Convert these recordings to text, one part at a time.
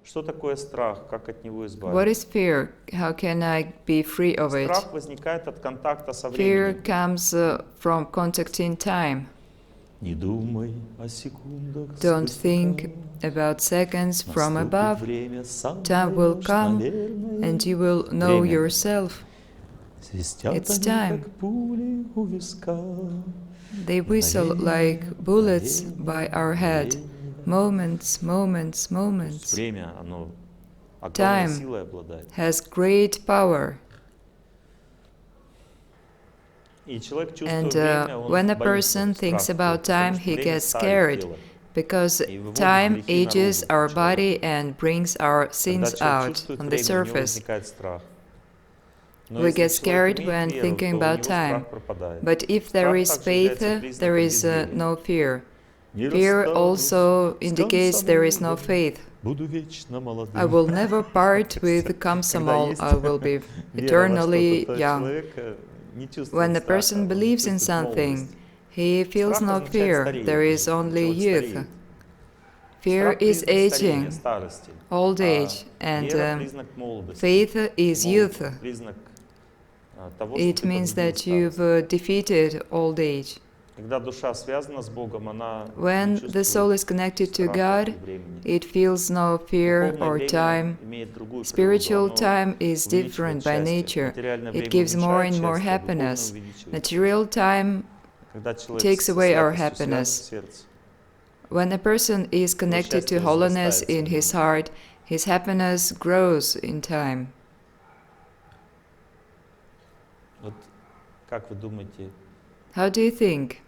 Что такое страх? Как от него What избавиться? is fear? How can I be free of it? Страх возникает от контакта со Fear временем. comes from contact in time. Не думай о секундах Don't свысока. think about seconds from Наступит above. время, сам Time will поймешь, come наверное. and you will know Время. yourself. Свистят It's они, time. как пули у виска. They whistle like bullets by our head. Moments, moments, moments. Время, оно огромной Time силой обладает. has great power. И человек чувствует And время, он when a боится, person страх thinks about входит, time, потому что he время gets старит scared тело. because И выводит time грехи ages наружу our человека. body and brings our Когда sins человек out чувствует on the время, у него surface. возникает страх. Но We если get человек scared имеет when веру, thinking то у about него time. страх пропадает. But if there is Страх также faith, является there признаком is безверия. no fear. Не Fear расстанусь also с indicates there is no комсомолом, faith. буду вечно I молодым. will never part with Когда Komsomol. есть I will be вера во что-то, eternally то young. человек не When чувствует a страха, person он believes in чувствует something, молодость. he feels Страх no означает fear. стареет. There is only Человек youth. стареет. Fear Страх is признак старения, aging, старости. old А age, and вера признак молодости. faith is youth. Молодость признак того, что It ты means победил that you've старость. defeated old age. Когда душа связана с Богом, она не When the soul чувствует is connected to страха God, и времени. it feels no fear Духовное or время time. имеет другую Spiritual природу, time оно is different увеличивает by счастье. nature. Материальное It время gives more уменьшает and more счастье, а духовное happiness. увеличивает Material time Когда человек takes со away our святостью связан в happiness. сердце, When a person is connected to счастье holiness возрастает in со his временем. heart, his happiness grows in time. Вот как вы думаете, How do you think?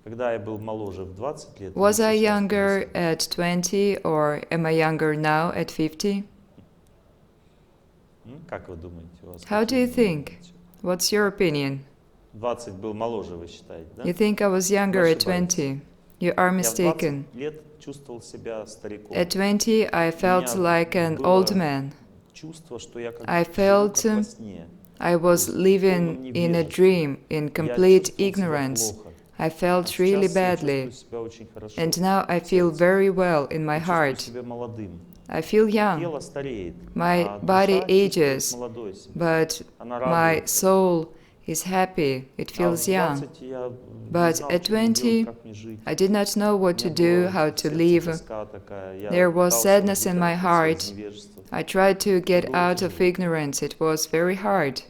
когда я был моложе в 20 лет, Was или I сейчас younger 50? at 20 or am I younger now at 50? Как вы думаете? У вас How do какие you think? мнения? What's your opinion? 20 был моложе, вы считаете, да? You think I was younger Вы at ошибаетесь. 20? You are Я в 20 mistaken. лет чувствовал себя стариком. At 20, I felt меня like an было old man. чувство, что я как I живу felt как во сне. I was living in a dream, in complete Я чувствовал себя ignorance. плохо. I А felt сейчас really я badly. чувствую себя очень хорошо. And now I в feel сердце. very well in my Я чувствую heart. себя молодым. I feel young. Тело стареет, My а body душа чувствует ages, молодость. but Она my радуется. soul is happy. It А в feels young. 20 я не But знал, at что мне 20, делать, как мне жить. I did not know У what to меня do, была how в to сердце live. тоска такая. Я There was пытался sadness in my выбраться heart. из невежества. I tried to get Было out of тяжело. ignorance. It was very hard.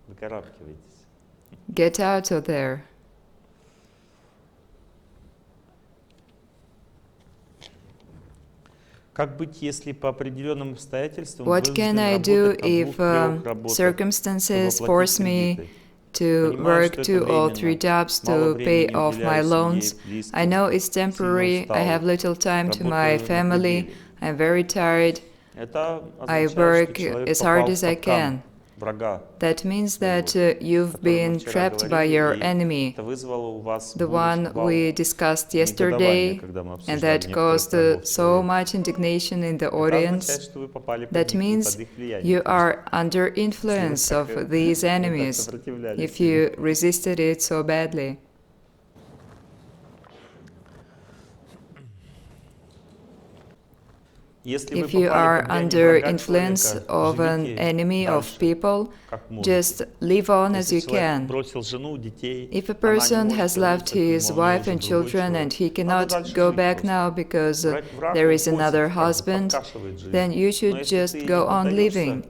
Выкарабкивайтесь. Get out of there. Как быть, если по определенным обстоятельствам What can вынужден I do работать на if 2-3 работах, circumstances чтобы force оплатить me кредиты? to Понимаю, work что это 2 or 3 временно. jobs Мало to pay времени off my уделяю loans? семье, близким. I know it's Сильно temporary. I have устал. little time to my Работаю на family. пределе. I'm very tired. Это I означает, work что человек as попал hard в as I капкан can. врага, That means that своего, you've который мы been вчера trapped by говорили, your и enemy, это вызвало у вас the бурный one шквал we discussed негодования, yesterday, когда мы and обсуждали that некоторых caused врагов so человека. much indignation in the Это означает, audience. что вы попали под That них и means под их влияние. you are under influence Если вы of these enemies, сопротивлялись if им. you resisted it so badly. Если вы If you попали are под влияние under врага influence человека, of an живите enemy of дальше, people, как можете. just live on as Если you человек can. бросил жену, детей, If a она не person может has left вернуться к нему, his у него wife уже and другой children and человек. he Надо cannot дальше go жить back просто. now because Враг, there он is another портит, как бы husband, подкашивает жизнь. then you Но should если just ты не go on поддаешься, living.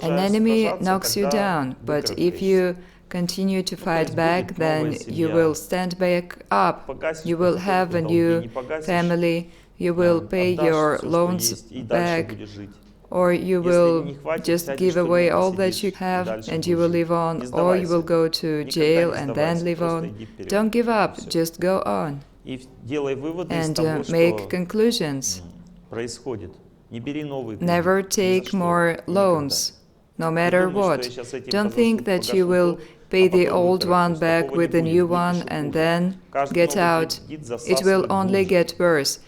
An продолжаешь enemy сражаться, knocks you тогда down, but if выкарабкаешься. you continue to то fight есть back, будет новая then you семья. will stand back up. Погасишь You will have a потихоньку долги, new не погасишь, family. You will pay отдашь your всё, что loans есть, и дальше back, будешь жить. or you Если will не хватит, just сядешь give в тюрьму, away all that посидишь, you и have дальше and you будешь will жить. live on, Не or you will сдавайся. go to Никогда jail не and then сдавайся, live просто on. иди вперед. Don't give up, Всё. just go on И делай выводы из and того, make что conclusions. происходит. Не бери новый Never кредит. Ни за take что. more Никогда. loans, no Не matter думай, что я what. сейчас этим Don't позасуд, think that you погашу will долг, pay а the потом old one выкарабкаюсь. back Такого with не the new будет, будет one еще and хуже. then Каждый get новый out. кредит It will засасывает only глубже. get worse.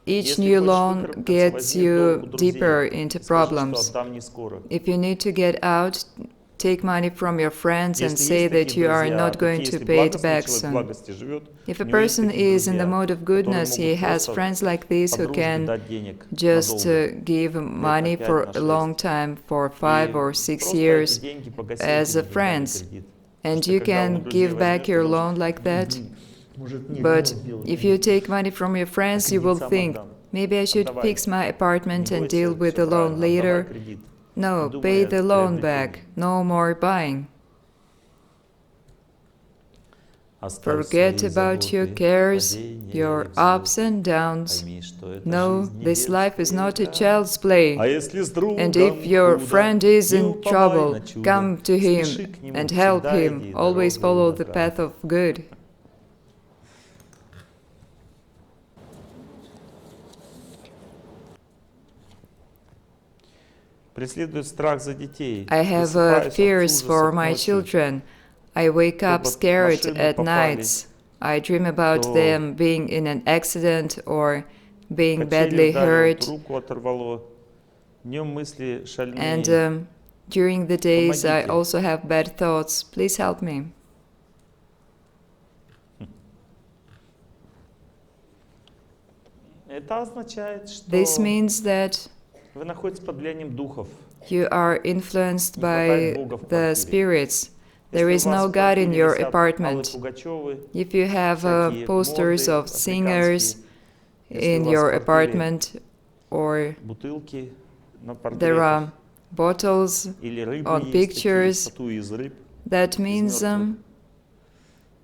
Each Если new хочешь loan выкарабкаться, gets возьми you долг у друзей deeper into и скажи, что problems. отдам не скоро. If you need to get out, take money from your friends and Если say есть that такие you are друзья, not такие, going to если pay it благостный back человек в soon. благости живет, If у a него есть person такие is in the друзья, mode of которые goodness, he могут has просто friends like this по who дружбе can дать денег just надолго, give money лет на for 5, a на long 6. time, for 5 И or 6 просто эти years, деньги погасить as и a не дали friends. кредит. And Потому you что когда он у can друзей give back возьмет, your он loan like that. может не But ремонт делать, if you take money from your а friends, you кредит will сам think, отдам. maybe I should Отдавай, fix my не apartment and deal бойся, with все the loan правильно, отдавай later. кредит. No, Не думай pay о the loan приобретении. back, no more buying. Оставь Forget свои about your заботы, cares, падения your и ups взлеты. and downs. Пойми, что эта No, жизнь не this life is детская not a игра. child's play. А если с And другом if your худо, friend is не in уповай trouble, на чудо. come to Спеши him к нему, and help всегда him. иди Always дорогой follow the направо. path of good. Преследует страх за детей. I have Просыпаюсь от fears for ужасов my ночью. children. I wake up под scared машину at попали, nights. I dream about то them being in an accident or being качели badly ударил, hurt. руку оторвало. Днем мысли And шальные. during the days I Помогите. also have bad thoughts. Please help me. Это означает, что This means that вы находитесь под влиянием духов. you are influenced Не хватает by Бога в the квартире. spirits. There Если is у вас no в God in квартире your висят Аллы apartment. Пугачевы, If you have всякие posters моды of singers африканские, если у in вас в your квартире apartment, or бутылки на there портретах are bottles или рыбы on есть такие, pictures, статуи из рыб, that из means мертвых,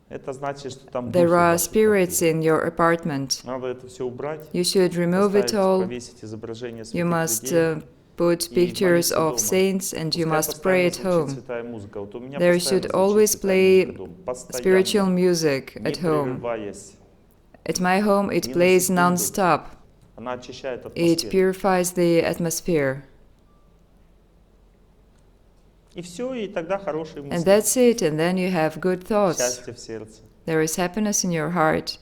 это значит, что там there духи в are вашей spirits квартире. in your apartment. Надо это все убрать, You should remove it поставить, all. повесить изображение You святых must людей put и pictures молиться of дома. saints and you Пускай must pray постоянно at звучит home. святая музыка. Вот у меня There постоянно should звучит always святая play музыка дома, spiritual постоянно, music не at home. прерываясь. At my home it Ни на plays секунду. non-stop. Она очищает It атмосферу. purifies the atmosphere. И все, и тогда хорошие And мысли. that's it, and then you have good thoughts. Счастье в сердце. There is happiness in your heart.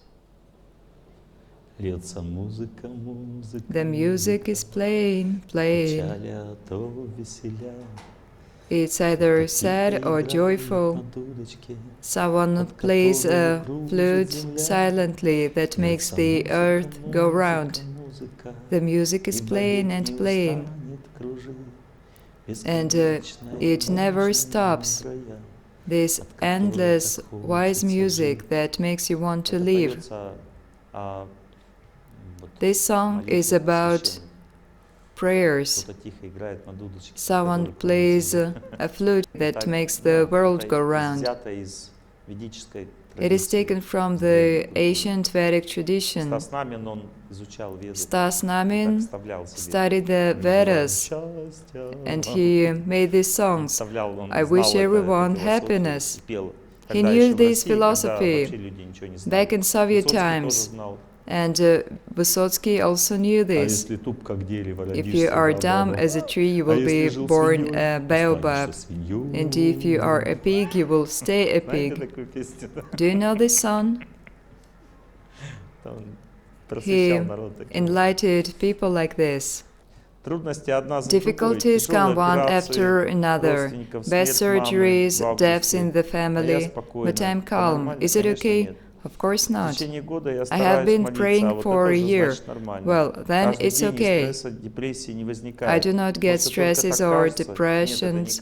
Льется музыка, музыка. The music is playing, playing. Печали, а то веселя. It's either sad or joyful. Someone plays a flute silently that makes the earth go round. The music is playing and playing, and it never stops. This endless, wise music that makes you want to live. This song is about prayers. Someone plays a flute that makes the world go round. It is taken from the ancient Vedic tradition. Stas Namin studied the Vedas and he made these songs. I wish everyone happiness. He knew this philosophy back in Soviet times. And Vysotsky also knew this. If you are dumb as a tree, you will be born a baobab. And if you are a pig, you will stay a pig. Do you know this song? He enlightened people like this. Difficulties come one after another. Bad surgeries, deaths in the family. But I'm calm. Is it okay? Of course not. I have been praying for a year. Well, then it's okay. I do not get stresses or depressions.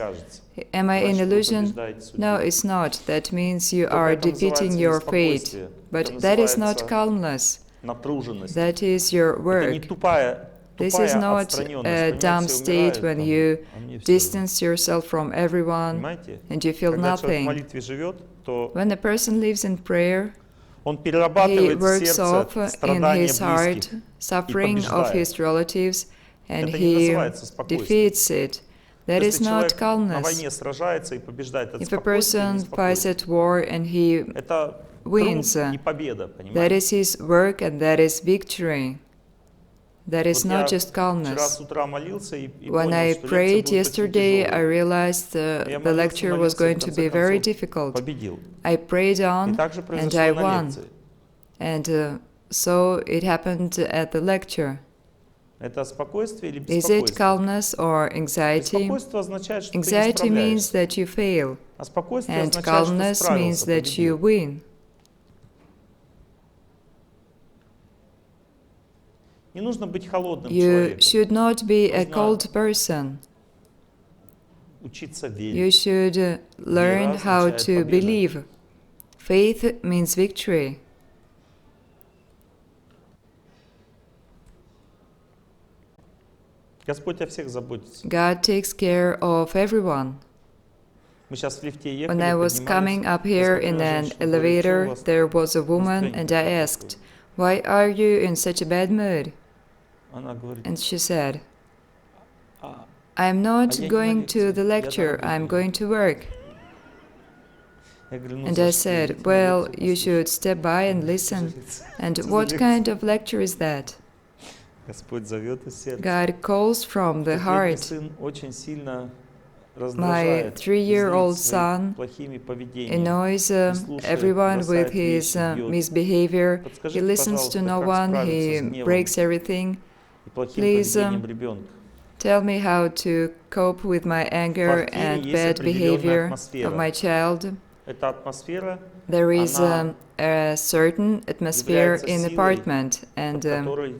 Am I an illusion? No, it's not. That means you are defeating your fate. But that is not calmness. That is your work. This is not a dumb state when you distance yourself from everyone and you feel nothing. When a person lives in prayer, he works off in his heart suffering of his relatives and he defeats it. That is not calmness. If a person fights at war and he wins, that is his work and that is victory. That is not just calmness. When I prayed yesterday, I realized the lecture was going to be very difficult. I prayed on and I won. And so it happened at the lecture. Это спокойствие или Is it беспокойство? calmness or anxiety? Беспокойство означает, что ты не Anxiety means справляешься. that you fail, А спокойствие and означает, что calmness means справился, that you победил. win. Не нужно быть холодным You человеком. should not be a Нужно cold person. Учиться You верить. should learn Вера how означает to победа. believe. Faith means victory. Господь о всех заботится. God takes care of everyone. Мы сейчас в лифте ехали, When I was coming up here in an elevator, there was a woman, and I asked, "Why are you in such a bad mood?" Она говорит, And she said, а, "I'm not я не на going to the лекции, я на lecture, I'm работе." going to work." Я говорю, ну, And за I что? said, Идите на "Well, лекцию, you послушайте. should step by and listen." And Что за what лекция? kind of lecture is that? Господь зовет из сердца. God calls from the Трехлетний heart. сын очень сильно My раздражает, 3-year-old злит своим son плохими поведениями. annoys Не слушает, everyone with бросает his вещи, бьет. misbehavior. He Подскажите, listens to пожалуйста, no как one, справиться с he гневом breaks everything. и плохим Please, поведением ребенка? Tell me how to cope with my anger квартире and есть bad определенная behavior атмосфера. of my child. Эта атмосфера, There is она a certain atmosphere является in the силой, apartment, and под которой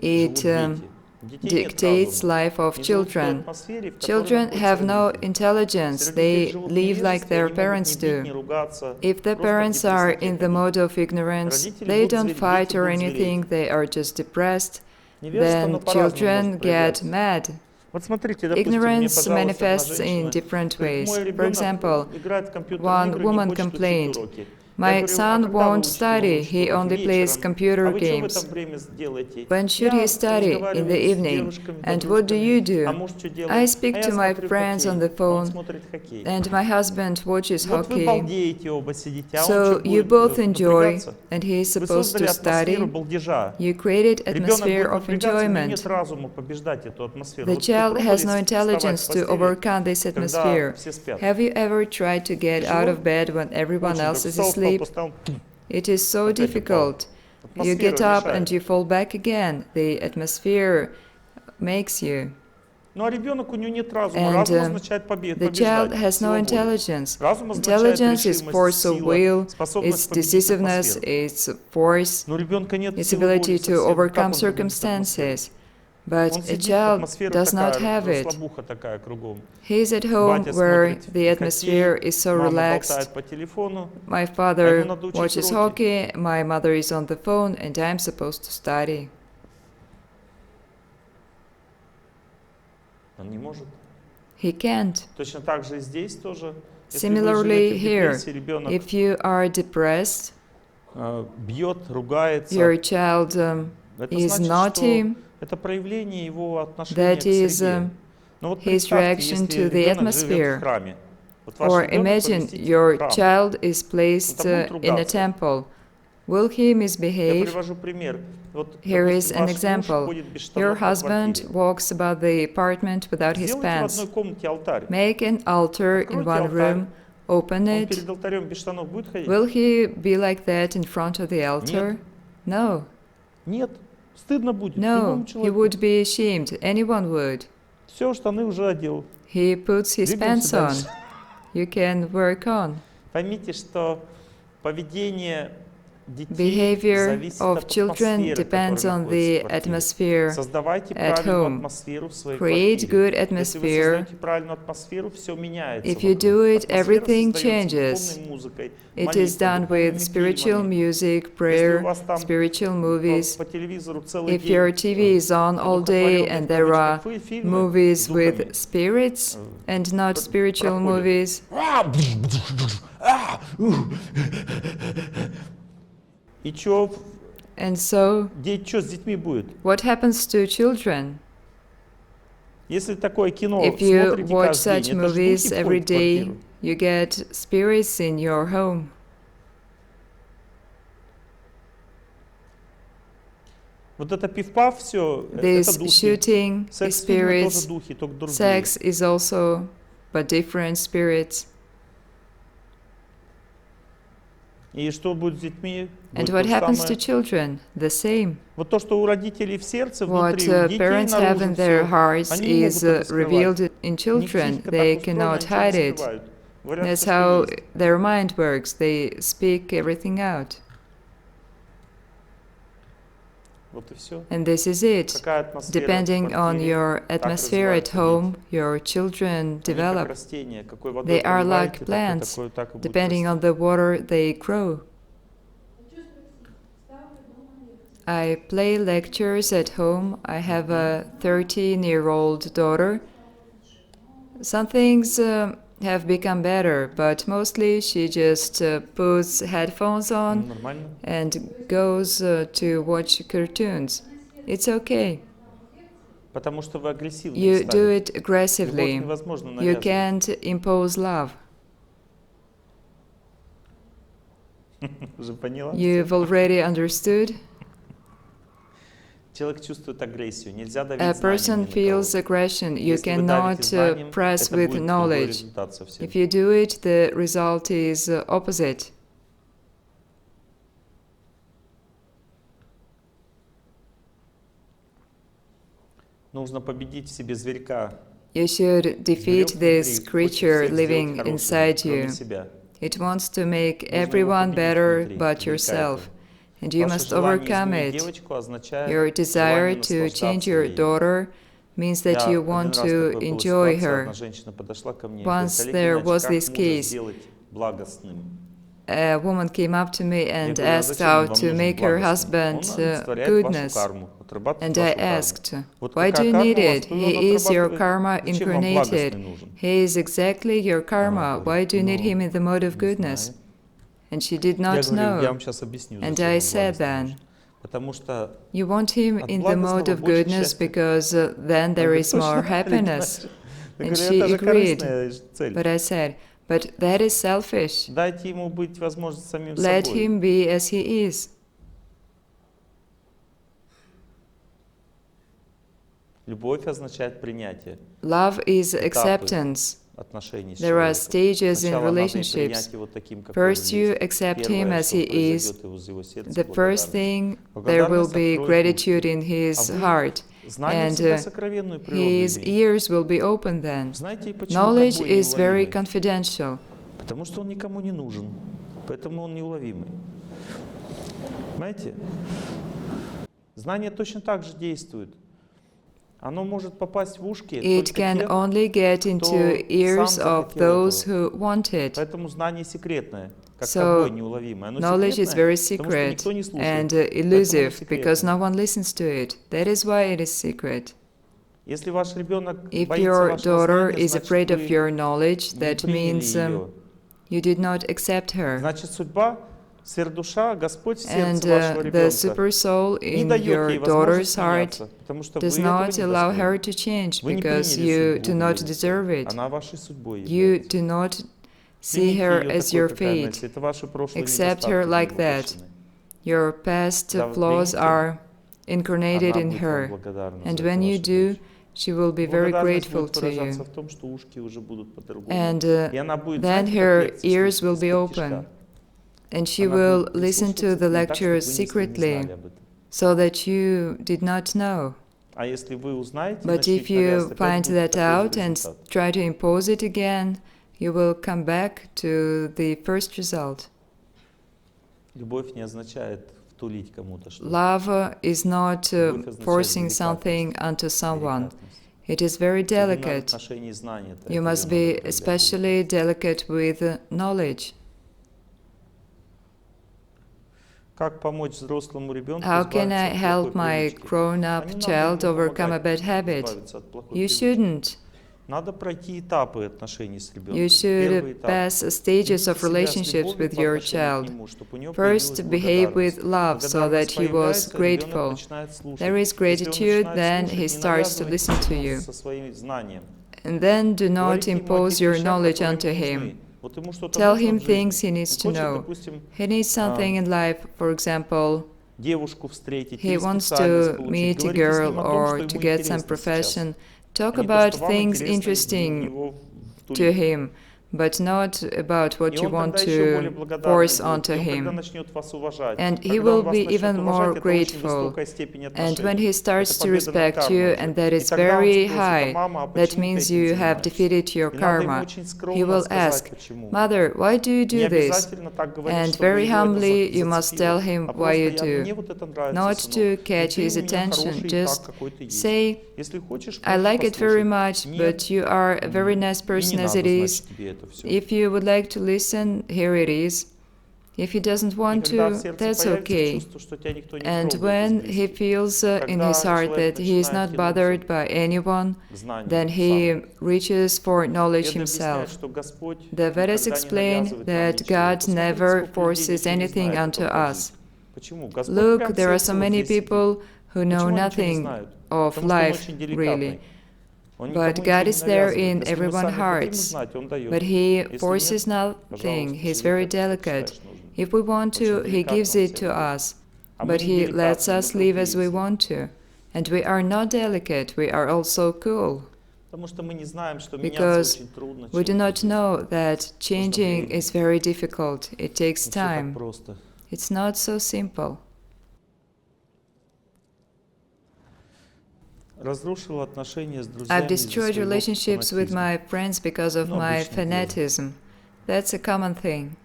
it живут дети. У детей нет dictates разума. life of Они живут в той children. атмосфере, в которой Children находятся have no родители. intelligence, Если родители they живут в live like невежестве, their они могут parents не бить, не do. ругаться, If the просто в parents are депрессняке in the ходить. mode of ignorance, Родители they будут don't звереть, fight дети or будут звереть. anything, they are just depressed, Невежество, оно then по-разному children может get проявляться. mad. Вот смотрите, допустим, мне Ignorance пожаловалась одна manifests in женщина, different говорит, ways. мой For ребенок example, играет в компьютерные one игры, не woman хочет учить complained, уроки. Я "My говорю, а son когда вы won't учите? Он study, учит he уроки only plays вечером. computer А вы что в это games. время сделаете? When should Я he study? In the разговариваю с evening. девушками, And what do подружками, you а do? муж что I делает? speak А я to my смотрю friends on хоккей, the а он phone, смотрит хоккей. and my husband watches Вот вы hockey. балдеете оба сидите, а он So что you будет both enjoy, напрягаться? and he is Вы supposed создали to атмосферу study. балдежа. You created Ребенок atmosphere будет of напрягаться, у него нет enjoyment. разума побеждать эту атмосферу. The Вот child попробовали has no вставать intelligence с to постели, overcome this когда atmosphere. все спят. Have you ever tried to get out of bed when everyone Очень else так is встал, asleep? поставил. It is so Опять упал. difficult. You Атмосфера get up and мешает. you fall back again. The atmosphere makes you. Ну а ребенок, у него нет разума. And Разум означает the child побеждать. has no сила воли. intelligence. Разум означает Intelligence is решимость, force of сила, will, its способность победить decisiveness, атмосферу. its force, Но у ребенка нет its силы воли ability to совсем. Как overcome он победит атмосферу? circumstances. But Он a сидит, child атмосфера does not такая, have it. расслабуха такая кругом. He is at home Батя where смотрит the atmosphere хоккей, is so мама relaxed. болтает по телефону, My а ему father надо учить watches уроки. hockey, my mother is on the phone, and I'm supposed to study. Он не может. He can't. Точно так же и здесь тоже. Если вы Similarly живете в here, депрессии, ребенок if you are depressed, бьет, ругается, your child это is значит, naughty, что это проявление его отношения that к is среде. Но вот his представьте, reaction если to the ребенок живет atmosphere. в храме. Вот ваш Or ребенок imagine поместите your в храм. child is placed Он там будет in a ругаться. temple. Will he Я misbehave? привожу пример. Вот, Here допустим, is an ваш муж example. ходит без Your штанов по husband квартире. walks about the apartment without his Сделайте в pants. одной комнате алтарь. Make an altar in Откройте one алтарь. room, open Он it. перед алтарем без штанов будет ходить? Will he be like that in front of the altar? No. Нет. Стыдно будет. No, Любому he человеку. would be ashamed. Anyone would. Все, штаны уже одел. He puts his Двигаемся pants on. дальше. You can work on. Поймите, что поведение детей Behavior зависит of от children атмосферы, depends которая on находится the в квартире. atmosphere Создавайте at правильную home. атмосферу в своей Create квартире. good Если вы atmosphere. создаете правильную атмосферу, все меняется. If you вокруг. do it, Атмосфера everything создается changes. духовной музыкой, It is done молитвой, with духовными spiritual фильмами. music, Если у prayer, вас там spiritual movies. по телевизору целый If день your TV is on all day and there are фильмы movies с духами, with spirits and not spiritual проходят. movies, и что and so с детьми будет? what happens to children? Если такое кино If you смотрите watch каждый such день, это ж movies духи every входят в day, квартиру. you get spirits in your home. Вот это пиф-паф, все, это This духи. shooting is Секс-фильмы тоже spirits, духи, только другие. sex is also but different spirits. И что будет с детьми? And Будет what то же happens to самое. children? The same. Вот то, что у родителей в сердце, What внутри, у детей parents have in наружу their все, hearts они не is могут это скрывать. revealed in У них children. психика They так устроена, cannot ничего не hide it. скрывают. Говорят That's все, что how есть. their mind works. They speak everything out. Вот и все. And this is it. Какая атмосфера в Depending on квартире, your так atmosphere at развиваются home, дети. your children Они как develop. растения, какой водой They are поливаете, like так и plants. такое, так и будет Depending on расти. the water, they grow. I play lectures at home. I have a 13-year-old daughter. Some things have become better, but mostly she just puts headphones on Нормально. and goes to watch cartoons. It's okay. Потому что вы агрессивны You do стали. it Любовь aggressively. невозможно You навязывать. can't impose love. Уже поняла? You've already understood? Человек чувствует агрессию. Нельзя давить A знаниями person ни на feels кого. aggression. You Если вы давите cannot знанием, press это with будет другой knowledge. результат совсем. If you do it, the result is opposite. Нужно победить в себе зверька. You should defeat Зверек this внутри creature хочет всех living сделать inside хорошими, кроме you. себя. It wants to make Нужно его everyone победить better внутри, but зверька yourself. этого. And you Ваше must желание overcome изменить it. девочку означает Your desire желание to change наслаждаться your ей. daughter means that Я you один want раз to такой была enjoy ситуация, her. одна женщина подошла ко мне и Once говорит: Олег there Геннадьевич, was как this мужа case. сделать благостным? A woman came up to me Я and говорю: а asked зачем how вам to нужен make her благостный? husband Он олицетворяет вашу goodness. карму, отрабатывает And I вашу карму. asked, Вот why do какая you карма need у вас, it? то и он He is your отрабатывает. karma Зачем вам благостный incarnated. нужен? He is exactly your Она karma. Why говорит: do you need him ну, in the mode of не goodness? знаю. And she did Я not говорю: я know. вам сейчас объясню, And зачем I вам said благостный then, нужен. Потому что you want him от in the mode благостного of больше goodness счастья. because then Она there говорит: is more точно, Олег happiness. Геннадьевич. Я And говорю: she это же agreed. корыстная цель. But I said, but that is selfish. Дайте ему быть, возможно, самим Let собой. him be as he is. Любовь означает принятие Love is Этапы acceptance. отношений с There are человеком. stages in Сначала надо relationships. принять его таким, какой он First, you есть. accept him Первое, as что he is. произойдет из его сердца, The first благодарность. thing, there will Благодарность be откроет gratitude уши. in his А вы heart, знание and всегда сокровенную природу his имеет. ears will be open then. Знаете, почему Knowledge ковбой is very неуловимый? confidential. Потому что он никому не нужен. Поэтому он неуловимый. Знаете? Знание точно так же действует. Оно может попасть в ушки It только can тех, only get into ears сам of захотел those этого. who want it. Поэтому знание секретное, как So, ковбой неуловимое. Оно knowledge is секретное, very потому что secret никто не слушает. and Поэтому оно elusive because секретное. no one listens to it. That is why it is secret. Если ваш ребенок If боится your вашего daughter знания, is значит, afraid of вы your knowledge, не that приняли means ее. you did not accept her. Значит, судьба, сверхдуша, Господь в And сердце вашего the ребенка super soul не in дает your ей daughter's возможности heart меняться, потому что does вы этого not не allow her достойны. to change Вы не because приняли you судьбу do not ее. deserve it. Она вашей судьбой You является. do not see Примите her ее as такой, your какая она fate. есть. Это ваши прошлые Accept недостатки her like that. невоплощены. Your past Да, вы flaws примите, are incarnated она in будет вам her. благодарна And за when это, you ваша do, дочь. she will be very Благодарность grateful будет to выражаться you. в том, что ушки уже будут по-другому. And И она будет, then знаете, her как лекции ears слушать will be из-под тишка. open. And she Она will будет listen to прислушиваться the к ним так, чтобы lectures вы не secretly, знали об этом. so that you did not know. А если вы узнаете, But if начнете навязывать, you опять find будет that такой же out and результат. try to impose it again, you will come back to the first result. Любовь не означает втулить кому-то что-то. Love is not Любовь означает forcing something деликатность. onto someone. Деликатность. It is very Особенно в delicate. отношении знания это You must be определенно especially проявляет. delicate with knowledge. Как помочь взрослому ребенку How can I избавиться от help плохой my привычки? grown-up А не надо child ему overcome a помогать bad habit? избавиться от плохой You привычки. shouldn't. Надо пройти этапы отношений с ребенком. You Первый should этап. pass stages Ведите of себя с relationships любовью with по your отношению к child. нему, чтобы у него First, появилась behave with благодарность. love so that Благодарность he was появляется, ребенок grateful. начинает слушать. There is Если он gratitude, начинает then слушать, he не starts to навязывайте listen to ему you. со своим знанием. And then do not Говорите ему о impose тех your вещах, knowledge которые onto ему him. нужны. Вот ему что-то Tell нужно him в жизни. things he needs Он to хочет, know. допустим, He needs something in life, for example, девушку встретить he или wants специальность to получить. meet a Говорите с girl ним о том, or что to ему get some интересно сейчас. profession. Talk А не то, about что вам things интересно в interesting него to втулить. him, but not about И what you он want тогда еще более to благодарный force будет, onto и он тогда him. начнет вас уважать. And he Когда он will вас be начнет even more уважать, это очень grateful. высокая степень And when отношений. he Это starts to победа над respect you, кармой уже. and that И is тогда он very спросит: а high, мама, а that почему ты means этим you have занимаешься? defeated your И надо ему karma. очень He скромно will сказать, ask, почему. Mother, why do you Не do this? обязательно так говорить, And чтобы very его это humbly you must tell зацепило, him а why you просто мне do. вот это нравится, Not сынок. to Ну catch ты his у меня attention, хороший так, just какой ты есть. say, Если хочешь, I можешь like it very послушать. much, Нет, but you are a very nice и person не as надо, it is. значит, тебе это все. If you would like to listen, here it is. If he doesn't И want когда в to, сердце that's появится okay. чувство, что тебя никто не And трогает из when he близких, feels in his тогда heart человек that he is начинает not bothered тянуться by anyone, к знанию then сам. he reaches for knowledge Веды объясняют, himself. что Господь The Vedas никогда не explain навязывает нам that ничего. God Посмотрите, never сколько людей forces ничего не anything знает, onto как us. жить. Почему? Господь Look, прям there are so сердце вот many здесь сидит. people who know Почему они ничего не nothing знают? of Потому что Он life, очень really. деликатный. Он But никому God ничего is не there навязывает. in Если мы everyone's сами хотим hearts. знать, Он дает. But He Если forces нет, nothing. пожалуйста, He's живи very так, как delicate. считаешь нужным. If we want Очень to, He gives деликатно it всем to будет. us. А мы But не He lets деликатны, мы us live as we другие. want to. And we are not delicate, we are also cool. Потому что мы не знаем, что меняться Because очень трудно. we do человеку not жизни. know that changing времени. is very difficult. It takes Не всё так time. просто. It's not so simple. Разрушил отношения с I've друзьями из-за destroyed своего relationships with фанатизма. my friends because of Ну, my обычное дело. fanatism. That's a common thing.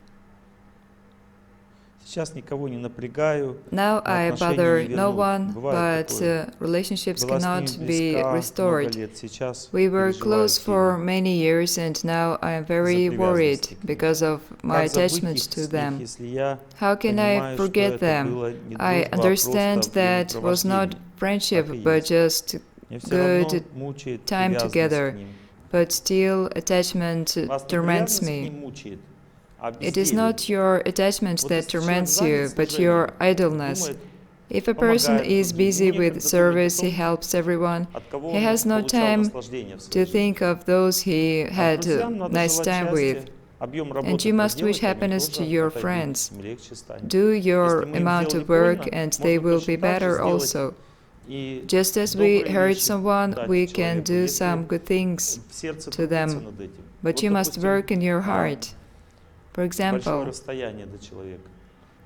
Сейчас никого не напрягаю. Now но I отношения bother не no вернуть. one, Бывает but такое. relationships Была с cannot ними be близка много restored. лет. Сейчас We were переживаю close for сильно. many years, and now I am very Из-за worried привязанности к ним. because of my Как забыть attachment их to с них, them. если я How can I понимаю, что forget это them? было не I дружба, а understand просто that was not времяпровождение. friendship, Так и but есть. just Меня все равно good мучает time привязанность together. к ним. but still attachment Вас не torments привязанность к me. ним мучает, а It is безделье. not your attachment Вот that если человек torments you, занят but служением, your idleness. думает, If a person помогает is другим, busy ему with некогда думать о service, he том, helps everyone, от кого he он has no получал time наслаждение в to своей жизни. think of those he А had друзьям надо nice желать time счастья, with. объем And работы you must wish проделать, они happiness to тоже your отойдут, friends. им легче станет. Do your Если мы им amount сделали of work больно, and they можно will точно be так же better сделать also. и Just as we добрые hurt вещи someone, дать we can человеку, do если some good things в сердце to трудиться them. над этим. But Вот, you must допустим, work in your heart. For большое example, расстояние до человека.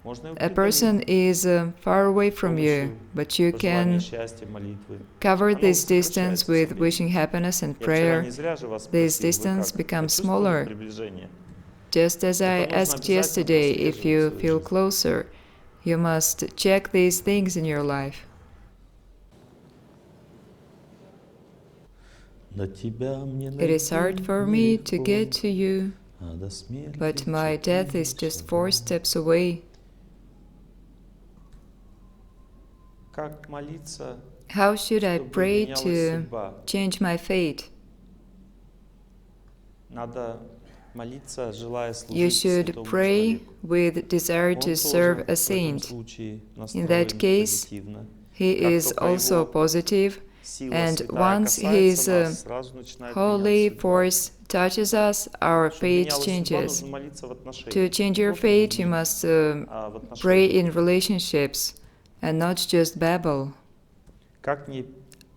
Можно его a преодолеть person is far away с from you, помощью but you пожелания can счастья, молитвы. cover Оно this distance сокращается with со временем. wishing happiness and Я вчера prayer. не зря же вас This спросил, вы distance как? becomes Почувствовали smaller. приближение? Just as I Это нужно asked обязательно yesterday, if прослеживать в you своей feel жизни. closer, you must check these things in your life. It is hard for me to get to you, but my death is just 4 steps away. Как молиться, How should I чтобы pray менялась to судьба? change my fate? Надо молиться, желая You служить should святому pray человеку. with desire Он to тоже serve a в этом saint. случае In that настроен case, позитивно. He Как is только also его positive, сила and святая once касается His нас, сразу начинает holy меняться судьба. force touches us, our Чтобы fate менялась судьба, changes. нужно молиться в отношениях. To change your Просто fate, you бубнить, must а в pray отношениях. in relationships and not just babble. Как не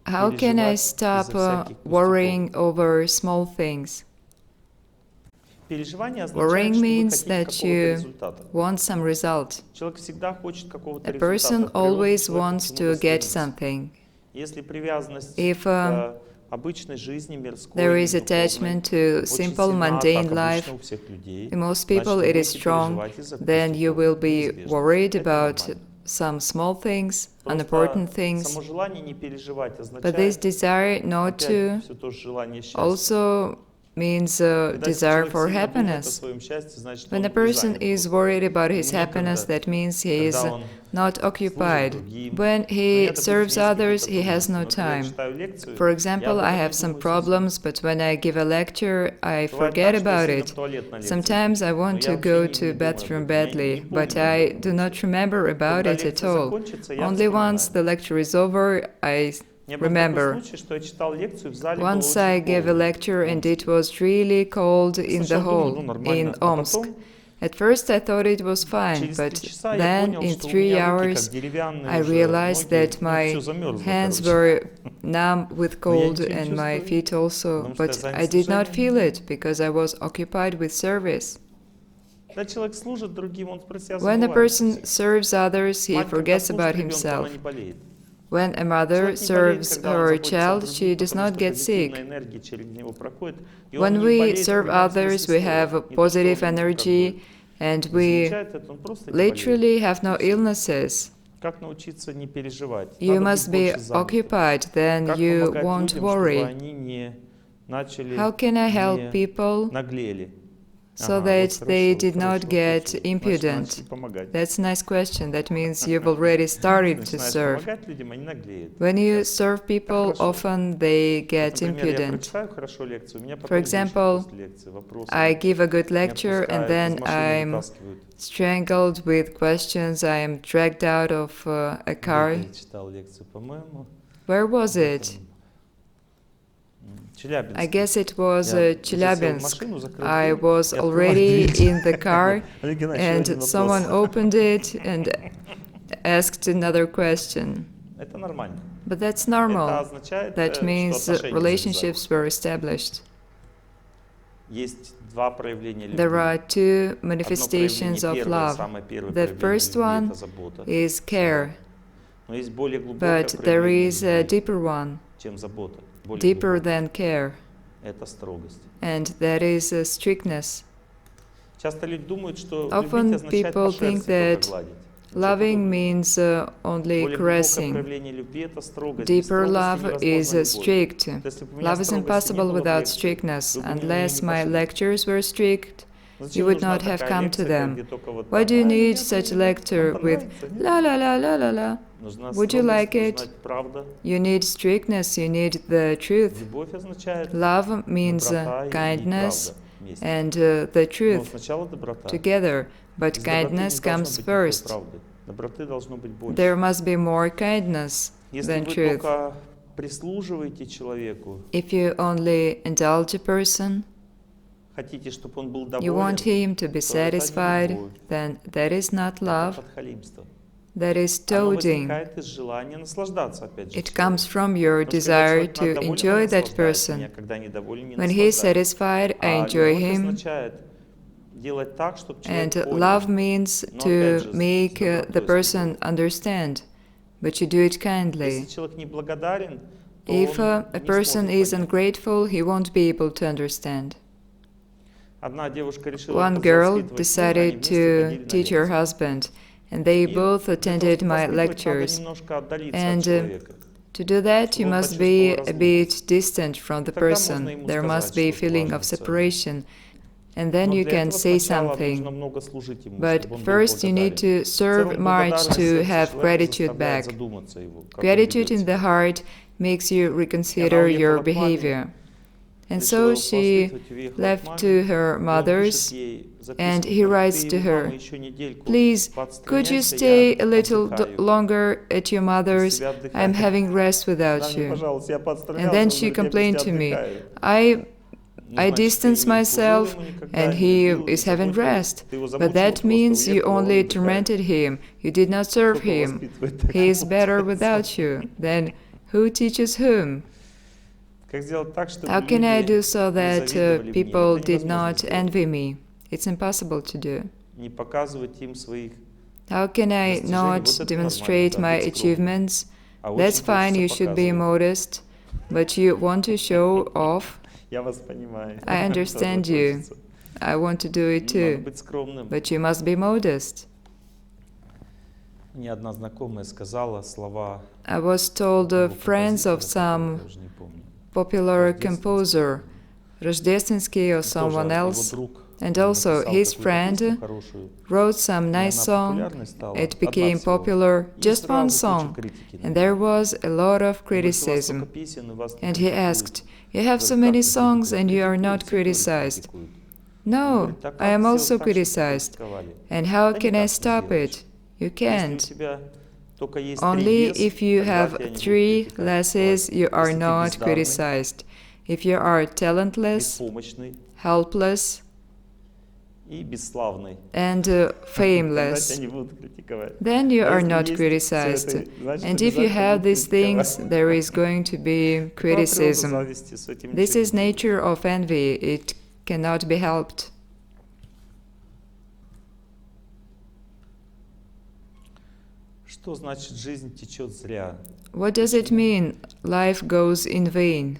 How can I переживать stop из-за всяких worrying over small things? Переживание Worrying означает, что вы means хотите that какого-то you результата. want some result. Человек всегда хочет какого-то A результата. person От природы always человек к wants чему-то to get стремится. something. Если привязанность If к обычной жизни, мирской, there is духовной, attachment to очень simple, сильна, mundane как life, обычно у всех людей, in most значит, people вы it is будете strong, переживать из-за then you пустяков. will be Неизбежно. worried Это about нормально. some small things, Просто unimportant things. само желание не переживать But this означает desire not опять to все то же желание счастья. also means a Когда desire человек for сильно думает о happiness. своем счастье, значит, When он a person занят is просто. worried about his Ему happiness, некогда. that means he is Когда он not служит occupied. другим. When Ну, he я, допустим, serves есть others, какие-то he has no трудности. Например, time. читаю лекцию, For я example, об I этом have не some думаю совсем. problems, but when I give a lecture, I Бывает forget так, что я about сильно в it. туалет на лекции, Sometimes I но want я to go вообще to не думаю об bathroom этом, я badly, не but помню I об этом do not вообще. remember about Когда it at лекция all. закончится, я Only once вспоминаю. the lecture is over, I У меня был такой remember. случай, что я читал лекцию, в зале было Once I очень gave a холодно. lecture and в it Омске. was really cold in the Сначала думаю, ну hall нормально, in а Omsk. потом At first I thought it was fine, but then in 3 hours I realized that my hands were numb with cold and my feet also, but I did not feel it because I was occupied with service. When a person serves others, he forgets about himself. When a mother serves her child, she does not get sick. When we serve others, we have positive energy, and we literally have no illnesses. You must be occupied, then you won't worry. How can I help people so that they did not get impudent? That's a nice question. That means you've already started to serve. When you serve people, often they get impudent. For example, I give a good lecture and then I'm strangled with questions. I am dragged out of a car. Where was it? I guess it was Chelyabinsk. I was already in the car and someone opened it and asked another question. But that's normal. That means relationships were established. There are two manifestations of love. The first one is care, but there is a deeper one. Deeper than care, and that is strictness. Often people think that loving means only caressing. Deeper love is strict. Love is impossible without strictness. Unless my lectures were strict, you would not have come to them. Why do you need such a lecture with la la la la la la? Would you like it? You need strictness, you need the truth. Love means kindness and the truth together, but kindness comes first. There must be more kindness than truth. If you only indulge a person, you want him to be satisfied, then that is not love. That is toading. It comes from your desire to enjoy that person. When he is satisfied, I enjoy him. And love means to make the person understand, but you do it kindly. If a person is ungrateful, he won't be able to understand. One girl decided to teach her husband, and they both attended my lectures. And to do that, you must be a bit distant from the person. There must be a feeling of separation, and then you can say something. But first you need to serve much to have gratitude back. Gratitude in the heart makes you reconsider your behavior. And so she left to her mother's, and he writes to her, "Please, could you stay a little longer at your mother's? I'm having rest without you." And then she complained to me, I distance myself and he is having rest. But that means you only tormented him, you did not serve him. He is better without you. Then who teaches whom? How can I do so that people did not envy me? It's impossible to do. How can I not demonstrate my achievements? That's fine, you should be modest, but you want to show off? I understand you. I want to do it too, but you must be modest. I was told friends of some popular composer, Rождественский or someone else, and also his friend wrote some nice song. It became popular, just one song, and there was a lot of criticism. And he asked, "You have so many songs and you are not criticized." "No, I am also criticized. And how can I stop it? You can't. Only if you have 3 lasses, you are not criticized. If you are talentless, helpless, и бесславный. and Тогда fameless. тебя не будут критиковать. Then you А are если not есть criticized. всё это, значит, And if you обязательно have будут these things, критиковать. there is going to be Такова природа criticism. зависти, с этим This ничего is не nature of envy. It cannot be helped. Что значит жизнь течет зря? What does it mean, life goes in vain?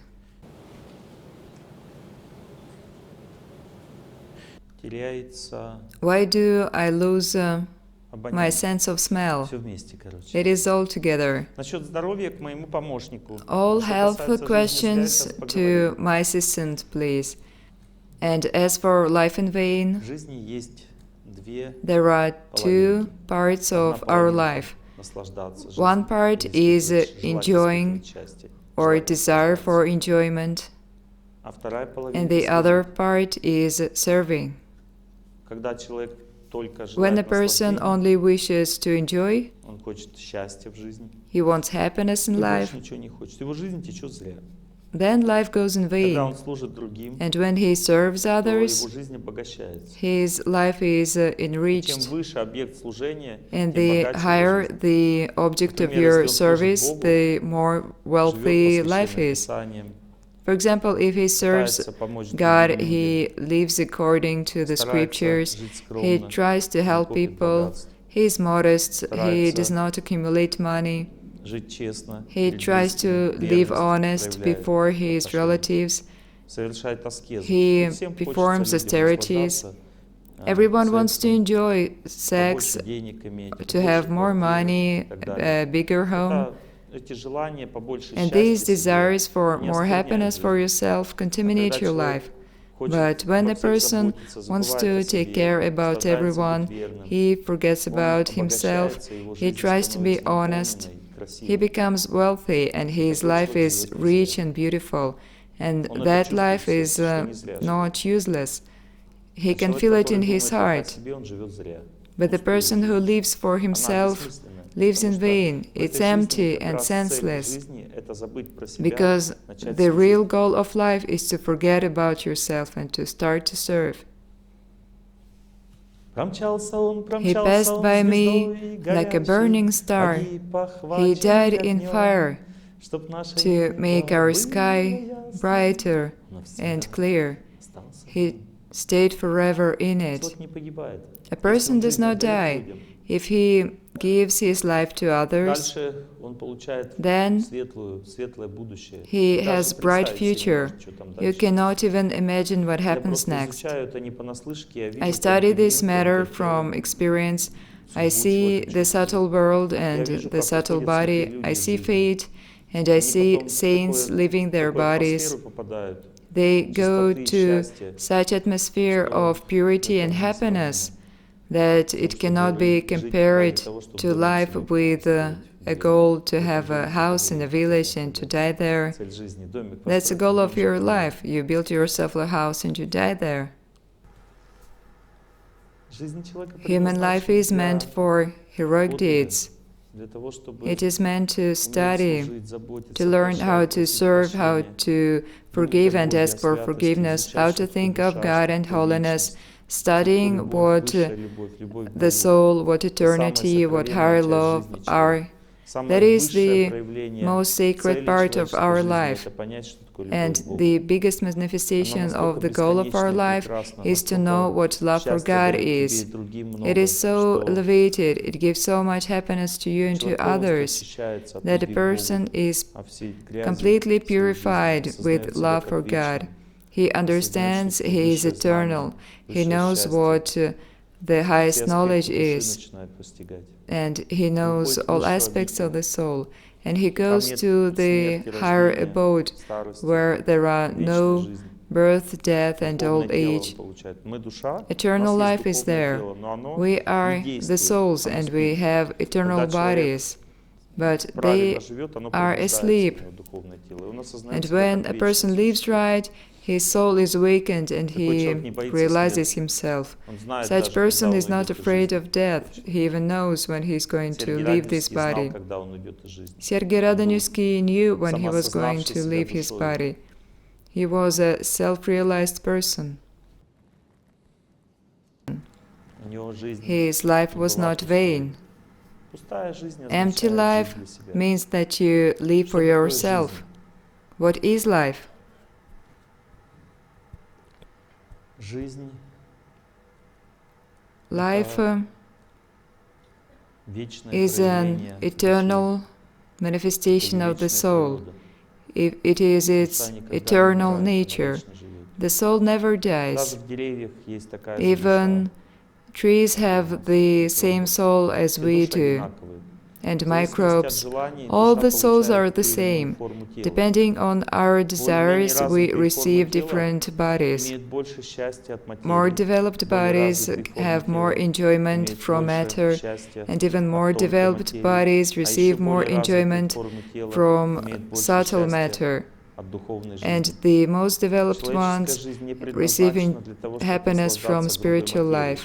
Теряется Why do I lose my обоняние. sense of smell? Все вместе, короче. It is all together. Насчет здоровья к моему помощнику. All Что health касается жизни зря, questions сейчас поговорим. to my assistant, please. And as for life in vain, В жизни есть две there are two половинки. parts Одна of our половинка life. наслаждаться One жизнью, part или is испытывать, желать enjoying испытывать счастье, or желать desire наслаждаться. for enjoyment, А вторая and половинка the other служит. part is serving. Когда человек только When a желает person наслаждения, only wishes to enjoy, он хочет счастья в жизни, he wants happiness in и life, больше ничего не хочет. Его жизнь течет зря. then life goes in Когда он vain. служит другим, And when he serves то его others, жизнь обогащается. his life is И чем enriched. выше объект служения, And тем the богаче его higher жизнь. the object of Например, your если он служит service, Богу, the more живет wealthy life посвященным is. Писанием, For example, if he serves пытается помочь God, другим he людям, lives according to the старается scriptures, жить he скромно, tries to не help копит people, богатств, he is modest, he старается does not accumulate money, жить честно, he перед tries to близкими, live верность honest проявляет before в his отношениях, relatives, совершает аскезу. he И всем performs хочется людям austerities. наслаждаться, Everyone wants to сексом, enjoy sex, побольше денег иметь, to have побольше more квартиры money, и так далее. a bigger home. Эти желания побольше And счастья these себе desires for не more оскверняют happiness for жизнь. yourself А contaminate когда your человек life. хочет But when обо a всех person заботиться, wants забывает to о take себе, care about старается everyone, быть верным, he forgets он about himself, обогащается, его he жизнь tries to be становится honest, наполненной, красивой. he becomes wealthy, and his Такой life человек is живет не rich зря. and beautiful. And Он это that чувствует life в сердце, is что не зря живет. not useless. He А can человек, feel it который in his думает только о heart. себе, он живет зря. But the Он пустую person who жизнь. lives for Она himself бессмысленна, lives потому in что vain. в It's этой жизни empty как and раз цель senseless. жизни — это забыть про себя, Because начать the real служить. goal of life is to forget about yourself and to start to serve. Промчался он, He промчался passed он by me звездой like a горячей, burning star. погиб, He похвачен died in огнем, fire чтоб наше to небо make our было sky ясно. brighter Навсегда and clear. остался. He stayed forever in it. Человек не погибает. A Если person он does жизнь not отдает die. людям, If he gives his life to others, дальше он получает then светлое будущее. he И даже has bright представить себе не future. может, что там You дальше. cannot even imagine what Я happens просто next. изучаю это не понаслышке, я вижу I study this тонкий мир, matter тонкое from тело, experience. I судьбу see человека the чувствую. subtle world Я and вижу, the как subtle уходят body. святые I люди из see жизни. fate, and I Они see потом в saints leaving their такую bodies. атмосферу попадают, They go чистоты и to счастья, such atmosphere что of purity это and несравнимо. happiness that it cannot be compared to life with a goal to have a house in a village and to die there. Цель жизни — домик That's the построить, goal of дом your жить. life. You build yourself a house and you die there. Жизнь человека Human life предназначена is meant для for heroic подвига, deeds. для того, чтобы It is meant to уметь study, служить, заботиться, to learn how прощать, to просить serve, how прощения, to forgive and ask for forgiveness, how to think of God and holiness, studying what the soul, what eternity, what higher love are. That is the most sacred part of our life. And the biggest manifestation of the goal of our life is to know what love for God is. It is so elevated, it gives so much happiness to you and to others, that a person is completely purified with love for God. He understands he is eternal, he knows what the highest knowledge is, and he knows all aspects of the soul. And he goes to the higher abode, where there are no birth, death, and old age. Eternal life is there. We are the souls, and we have eternal bodies, but they are asleep. And when a person lives right, his soul is awakened and he realizes himself. Such person is not afraid of death. He even knows when he is going to leave this body. Sergei Radonежский knew when he was going to leave his body. He was a self-realized person. His life was not vain. Пустая жизнь Empty означает life жизнь для себя. means that you live for Что такое yourself. жизнь? What is life? Жизнь Life вечное is an проявление eternal manifestation души, of the вечная soul. природа. It is its Душа никогда не eternal умирает, она nature. вечно живет. The soul never Даже dies. в деревьях есть такая же Even душа. trees have the same soul as Все we души do, одинаковые. and В зависимости от microbes. желаний All душа the souls получает are the ту или иную same. форму тела. Depending on our Более-менее desires, we развитые формы receive тела different bodies. имеют больше счастья от материи. More developed Более bodies развитые формы have more тела enjoyment имеют from больше matter, счастья and even от more тонкой developed материи. bodies А еще receive more более развитые enjoyment формы тела from имеют больше subtle счастья matter, от духовной and жизни. the most developed Человеческая ones жизнь не receiving предназначена для того, чтобы happiness from наслаждаться грудой spiritual материи. life.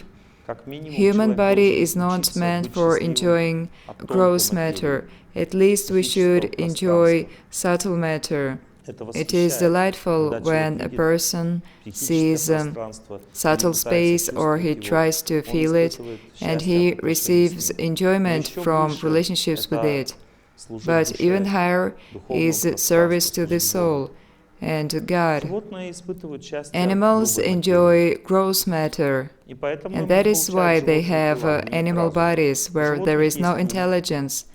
Как минимум, Human человек body должен is not учиться meant быть for счастливым enjoying от тонкой gross материи, matter. At least we should психического enjoy пространства. subtle matter. Это It is восхищает, delightful когда человек when a видит person психическое sees пространство subtle или пытается space or he чувствовать его. tries to Он feel it, испытывает and счастье he от отношений с receives ним. enjoyment Еще from выше relationships with это it. служить But душе, even higher духовному is service пространству, to the служить Богу. soul and God. Животные испытывают счастье от Animals грубой материи. enjoy gross matter, И поэтому and они that is why получают they животные have тела, они имеют animal разум. bodies У where there животных is no есть ум, intelligence.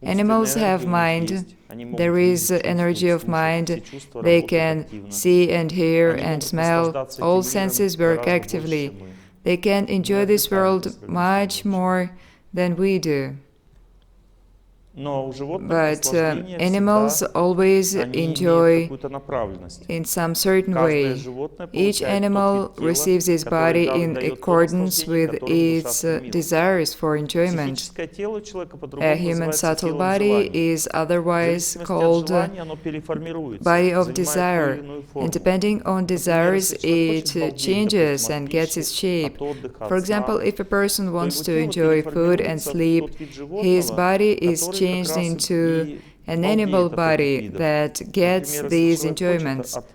умственная Animals энергия have у них mind, есть, они могут there видеть, is energy чувствовать, of слушать, mind, все чувства they работают can активно. see and hear Они and могут smell, наслаждаться all этим миром senses work гораздо больше, actively. чем мы. They can enjoy this world much more than we do. Но у животных But наслаждение animals всегда, always они имеют enjoy какую-то направленность. in some certain Каждое way. животное Each получает animal тот вид тела, receives its который body in дает то accordance наслаждение, with к которому душа its стремилась. desires for enjoyment. Психическое тело у человека A по-другому human называется subtle телом body желаний. is В otherwise зависимости от called желания оно переформируется, body of занимает ту или desire, иную and форму. depending on Например, desires, если человек it хочет балдеть, changes допустим, and от gets its пищи, shape. от отдыха, For от сна, example, if a person то wants его to тело enjoy food and переформируется в sleep, тот вид his животного, body is который как changed раз into и an балдеет animal от этих body видов. that gets Например, если these человек хочет enjoyments. от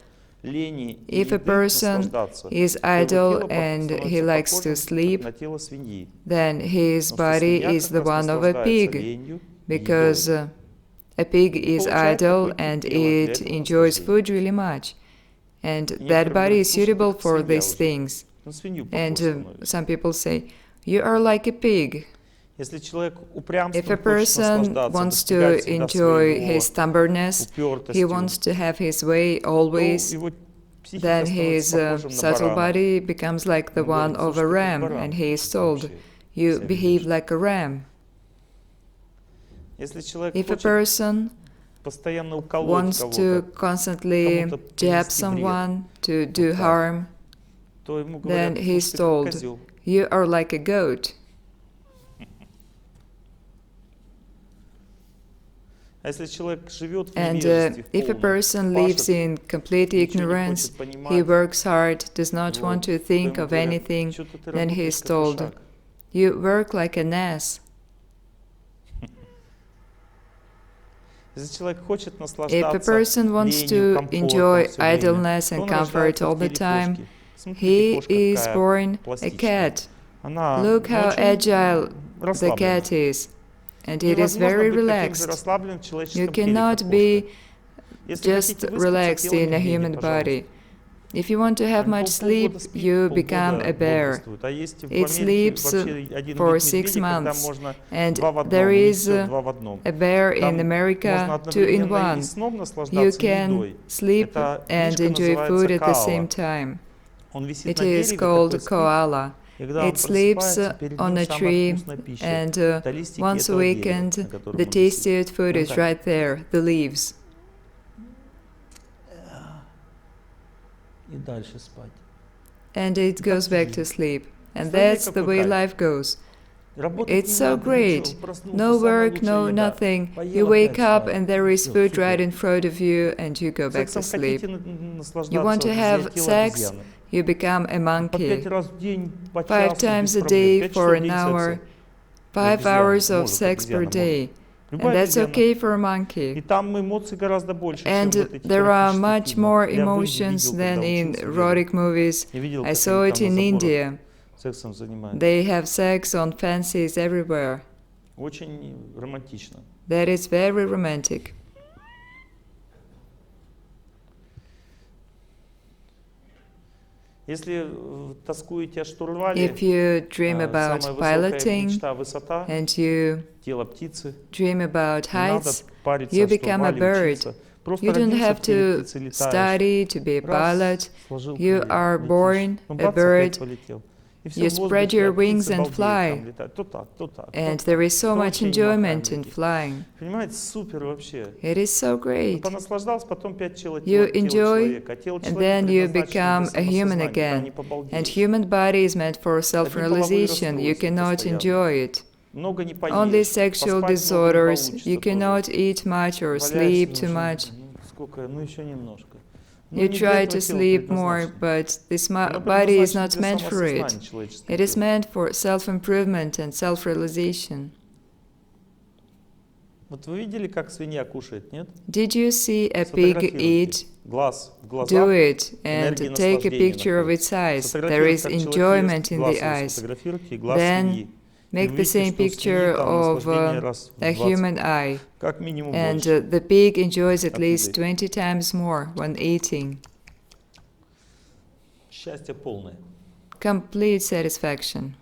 лени и If a еды person наслаждаться, is то его idle тело and he становится likes to похожим sleep, на тело свиньи. then his Потому что body свинья is как the раз one of a наслаждается pig, ленью и because едой. a pig И is получает idle такой тип and тела для it этого enjoys наслаждения. food really much. And И that некоторые body говорят, is слушай, ты suitable как for свинья these уже. things. На свинью And похож становишься. some people say, you are like a pig. Если человек If a упрямством хочет person наслаждаться, wants to достигать всегда enjoy своего his stubbornness, he упертостью, wants to have his way то always, его психика then становится his похожим на subtle барана. body becomes like the Ему one говорят, of слушай, a ты как ram, баран and he is вообще told, you себя behave ведешь. like a ram. Если человек If a хочет person постоянно уколоть wants to кого-то, constantly кому-то jab принести вред, someone to do так, harm, то ему then говорят, he is слушай, ты как told, козел. you are like a goat. А если человек живет в And невежестве, в if a полном, person lives пашет, in complete ничего не ignorance, хочет he понимать, works hard, does not вот, want to то think ему of говорят, anything, что-то ты then he работаешь is как told, лошак. you work like an ass. Если человек хочет If a наслаждаться person wants ленью, to комфортом enjoy всё время, idleness то and он comfort рождается all в the теле time, кошки. Смотрите, he кошка is какая born a пластичная. cat. Она Look how очень agile the расслаблена. cat is, and it is Невозможно very быть таким же relaxed. расслабленным в You человеческом теле, как cannot кошка. be Если just хотите выспаться, relaxed тело in a медведя, human пожалуйста. body. If you want to have much sleep, you become a bear. It sleeps for 6 months, and there is a bear in America 2 in 1. You can sleep and enjoy food at the same time. It is called koala. It sleeps on a tree, and once awakened, the tastiest food is right there, the leaves. И дальше спать. And it goes back to sleep. And that's the way life goes. It's so great. No work, no nothing. You wake up and there is food right in front of you and you go back to sleep. You want to have sex? You become a monkey. 5 times a day for an hour. 5 hours of sex per day. And that's okay for a monkey. And there are much more emotions than in erotic movies. I saw it in India. Сексом занимаются. They have sex on fancies everywhere. Очень романтично. That is very romantic. Если тоскуете о штурвале, If you dream самая about высокая piloting мечта — высота, and you тело птицы. dream about Не надо heights, париться you о become a штурвале, bird. учиться. Просто You don't родился have в теле to птицы, летаешь. study to be a Раз, pilot. сложил You крылья, are летишь. born Ну, a бац, опять bird. полетел. И все You в spread воздухе, your а птицы wings and балдеют, fly. там летают. То так, то так. And то there так. is so То much вообще не махаем enjoyment in летит. flying. Понимаете, супер вообще. It is so Ну, great. понаслаждался, потом опять тело You enjoy, человека. А тело and человека then you предназначено become для a human самосознания, да, again. не And побалдеешь. human body is meant for Одни половые self-realization. You расстройства cannot постоянно. enjoy it. Много не Only поешь, sexual поспать много не disorders. получится You тоже. cannot eat much or Валяешься, sleep ну, too уже, much. ну, сколько, ну еще немножко. Ну, You не для try этого to тело sleep more, предназначено. but this Оно body is предназначено not для meant for it. самосознания человеческого It is тела. meant for self-improvement and self-realization. Вот вы видели, как свинья кушает, нет? Did you see a pig Сфотографируйте. eat? Глаз в глазах. Do it энергия and take a наслаждения picture of находится. its eyes. There Сфотографируйте, is как человек enjoyment ест, in глаз the его eyes. сфотографируйте, и глаз Then свиньи. И make the увидите, same что у свиньи picture там of наслаждение раз в a 20, human eye. как минимум And больше. the pig enjoys at От least еды. 20 times more when eating. Счастье полное. Complete satisfaction.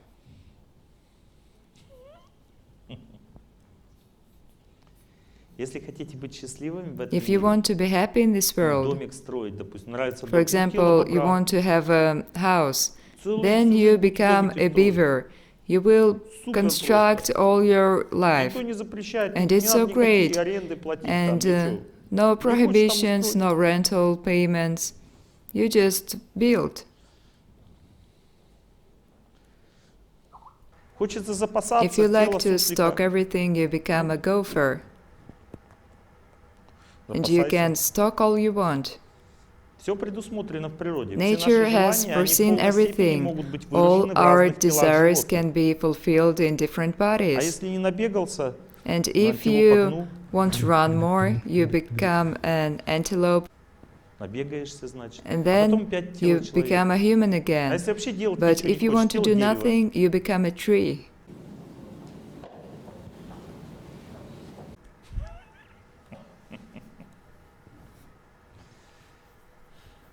Если хотите быть счастливыми в этом If you мире, want to be happy in this world, домик строить, допустим, нравится for дом, example, you want to have a house, then you become a beaver. You will construct all your life. Никто не запрещает, And не it's so надо никакие great. аренды платить, там, And ничего. no prohibitions, no rental payments. You just build. Хочется запасаться, If you like тело to суслика. stock everything, you become a gopher. And you can stock all you want. Все предусмотрено в природе. Nature has foreseen everything. All our desires can be fulfilled in different А bodies. если не набегался, And if you want to run more, you become an antelope, набегаешься, значит. and А потом then опять тело you become человека. a human А again. если вообще делать But ничего не if you хочешь, want to тело do дерева. nothing, you become a tree.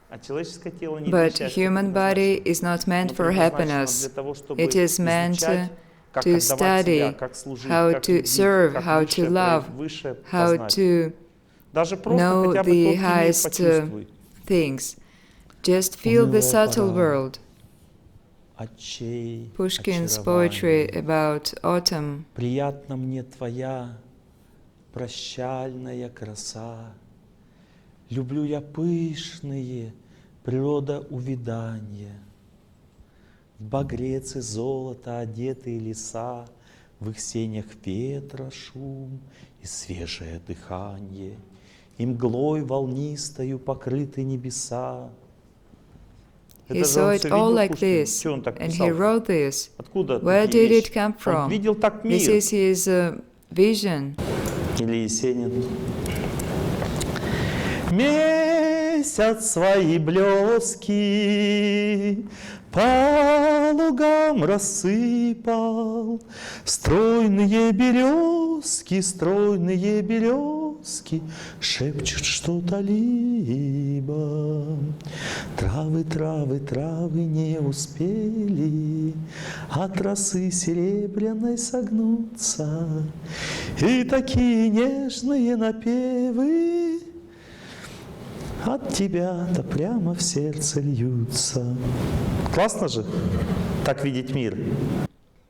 А человеческое тело не для But счастья human body is not meant Оно for предназначено happiness. для того, чтобы It is meant изучать, как to отдавать себя, study как служить, how как to любить, serve, как how to высшее love, высшее how познать. to Даже просто know хотя бы the тонкий мир highest почувствуй. things. Just feel the subtle world. Очей, Pushkin's очарование. poetry about autumn. Приятна мне твоя прощальная краса. Люблю я пышные природа увядания. В багрец и золото одетые леса, в их сенях ветра шум и свежее дыхание, и мглой волнистою покрыты небеса. He saw it all like this, and he wrote this. Откуда Where такие did it вещи? come Он from? видел так This мир. is his vision. Или Есенин. Месяц свои блески по лугам рассыпал. Стройные березки шепчут что-то либо. Травы, травы, травы не успели от росы серебряной согнуться. И такие нежные напевы от тебя-то прямо в сердце льются. Классно же так видеть мир.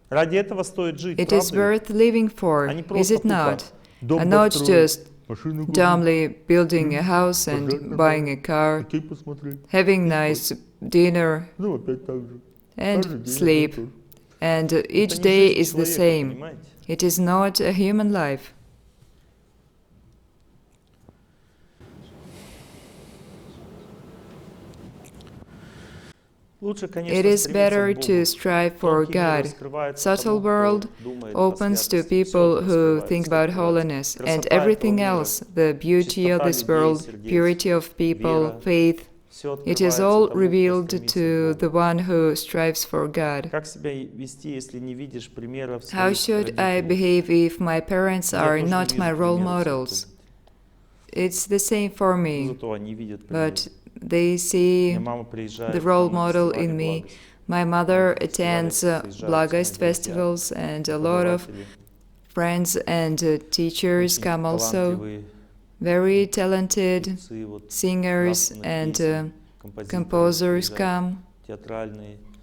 Ради этого стоит жить, It is правда? worth living for, А не is просто it not? тупо дом And not построить, just машину купить, dumbly building a house пожрать and надо, buying a car, окей посмотреть, having nice dinner ну опять так же. and Каждый день sleep. одно и то же. And Это each не day жизнь is the человека, same. понимаете? It is not a human life. Лучше, конечно, It is стремиться better к to Богу. strive for Тонкий мир God. раскрывается Subtle тому, кто world думает о opens to святости. people Всё who раскрывается, think about открывается. holiness, and Красота этого everything мира, else, the beauty of чистота this людей, world, сердец, purity of people, вера, faith, It is all revealed to the one who strives for God. How should I behave if my parents are not my role models? It's the same for me, but they see the role model in me. My mother attends Благость festivals, and a lot of friends and teachers come also. Very talented singers and composers come.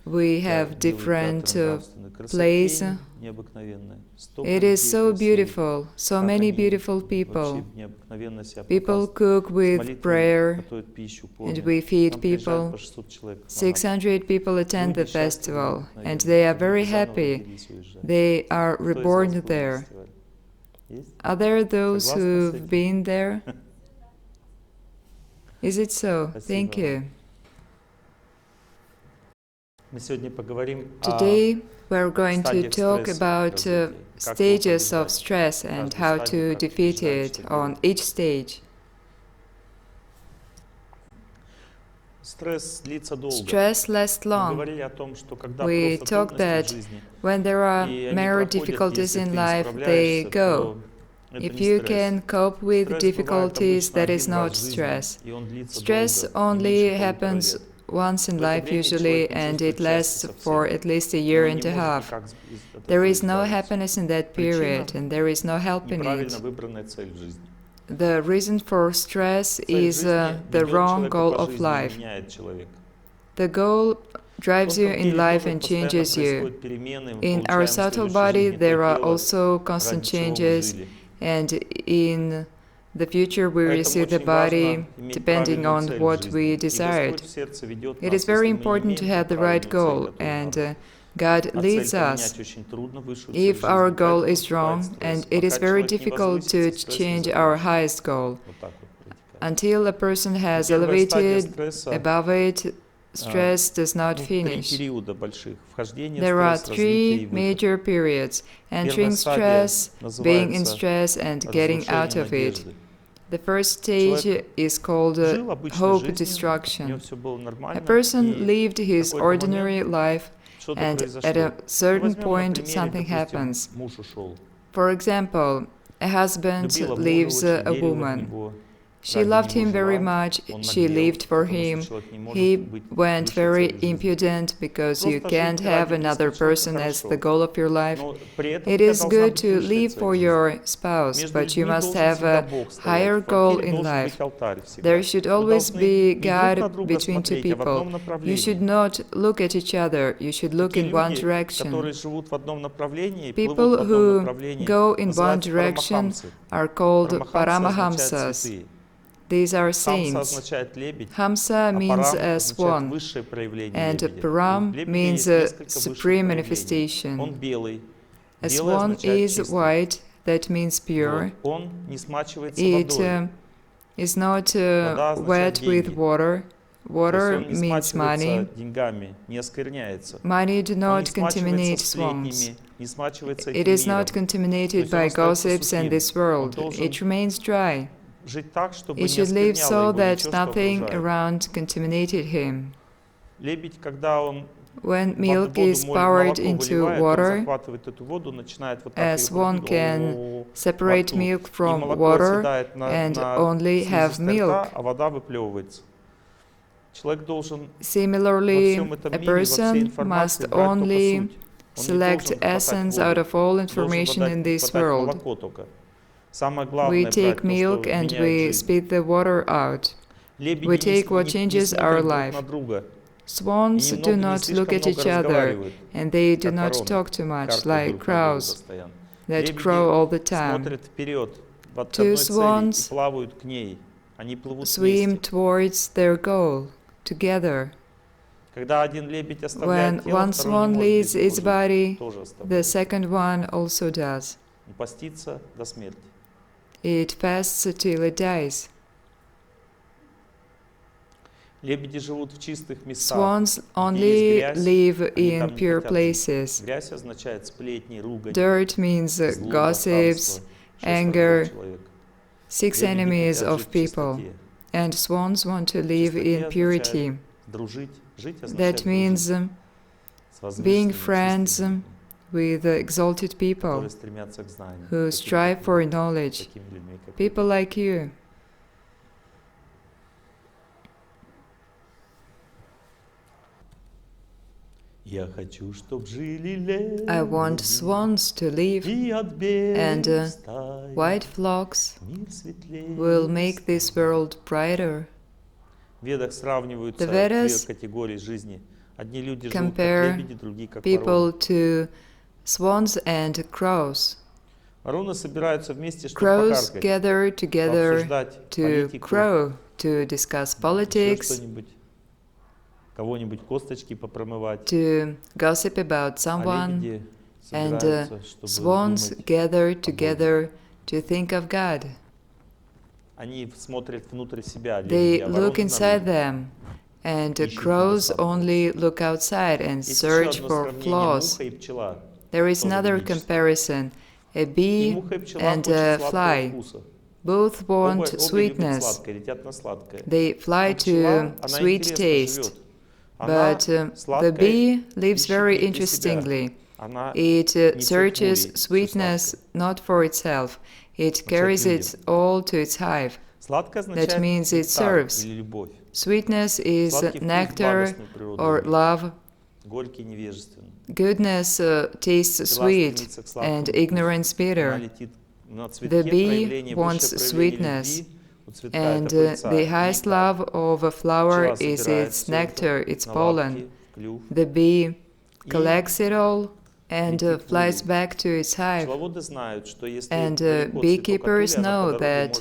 We have different plays. It is so beautiful, so many beautiful people. People cook with prayer, and we feed people. 600 people attend the festival, and they are very happy. They are reborn there. Are there those who've been there? Is it so? Thank you. Today we're going to talk about stages of stress and how to defeat it on each stage. Stress lasts long. We talk that when there are mere difficulties in life, they go. If you can cope with difficulties, that is not stress. Stress only happens once in life usually, and it lasts for at least a year and a half. There is no happiness in that period, and there is no help in it. The reason for stress is the wrong goal of life. The goal drives you in life and changes you. In our subtle body, there are also constant changes, and in the future we receive the body depending on what we desired. It is very important to have the right goal, and God leads us. If our goal is wrong, and it is very difficult to change our highest goal. Until a person has elevated above it, stress does not finish. There are three major periods: entering stress, being in stress, and getting out of it. The first stage is called hope destruction. A person lived his ordinary life, and at a certain point something happens. For example, a husband leaves a woman. She loved him very much, she lived for him. He went very impudent because you can't have another person as the goal of your life. It is good to live for your spouse, but you must have a higher goal in life. There should always be God between two people. You should not look at each other, you should look in one direction. People who go in one direction are called Paramahamsas. These are saints. Hamsa means a swan, and Param means a supreme manifestation. A swan is white, that means pure. It is not wet with water. Water means money. Money do not contaminate swans. It is not contaminated by gossips and this world. It remains dry. He should live so that nothing around contaminated him. When milk is poured into water, a swan can separate milk from water and only have milk. Similarly, a person must only select essence out of all information in this world. We take milk and we spit the water out. We take what changes our life. Swans do not look at each other, and they do not talk too much, like crows that crow all the time. Two swans swim towards their goal, together. When one swan leaves its body, the second one also does. It fasts till it dies. Swans only live in pure places. Dirt means gossips, anger, 6 enemies of people. And swans want to live in purity. That means being friends with exalted people who strive for knowledge, people like you. I want swans to live, and white flocks will make this world brighter. The Vedas compare people to swans and crows. Crows gather together to crow, to discuss politics, to gossip about someone, and swans gather together to think of God. They look inside them, and crows only look outside and search for flaws. There is another comparison, a bee and a fly. Both want sweetness. They fly to sweet taste. But the bee lives very interestingly. It searches sweetness not for itself. It carries it all to its hive. That means it serves. Sweetness is nectar or love. Goodness tastes sweet and ignorance bitter. The bee wants sweetness. And the highest love of a flower is its nectar, its pollen. The bee collects it all and flies back to its hive. And beekeepers know that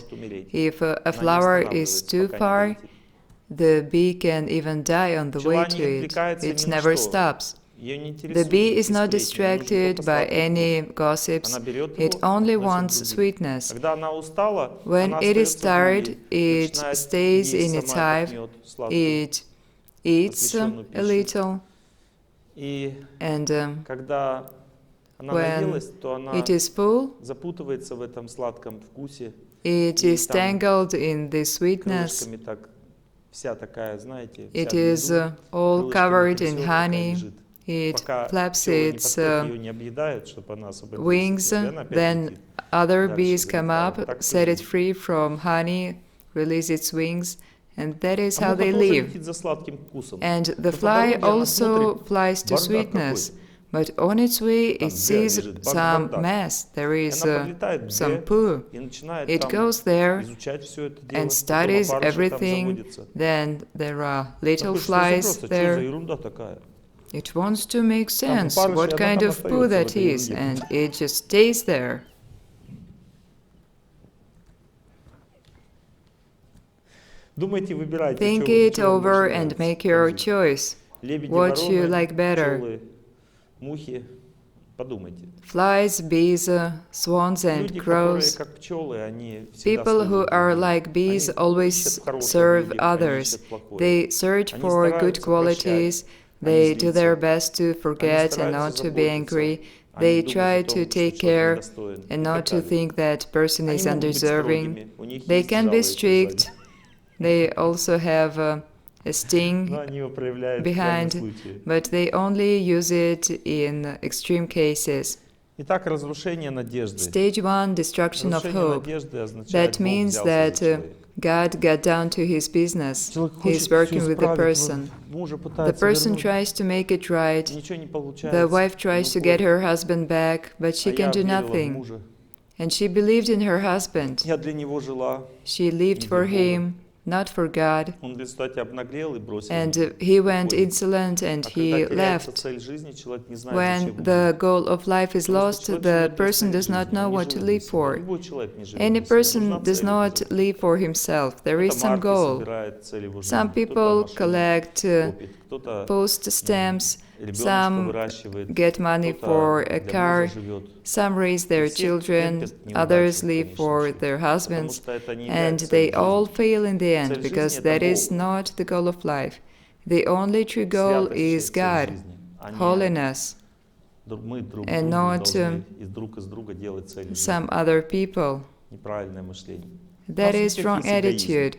if a flower is too far, the bee can even die on the way to it. It never stops. The bee is not distracted by any gossips, it only wants sweetness. When it is tired, it stays in its hive, it eats a little, and when it is full, it is tangled in this sweetness. It is all covered in honey. It flaps its wings, then other bees come up, set it free from honey, release its wings, and that is how they live. And the fly also flies to sweetness, but on its way it sees some mess, there is some poo. It goes there and studies everything, then there are little flies there. It wants to make sense what kind of poo that is, and it just stays there. Think it over and make your choice. What you like better. Flies, bees, swans and crows. People who are like bees always serve others. They search for good qualities. They do their best to forget and not to be angry. They try to take care and not to think that person is undeserving. They can be strict. They also have a sting behind, but they only use it in extreme cases. Stage 1, destruction of hope. That means that God got down to his business. He is working with the person. The person tries to make it right. The wife tries to get her husband back, but she can do nothing. And she believed in her husband. She lived for him, not for God. And he went insolent and he left. When the goal of life is lost, the person does not know what to live for. Any person does not live for himself. There is some goal. Some people collect post stamps, some get money for a car, some raise their children, others live for their husbands, and they all fail in the end, because that is not the goal of life. The only true goal is God, holiness, and not some other people. That is wrong attitude.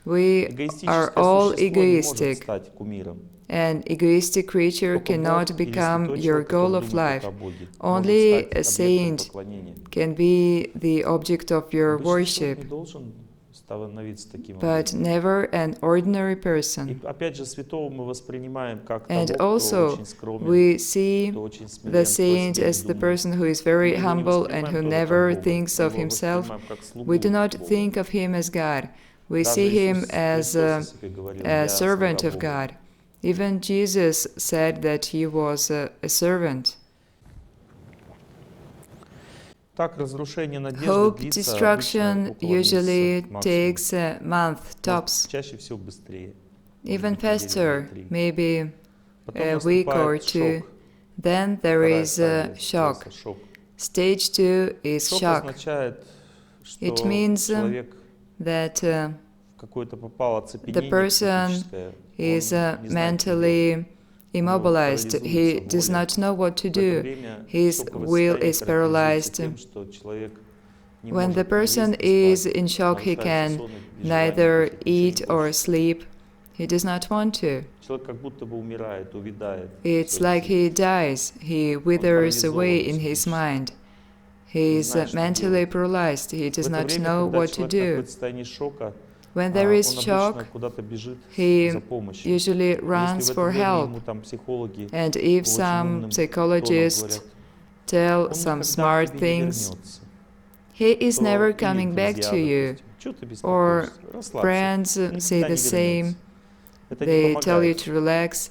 We are Эгоистическое all существо не может egoistic. стать кумиром. An egoistic creature Только cannot Бог или become святой your человек, goal который of думает life. только о Боге, может Only стать a объектом saint поклонения. can be the object of your Обычный человек worship, не должен становиться таким but объектом. never an ordinary И person. опять же, святого мы воспринимаем как And того, кто also, очень скромен, we see кто очень the смирен, кто о saint себе не as the думает. person who is Мы very его не humble and воспринимаем who тоже как never Бога, thinks мы of его himself. воспринимаем как слугу We do not Бога. think of him as God. We Даже see him Иисус as Христос о себе говорил: a «Я servant слуга of Бога». God. Even Jesus said that he was a servant. Так, разрушение надежды Hope длится обычно destruction около usually месяца максимум. takes a month Может, tops, чаще всего быстрее. even Может быть, недели faster, 2-3. maybe Потом a week or наступает two. шок. Then there Вторая is стадия a shock. стресса, шок. Stage 2 is Шок shock. означает, It что means человек that в какое-то попал the оцепенение person психическое. is Он не знает, что делать. mentally immobilized. He парализуется does воля. not know what to В это do. время His шоковое will состояние is характеризуется paralyzed. тем, что человек не When the может ни person есть, ни is спать, in shock, he нарушается can сон и желание neither вкусных, ничего eat не or хочется. sleep. He does not want to. Человек как будто бы умирает, увядает. It's Всё like это. he dies. He withers away in his mind. He is знает, что mentally делать. paralyzed. He В does это not время, know когда what to человек do. находится в состоянии шока, When there он is обычно shock, куда-то бежит he за помощью. usually Если runs в это for время help. ему там психологи And if очень some умным тоном psychologists говорят: tell он some никогда к smart тебе не things, вернется, he is то never или coming back друзья, to you. допустим, чего ты Or беспокоишься? Расслабься, friends он say никогда the не same. вернется. Это не They tell you помогает. to relax,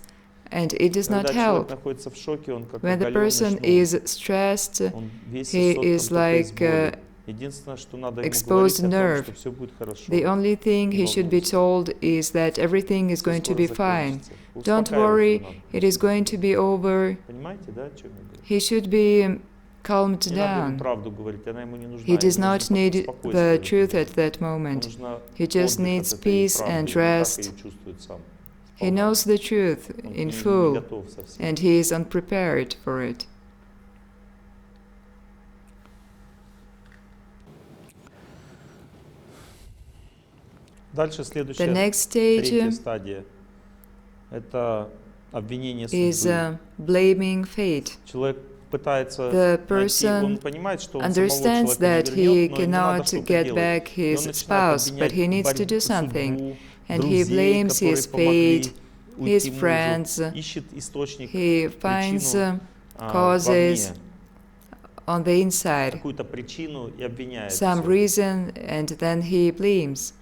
and it does not Когда человек help. находится в шоке, он как When the оголенный person шнур. is stressed, Он весь he соткан is только из like боли. Единственное, что надо ему exposed говорить о том, nerve. что все будет хорошо. The only thing he Не should be волнуйся. told is that everything is Всё going to скоро be fine. закончится. Don't Успокаивать его worry, надо. it is going to be over. Понимаете, да, о чем я говорю? He should be calmed Не надо ему down. правду говорить, она ему не нужна. He does Ему not нужно need спокойствие the в это truth время. at that Ему moment. нужно He just отдых needs от этой peace правды, and и он так rest. её чувствует сам. He Вполне. knows the truth Он к in ней не full, готов совсем. and he is unprepared for it. Дальше The следующая, next третья stage стадия. Это обвинение is судьбы. blaming fate. Человек пытается The найти, он person понимает, что он самого understands человека that не he вернет, но ему надо cannot что-то get делать. back И он his начинает spouse, but обвинять he needs to do судьбу, something. And he друзей, blames которые his помогли fate, уйти his мужу, friends. ищет источник, He finds причину causes вовне, on the inside, какую-то причину и обвиняет. some всё. reason, and then he blames.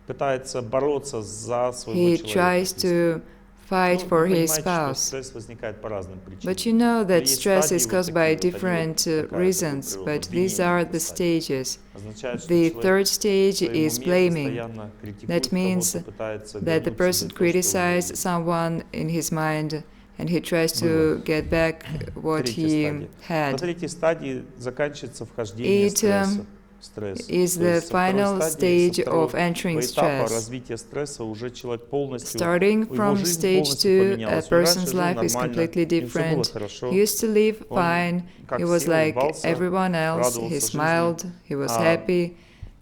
Пытается бороться за своего He человека. tries to fight Ну, for вы his понимаете, что spouse. стресс возникает по разным причинам. But you know Но that есть stress стадии is вот caused by такие вот, они different вот такая reasons, вот but обвинение these are это the стадия. stages. Означает, что The человек third в stage своем is уме blaming. постоянно критикует That means кого-то, пытается that the вернуть person себе то, что criticized уже someone in his mind, and he tries было. to get back what Третья he стадия. На had. третьей стадии заканчивается вхождение It стресса. Стресс. is То the есть со второй final стадии, stage со второго of entering этапа stress. развития стресса уже человек полностью, Starting его from жизнь stage полностью 2, a поменялась. Он раньше person's жил life is нормально, completely им все было different. хорошо. He used to live Он fine, как he was все, like улыбался, everyone else, he радовался жизни. smiled, he was А happy,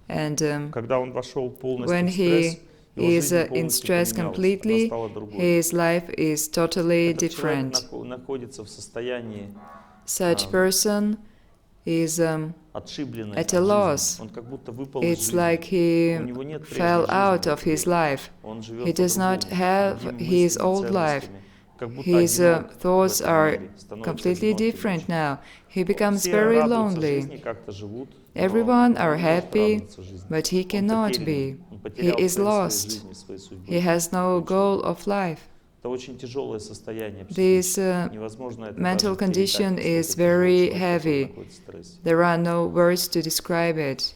and когда он вошел полностью when в стресс, he его is жизнь in полностью stress поменялась, она completely, стала другой. his life is totally Этот человек different. находится в состоянии Such person is отшибленный at от a жизни. loss. Он как будто выпал из It's жизни. like he У него нет fell прежней out жизни of his теперь. life. Он живет He does not по-другому, have другими his мыслями, old life. ценностями. Как будто His одинок в thoughts этом are мире, становится completely одиноким different очень. now. He becomes Все very радуются жизни, lonely. как-то живут, но Everyone он are не может happy, радоваться жизни. but he Он cannot потерянный, be. он He потерял is цель своей lost. жизни, своей судьбы. He has no goal of life. Это очень тяжелое состояние This психическое. Невозможно это mental даже передать, condition насколько is тяжело very человек, который heavy. находится в стрессе. There are no words to describe it.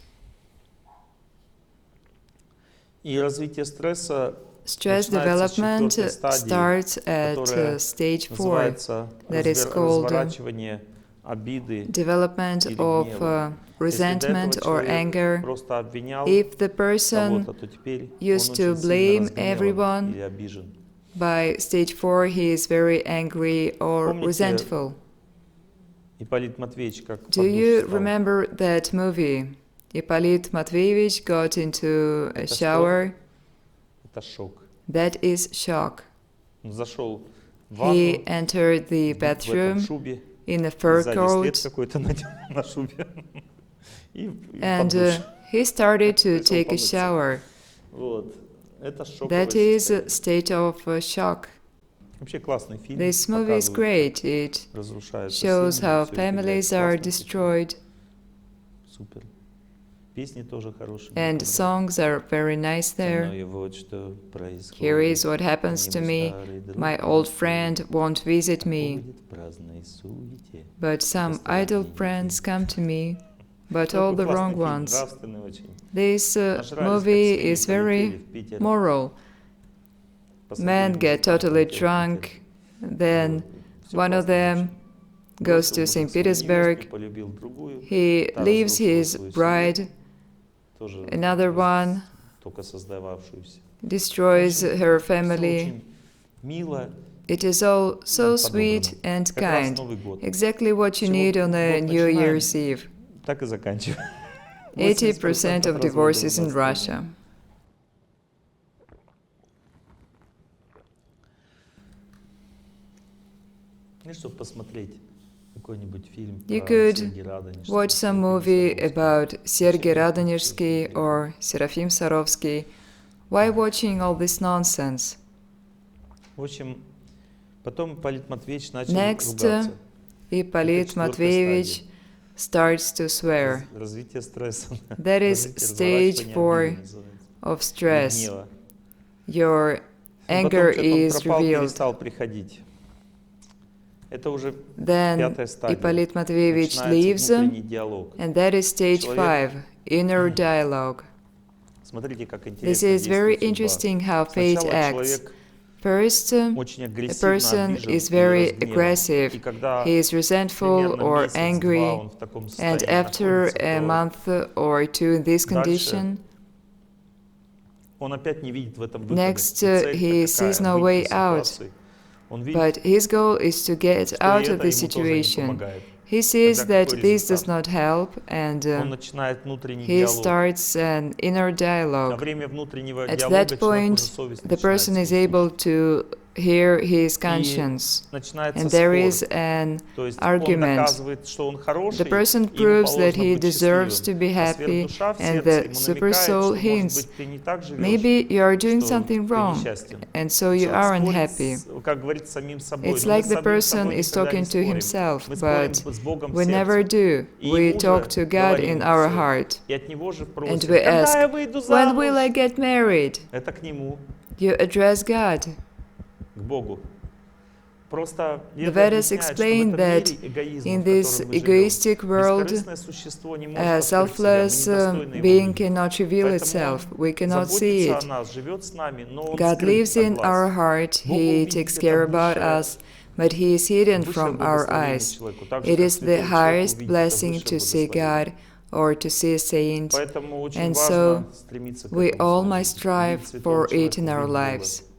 И развитие стресса Stress начинается с development четвертой стадии, starts at которая stage 4, называется that is called разворачивание обиды development или of гнева. resentment Если до or этого человек anger. просто обвинял If the person кого-то, то теперь used он to очень сильно blame разгневан everyone, или обижен. by stage 4 he is very angry or Помните, resentful. Ипполит Матвеевич как Do под душ you встал? remember that movie? Ippolit Matveevich got into a Это что? shower. Это шок. That is shock. Он зашел в He ванну entered the в этом bathroom шубе, in a и fur сзади след coat, какой-то надел на шубе. И and под душ. he started to Пришел take a помыться. shower. Вот. Это шоковое That is a состояние. state of shock. Вообще классный фильм. This movie is Показывает, great. It разрушаются shows семьи, how всё это families является are классным фильмом. destroyed, Супер. Песни тоже хорошие. and songs are very nice Со there. мной вот что происходит. Here is what happens to me. My old friend won't visit me, but some idle friends come to me, but all the wrong ones. This movie is very moral. Men get totally drunk, then one of them goes to St. Petersburg, he leaves his bride, another one destroys her family. It is all so sweet and kind, exactly what you need on a New Year's Eve. Так и заканчиваем. 80% of divorces in Russia. И чтобы посмотреть какой-нибудь фильм You про could Сергея Радонежского, watch some movie about Sergei Radonezhsky or Serafim Sarovsky. Why watching all this nonsense? В общем, потом Ипполит Матвеевич начал Next, ругаться. Ippolit Matveyevich starts to swear. Развитие стресса. That is stage 4 of stress. Your anger is revealed. Перестал приходить. Это уже Then пятая стадия. Ippolit Matveyevich leaves, Внутренний диалог. and that is stage 5, inner dialogue. Смотрите, как This интересно is very действует судьба. interesting how fate Сначала acts. человек First, очень a агрессивно person обижен is или very разгневан. aggressive, И когда he is resentful примерно or месяц-два angry, он в таком and состоянии after находится, a то month or two in this condition, он опять не видит в этом выхода. next И цель-то he какая? sees no Выйти way из out. ситуации. Он видит, But his goal is to get что out и of это the ему тоже не situation. помогает. He sees Тогда that какой this результат? does not help, and Он начинает внутренний he диалог. starts an inner На dialogue. время внутреннего At диалога that человек уже point, совесть the person начинает is able слушать. to hear his И conscience, начинается and there спор. is an То есть он argument. доказывает, что он хороший, The person и ему proves that положено he быть deserves to счастливым. be А happy, сверхдуша в and сердце the ему super намекает, soul что, может hints, быть, ты не так живешь, maybe you are doing что something ты wrong, несчастен. and so you Человек are спорит unhappy. как говорится, самим собой. It's Но мы like с the самим person собой is никогда не talking to спорим. himself, Мы спорим but с Богом в we never сердце. do. И We ему talk же to God говорим in our всё. heart, И от него же and просим, we когда ask, я выйду when will I замуж? get married? Это к нему, You address God. к Богу. Просто The это Vedas объясняет, что в explain этом that мире эгоизма, in в this котором мы живем, egoistic world, бескорыстное существо не может a открыть себя, мы selfless недостойны его being любви. cannot reveal Поэтому itself. он We cannot see заботится о it. нас, живет с нами, но он God скрыт lives от in глаз. our heart. Богу He увидеть takes это care about высшее, us, but He is hidden высшее from our благословение eyes. человеку. Так же, It как is the святому человеку highest увидеть это blessing высшее to see благословение. God or to see a saint, Поэтому очень and важно so стремиться к we этому all в своей must жизни. strive Увидеть for святого it in человека, our увидеть lives. Бога.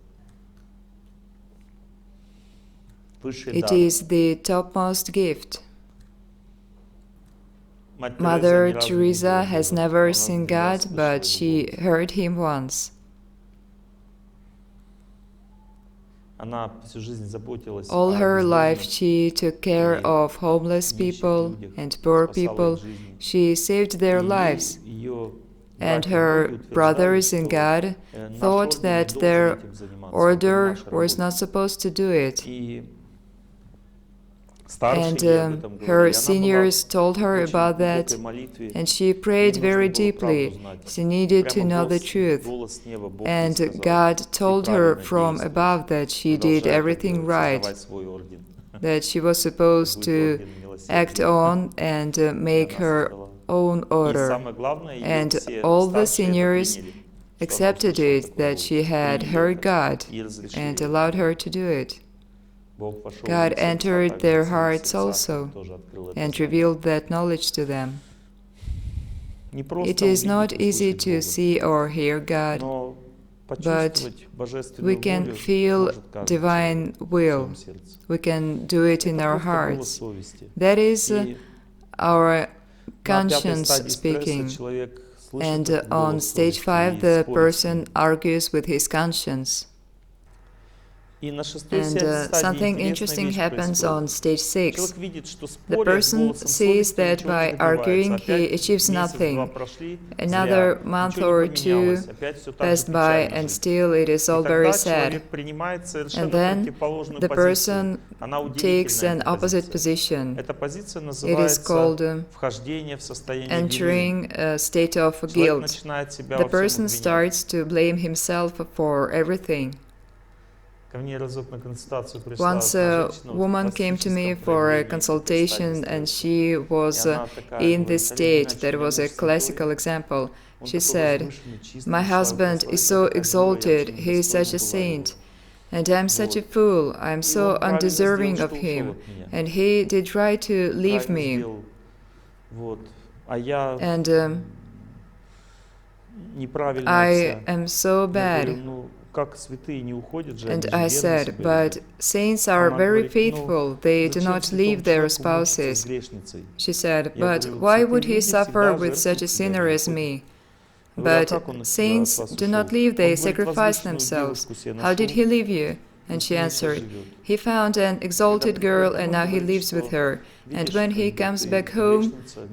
Высший It дар. is the topmost gift. Мать Mother Тереза ни разу не Teresa видела has Бога, never но она seen всегда God, слышала but его she голос. heard Him once. Она всю жизнь заботилась All о her life бездомных, she took care of homeless people and poor people. She saved their lives, и ее and братья в her Боге утверждали, brothers in что, God наш thought орден не that должен their этим заниматься, это order наша was работа. not supposed to do it. И старшие And ей об этом her говорили. Она была seniors told her очень about глубокой that, молитве, and she ей prayed нужно very было правду deeply. знать. She needed to Прямо know the голос, truth. голос с неба Бог ей And сказал, God «Ты told her правильно from действуешь, above that she продолжай did это everything делать, right, создавай свой орден». that she was supposed Будет to орден act милосердия. on and И make она her создала. own И order. самое главное, ее And все all the старшие это seniors приняли, что она accepted услышала it, такой that голос, she had приняли heard это God и разрешили and это allowed делать. her to do it. Бог вошел в God их сердца, entered также their в своих hearts сердцах also тоже открыл это and знание. revealed that knowledge to them. Не It просто is not увидеть, easy услышать to Бога, see or hear God, но but почувствовать we божественную can волю feel может каждый divine человек в will. своем сердце. We can do it in Это our просто голос hearts. совести. That is И our на пятой conscience стадии стресса speaking. человек And on stage 5, the person argues with his conscience. And something interesting happens on stage 6. The person sees that by arguing he achieves nothing. Another month or two passed by and still it is all very sad. And then the person takes an opposite position. It is called entering a state of guilt. The person starts to blame himself for everything. Once a woman came to me for a consultation and she was in this state. That was a classical example. She said, "My husband is so exalted, he is such a saint, and I'm such a fool, I'm so undeserving of him, and he did right to leave me. And I am so bad." And I said, "But saints are very faithful, they do not leave their spouses." She said, "But why would he suffer with such a sinner as me?" "But saints do not leave, they sacrifice themselves. How did he leave you?" And she answered, "He found an exalted girl and now he lives with her. And when he comes back home,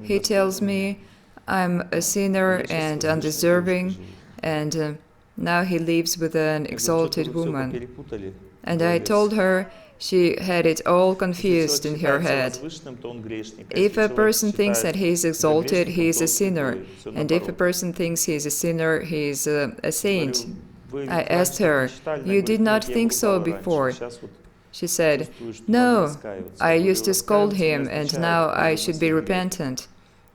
he tells me I'm a sinner and undeserving, and now he lives with an exalted woman." And I told her she had it all confused in her head. If a person thinks that he is exalted, he is a sinner. And if a person thinks he is a sinner, he is a saint. I asked her, "You did not think so before?" She said, "No, I used to scold him, and now I should be repentant."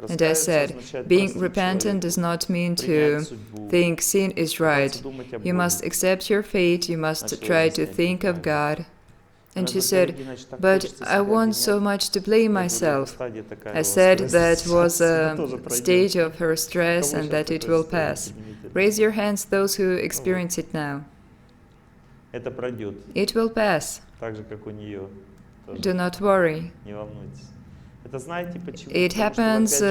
And I said, "Being repentant does not mean to think sin is right. You must accept your fate, you must try to think of God." And she said, "But I want so much to blame myself." I said that was a stage of her stress and that it will pass. Raise your hands, those who experience it now. It will pass. Do not worry. It happens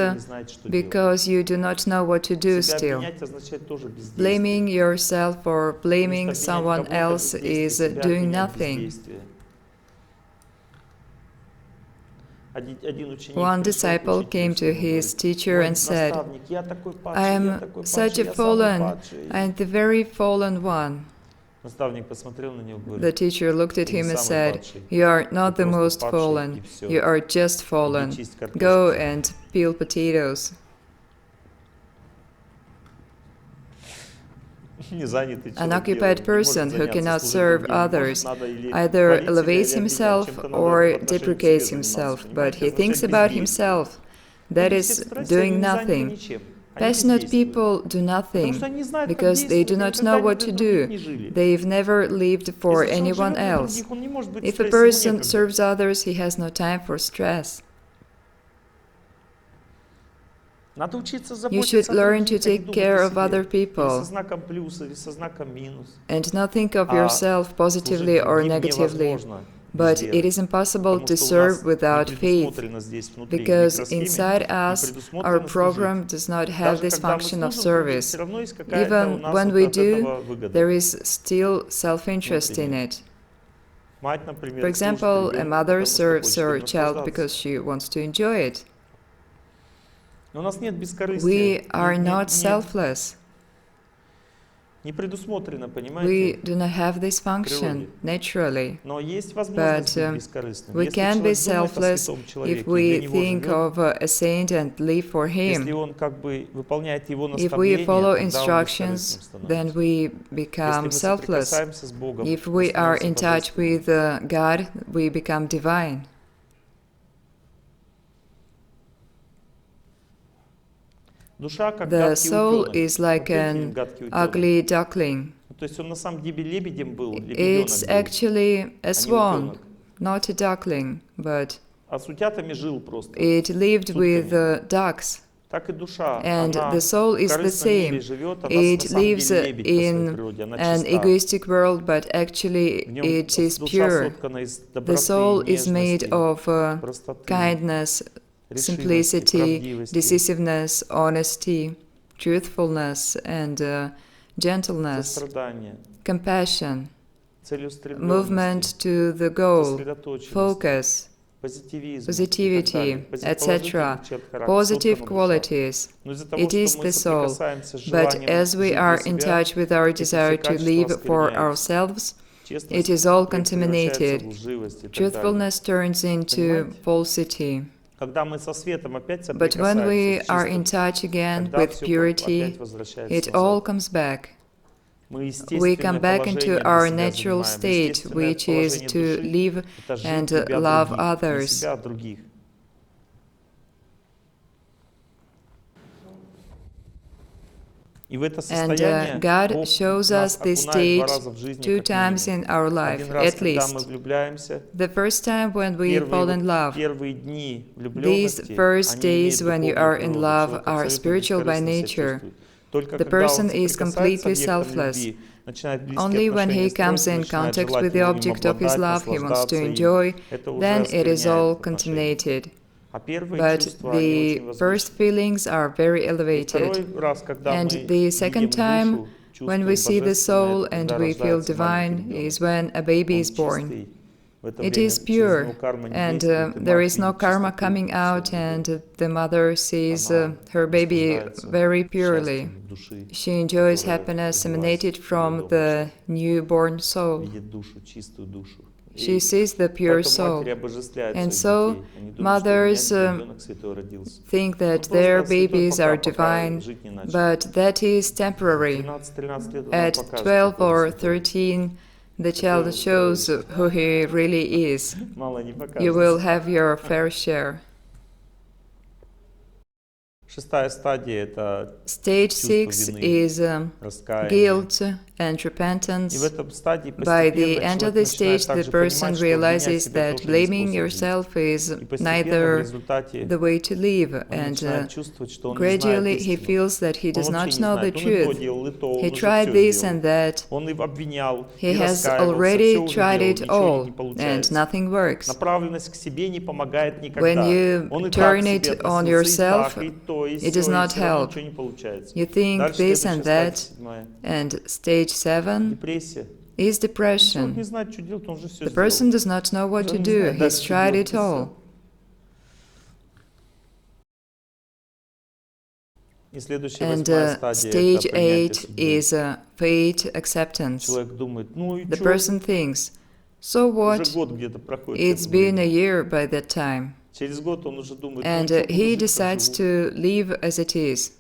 because you do not know what to do still. Blaming yourself or blaming someone else is doing nothing. One disciple came to his teacher and said, "I am such a fallen, I am the very fallen one." The teacher looked at him and said, "You are not the most fallen, you are just fallen. Go and peel potatoes." An occupied person who cannot serve others either elevates himself or deprecates himself, but he thinks about himself. That is doing nothing. Passionate people do nothing because they do not know what to do. They've never lived for anyone else. If a person serves others, he has no time for stress. You should learn to take care of other people and not think of yourself positively or negatively. But it is impossible to serve without faith, because inside us our program does not have this function of service. Even when we do, there is still self-interest in it. For example, a mother serves her child because she wants to enjoy it. We are not selfless. We do not have this function naturally, but we can be selfless if we think of a saint and live for him. If we follow instructions, then we become selfless. If we are in touch with God, we become divine. The soul is like an ugly duckling. It's actually a swan, not a duckling, but it lived with ducks. And the soul is the same. It lives in an egoistic world, but actually it is pure. The soul is made of kindness, simplicity, decisiveness, honesty, truthfulness and gentleness, сострадание, compassion, целеустремленность, movement to the goal, сосредоточенность, focus, позитивизм и так positivity, далее, etc., положительных черт характера. positive Вот оно, душа. qualities. Но из-за того, It что is мы the soul. соприкасаемся с But желанием as we жить are для in себя, touch with our эти все desire to качества live for оскверняются. ourselves, Честность it is all превращается в contaminated. лживость и так далее. Truthfulness turns into Понимаете? falsity. Когда мы со светом опять But when we соприкасаемся с are in чистым, touch again тогда with все purity, опять возвращается it all назад. comes back. Мы We естественное come back положение into для our себя natural занимаем. state, Естественное which is положение to души live — это жить and для love других, не others. себя, а других. И в это And состояние God Бог shows нас us this окунает два state раза в жизни, 2 как times минимум. in our life, Один раз, at когда мы least. влюбляемся, The first time when we fall in love. первые дни These влюбленности, first они days имеют when you духовную are in природу. love Человек are абсолютно spiritual by бескорыстно себя nature. чувствует. Только The когда он person is соприкасается completely объектом selfless. любви, начинает близкие Only when отношения he comes строить, in начинает contact желать with the им object of his обладать, love he wants to наслаждаться им, enjoy, это уже then it is all оскверняет отношения. contaminated. А первые But чувства, они очень the first возвышены. feelings are very И elevated. второй раз, когда And мы the видим second time, душу, when we чувствуем see the божественное, soul это and когда we feel рождается маленький divine, ребенок. is when a baby Он is born. чистый, в это It время is через pure, него карма не and действует, и there мать is no видит karma чистоту coming out, своего and ребенка. the mother sees Она her baby наслаждается very purely. счастьем души, She enjoys которая happiness родилась emanated в ее from дома, the newborn soul. видит душу, чистую душу. She И sees the pure поэтому soul. матери обожествляют And своих so, детей. Они думают, что у меня mothers ребенок святой родился. think Ну, that their просто святой babies are пока divine, жить не начал. but that is temporary. 13 лет он At покажет, 12 какой он or святой. 13, the child shows who he really is. Мало не You покажется. will have your fair share. Шестая стадия — это Stage чувство 6 вины, is раскаяние. guilt and И в repentance. этом стадии By the постепенно end of человек this начинает stage, the также person понимать, что обвинять realizes себя that тоже не blaming способ жить. yourself is И постепенно в neither результате the way to live, он and начинает чувствовать, что он не знает gradually he истину. feels that he Он does вообще not не know the знает. Он и то truth. делал, и то, He он уже tried все this сделал. and that. Он и обвинял, He и has раскаивался, все already уже tried делал, it ничего all, не and получается. nothing works. Направленность к себе не помогает никогда. When you Он и так к turn себе it on относился, и yourself, так, и то, и it сё, does и not все равно help. ничего не получается. You think Дальше this следующая and стадия, that, 7-я. and stage 7 Депрессия. is Человек depression. не знает, что делать, он уже все The person сделал. does not know what Уже to не do. знает He's дальше, что tried делать, it и всё. all. И следующая, And 8-я стадия — stage это принятие 8 судьбы. is fate acceptance. Человек думает, ну и The чё, person thinks, so уже what? год где-то проходит. к It's этому been a времени. year by that time. Через год он уже думает, ну и And чё, буду he жить, как decides живу. to live as it is.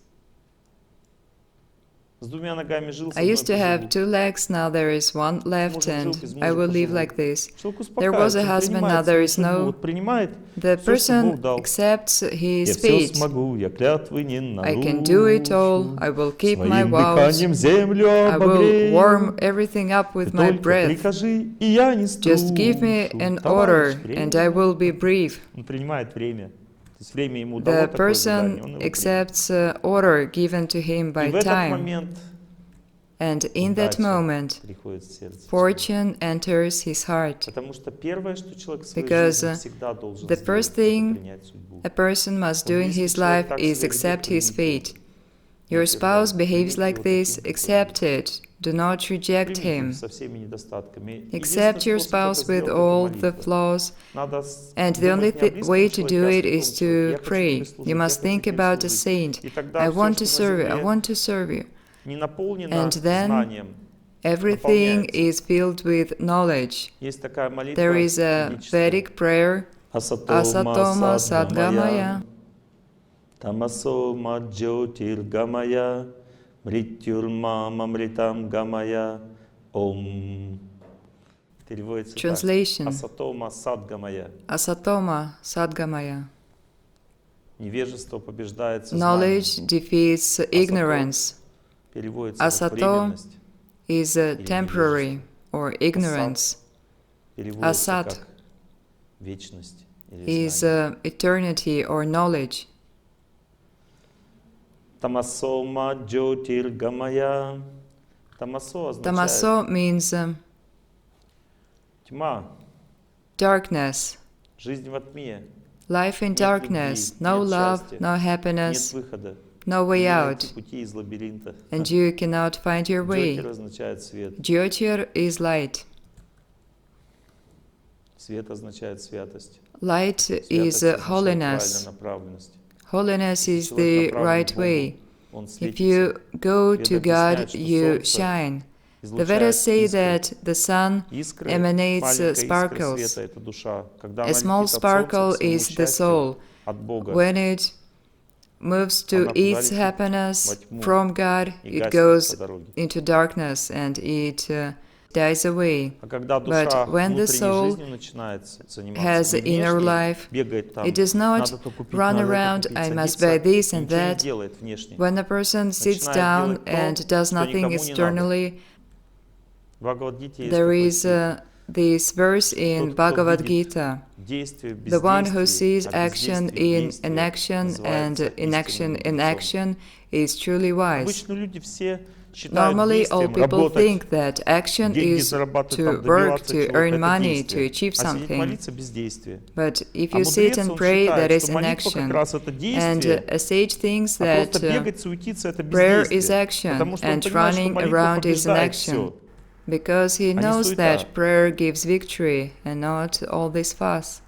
С двумя ногами жил, с I одной used to have поживу. 2 legs, now there is one left, мужем жил, and без I мужа will live поживу. like this. Человек There was успокаивается, a он husband, now принимает there свою is судьбу, no. вот принимает The все, что Бог person дал. accepts Я his все fate. смогу, я клятвы не I can do it all, нарушу. I will keep my Своим vows, дыханием землю I will warm обогрею. everything up with Ты my только breath. прикажи, и я не Just give me струшу. an Товарищ order, время. and I will be brief. Он принимает время. То есть время ему дало The такое задание, person он его принял. accepts order given to him И by в этот time, момент and in that удача moment, приходит в сердце человека. fortune enters his heart. Потому что первое, что человек в своей Because жизни всегда должен the сделать, first это thing принять судьбу. a person must do in Если his человек life так is себя accept ведет, his примите fate. его. Your Вот и spouse да, behaves примите like его this, таким, какой он accept it. Do not reject Примите его him. со всеми недостатками. Accept your Единственный способ это spouse with сделать — all это the молитва. flaws, Надо and the only думать не о близком way to человеке, do а о it святом is человеке. to Я хочу pray. тебе You служить, я must хочу think тебе about a служить. saint. И тогда I все, want что to на serve you, I земле want to serve you. не наполнено And then знанием, everything наполняется. is filled with knowledge. Есть такая молитва There is a ведическая. Vedic prayer, Asatoma Sadgamaya, Тамасома Джотиргамая, Мритюрма Мамритам Гамая, Ом. Переводится Translation. так. Асатома Садгамая. Asatoma Sadgamaya. Невежество побеждается знанием. Knowledge defeats ignorance. Переводится как Asato временность. is temporary or ignorance. Переводится Asat как вечность или is знание. eternity or knowledge. Тамасома Джотиргамая. Тамасо означает Tamaso means тьма, darkness, жизнь во тьме, life in Нет darkness, любви, no нет love, счастья, no нет happiness, выхода. no way out, пути из лабиринта. and you cannot find your way. Джокер означает свет. Jyotir is light. Свет означает святость. Light Святость is означает holiness. правильная направленность. Holiness is Если the человек направлен right к Богу, way. он If светится. you go Веды to объясняют, God, что you солнце shine. The излучает Vedas say искры. that the sun Искры, emanates маленькая искра sparkles. света — это душа. Когда A она small летит от sparkle солнца к своему is the счастью soul. от Бога, When it moves to она куда its летит? happiness Во тьму. from God, И it гаснет goes по дороге. into darkness and it dies away. А когда душа But when the внутренней soul жизнью начинает has заниматься, не inner внешней, life, бегает там, it does not надо то купить, run надо то around, купить, I must садится, buy this и and ничего не that. делает внешне. When a person sits Начинает down делать то, and does что nothing никому не надо. externally, В Бхагавад-гите есть there такой is стих. this verse in Тот, кто Bhagavad видит Gita. действие в The one who бездействии, sees а action бездействие в in действии, inaction and называется inaction истинным in мудрецом. action is truly wise. Обычно люди все считают Normally, all действием people работать, think that action деньги is зарабатывать, to там, work, добиваться to чего-то — earn это money, to действие. achieve А сидеть something. молиться — бездействие. But if А you sit мудрец, and он pray, that считает, is что молитва как раз это inaction. And действие, a sage thinks а that просто бегать, суетиться — это prayer is бездействие. action, Потому что он and понимает, что running молитва around is побеждает inaction. все. Because he А не knows суета. that prayer gives victory and not all this fuss.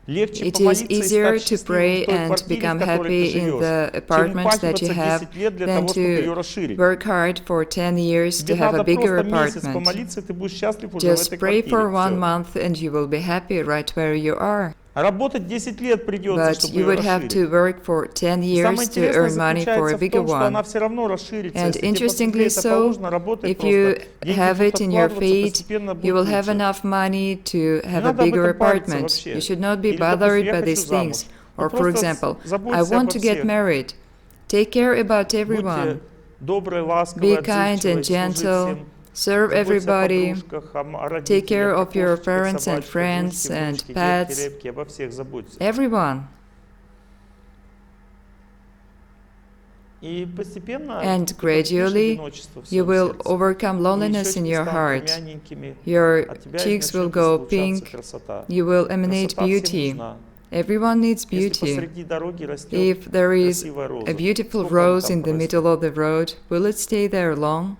Легче It is помолиться и easier стать to счастливым pray в той and квартире, в become которой ты happy in живешь, the чем apartment that you упахиваться have 10 лет для than того, чтобы ее to расширить. work hard for 10 years Тебе to have a надо bigger просто месяц apartment. помолиться, и ты будешь счастлив уже в Just этой pray for квартире. 1 Всё. month and you will be happy right where you are. А работать 10 лет придется, But чтобы you ее would have to расширить. work for 10 И самое years to интересное earn money for a заключается в bigger том, что она one. все равно расширится. And Если тебе interestingly посмотреть, это so, положено работать if you просто. Деньги have будут it in your откладываться, fate, постепенно you будет will have лучше. enough money to Не have a надо об bigger этом париться apartment. вообще. You should not be Или, допустим, bothered я by хочу these замуж. things. Ну Or, for просто example, I заботься want обо to get всех. married. Take care about everyone. Будьте добрые, ласковые, Be kind отзывчивые, and служи gentle. всем. Serve Заботься о everybody. подружках, о родителях, Take care о of your кошечках, parents and собачках, friends внучке, and внучке, детке, pets. репке, обо всех заботься. Everyone. И постепенно And ты победишь gradually одиночество в you своем will сердце. overcome И loneliness in щечки your станут heart. румяненькими, Your от тебя cheeks will начнет go излучаться pink. красота. You will emanate Красота всем beauty. нужна. Everyone needs Если beauty. посреди дороги растет If there is красивая роза, a beautiful сколько она rose там in the порастет? middle of the road, will it stay there long?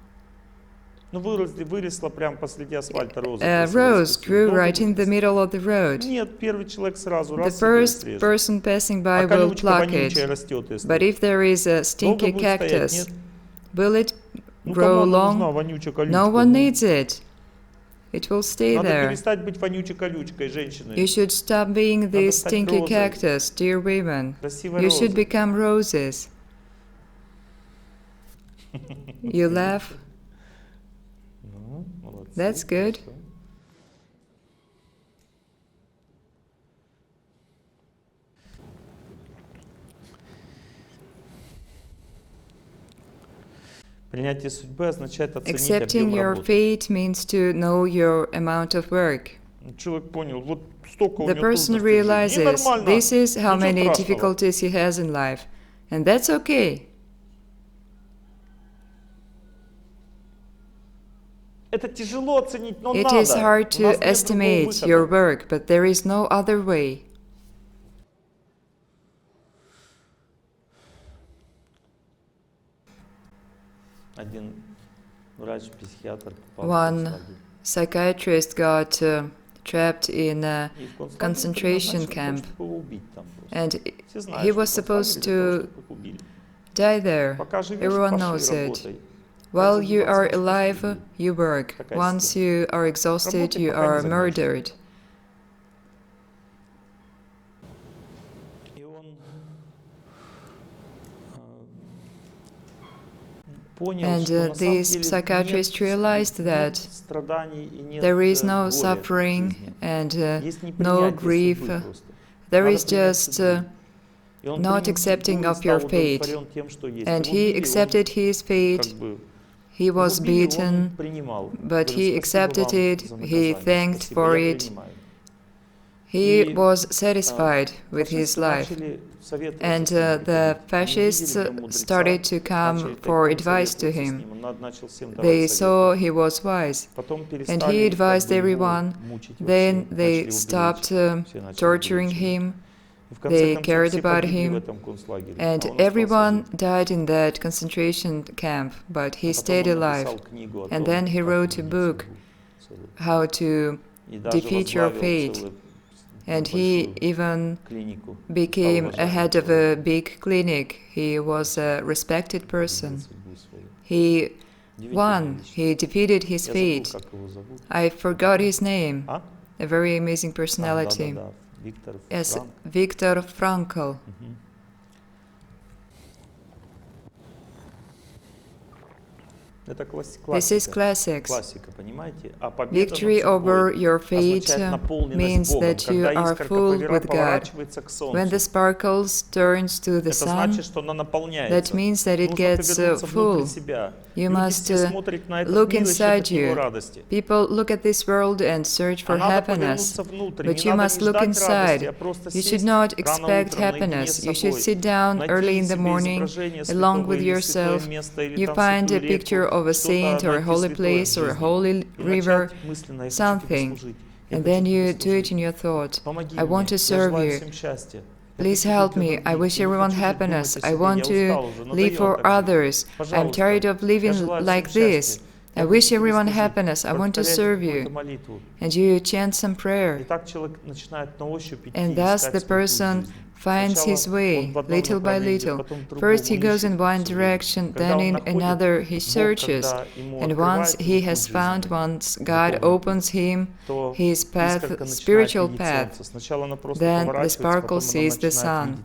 Ну, выросла прямо посреди асфальта роза. A красиво rose распустилась. grew Долго right будет in the расти? middle of the road. Нет, первый человек сразу The раз себе first срежет. person passing by А will колючка pluck вонючая it. растет, если. But if there is a Долго stinky будет стоять, cactus, нет? will it Ну, grow кому она нужна, long? вонючая колючка? No one Ну, needs it. It will stay надо there. перестать быть вонючей колючкой, женщиной. You should stop being Надо this стать stinky розой. cactus, dear women. Красивой You should розой. become roses. You laugh? Ну, молодцы, That's good. хорошо. Принятие судьбы означает оценить Accepting объем your работы. fate means to know your amount of work. Человек понял, вот столько у The него person трудностей в жизни. realizes Ненормально. this is how Ничего many страшного. difficulties he has in life. And that's okay. Это тяжело оценить, но It надо. is hard У нас to нет другого estimate выхода. your work, but there is no other way. Один врач-психиатр попал в One концлагерь. psychiatrist got trapped in a И в концлагере concentration предназначен camp, был, чтобы его убить там просто. and Все знают, he что was в supposed концлагере для того, to чтобы их убили. die there. Пока живешь, Everyone паши, knows it. работай. While Как you заживаться, are начнешь alive, любить. you work. Такая Once система. you are exhausted, Работай, you пока не are загнешь. murdered. И он понял, And что на самом this деле psychiatrist нет realized that страданий и нет there is no боли в suffering жизни. and Есть no неприятие grief. судьбы просто. There Надо is принять just судьбу. И он not принял accepting судьбу и of стал your fate. удовлетворен тем, что есть. And Его he били, accepted his он fate. как бы He его was били, он beaten, принимал. but Говорил, he «Спасибо accepted вам it, за he наказание, thanked спасибо, for я it. принимаю». He И, was satisfied with his фашисты life. начали советоваться And с ним the приходить. Они fascists увидели в нем мудреца, started to начали come тайком for advice to советоваться с him. ним. Он начал всем давать They советы. saw he was wise, Потом and перестали he как advised бы его everyone. мучить Then вообще, начали they его stopped беречь. Все начали torturing беречь его. him. They cared about him, and everyone died in that concentration camp, but he stayed alive. And then he wrote a book, How to Defeat Your Fate. And he even became a head of a big clinic. He was a respected person. He won. He defeated his fate. I forgot his name. A very amazing personality. Yes, Viktor Frankl. This is classics. Victory over your fate means that you are full with God. When the sparkles turns to the sun, that means that it gets full. You must look inside you. People look at this world and search for happiness, but you must look inside. You should not expect happiness. You should sit down early in the morning, along with yourself. You find a picture of a saint or a holy place or a holy river, something, and then you do it in your thought. I want to serve you. Please help me. I wish everyone happiness. I want to live for others. I'm tired of living like this. I wish everyone happiness. I want to serve you. And you chant some prayer. And thus the person finds his way, little by little. First he goes in one direction, then in another he searches. And once he has found, once God opens him his path, spiritual path, then the sparkle sees the sun.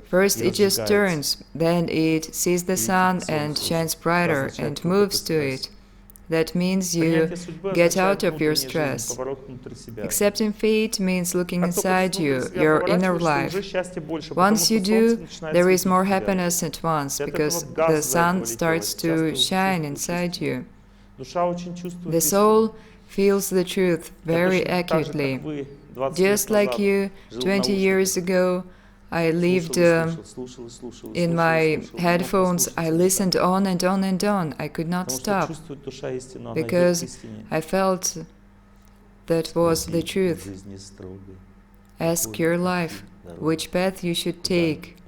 First it just turns, then it sees the sun and shines brighter and moves to it. That means you get out of your stress. Accepting fate means looking inside you, your inner life. Once you do, there is more happiness at once, because the sun starts to shine inside you. The soul feels the truth very accurately. Just like you, 20 years ago, I lived in my headphones. I listened on and on and on. I could not stop because I felt that was the truth. Ask your life which path you should take,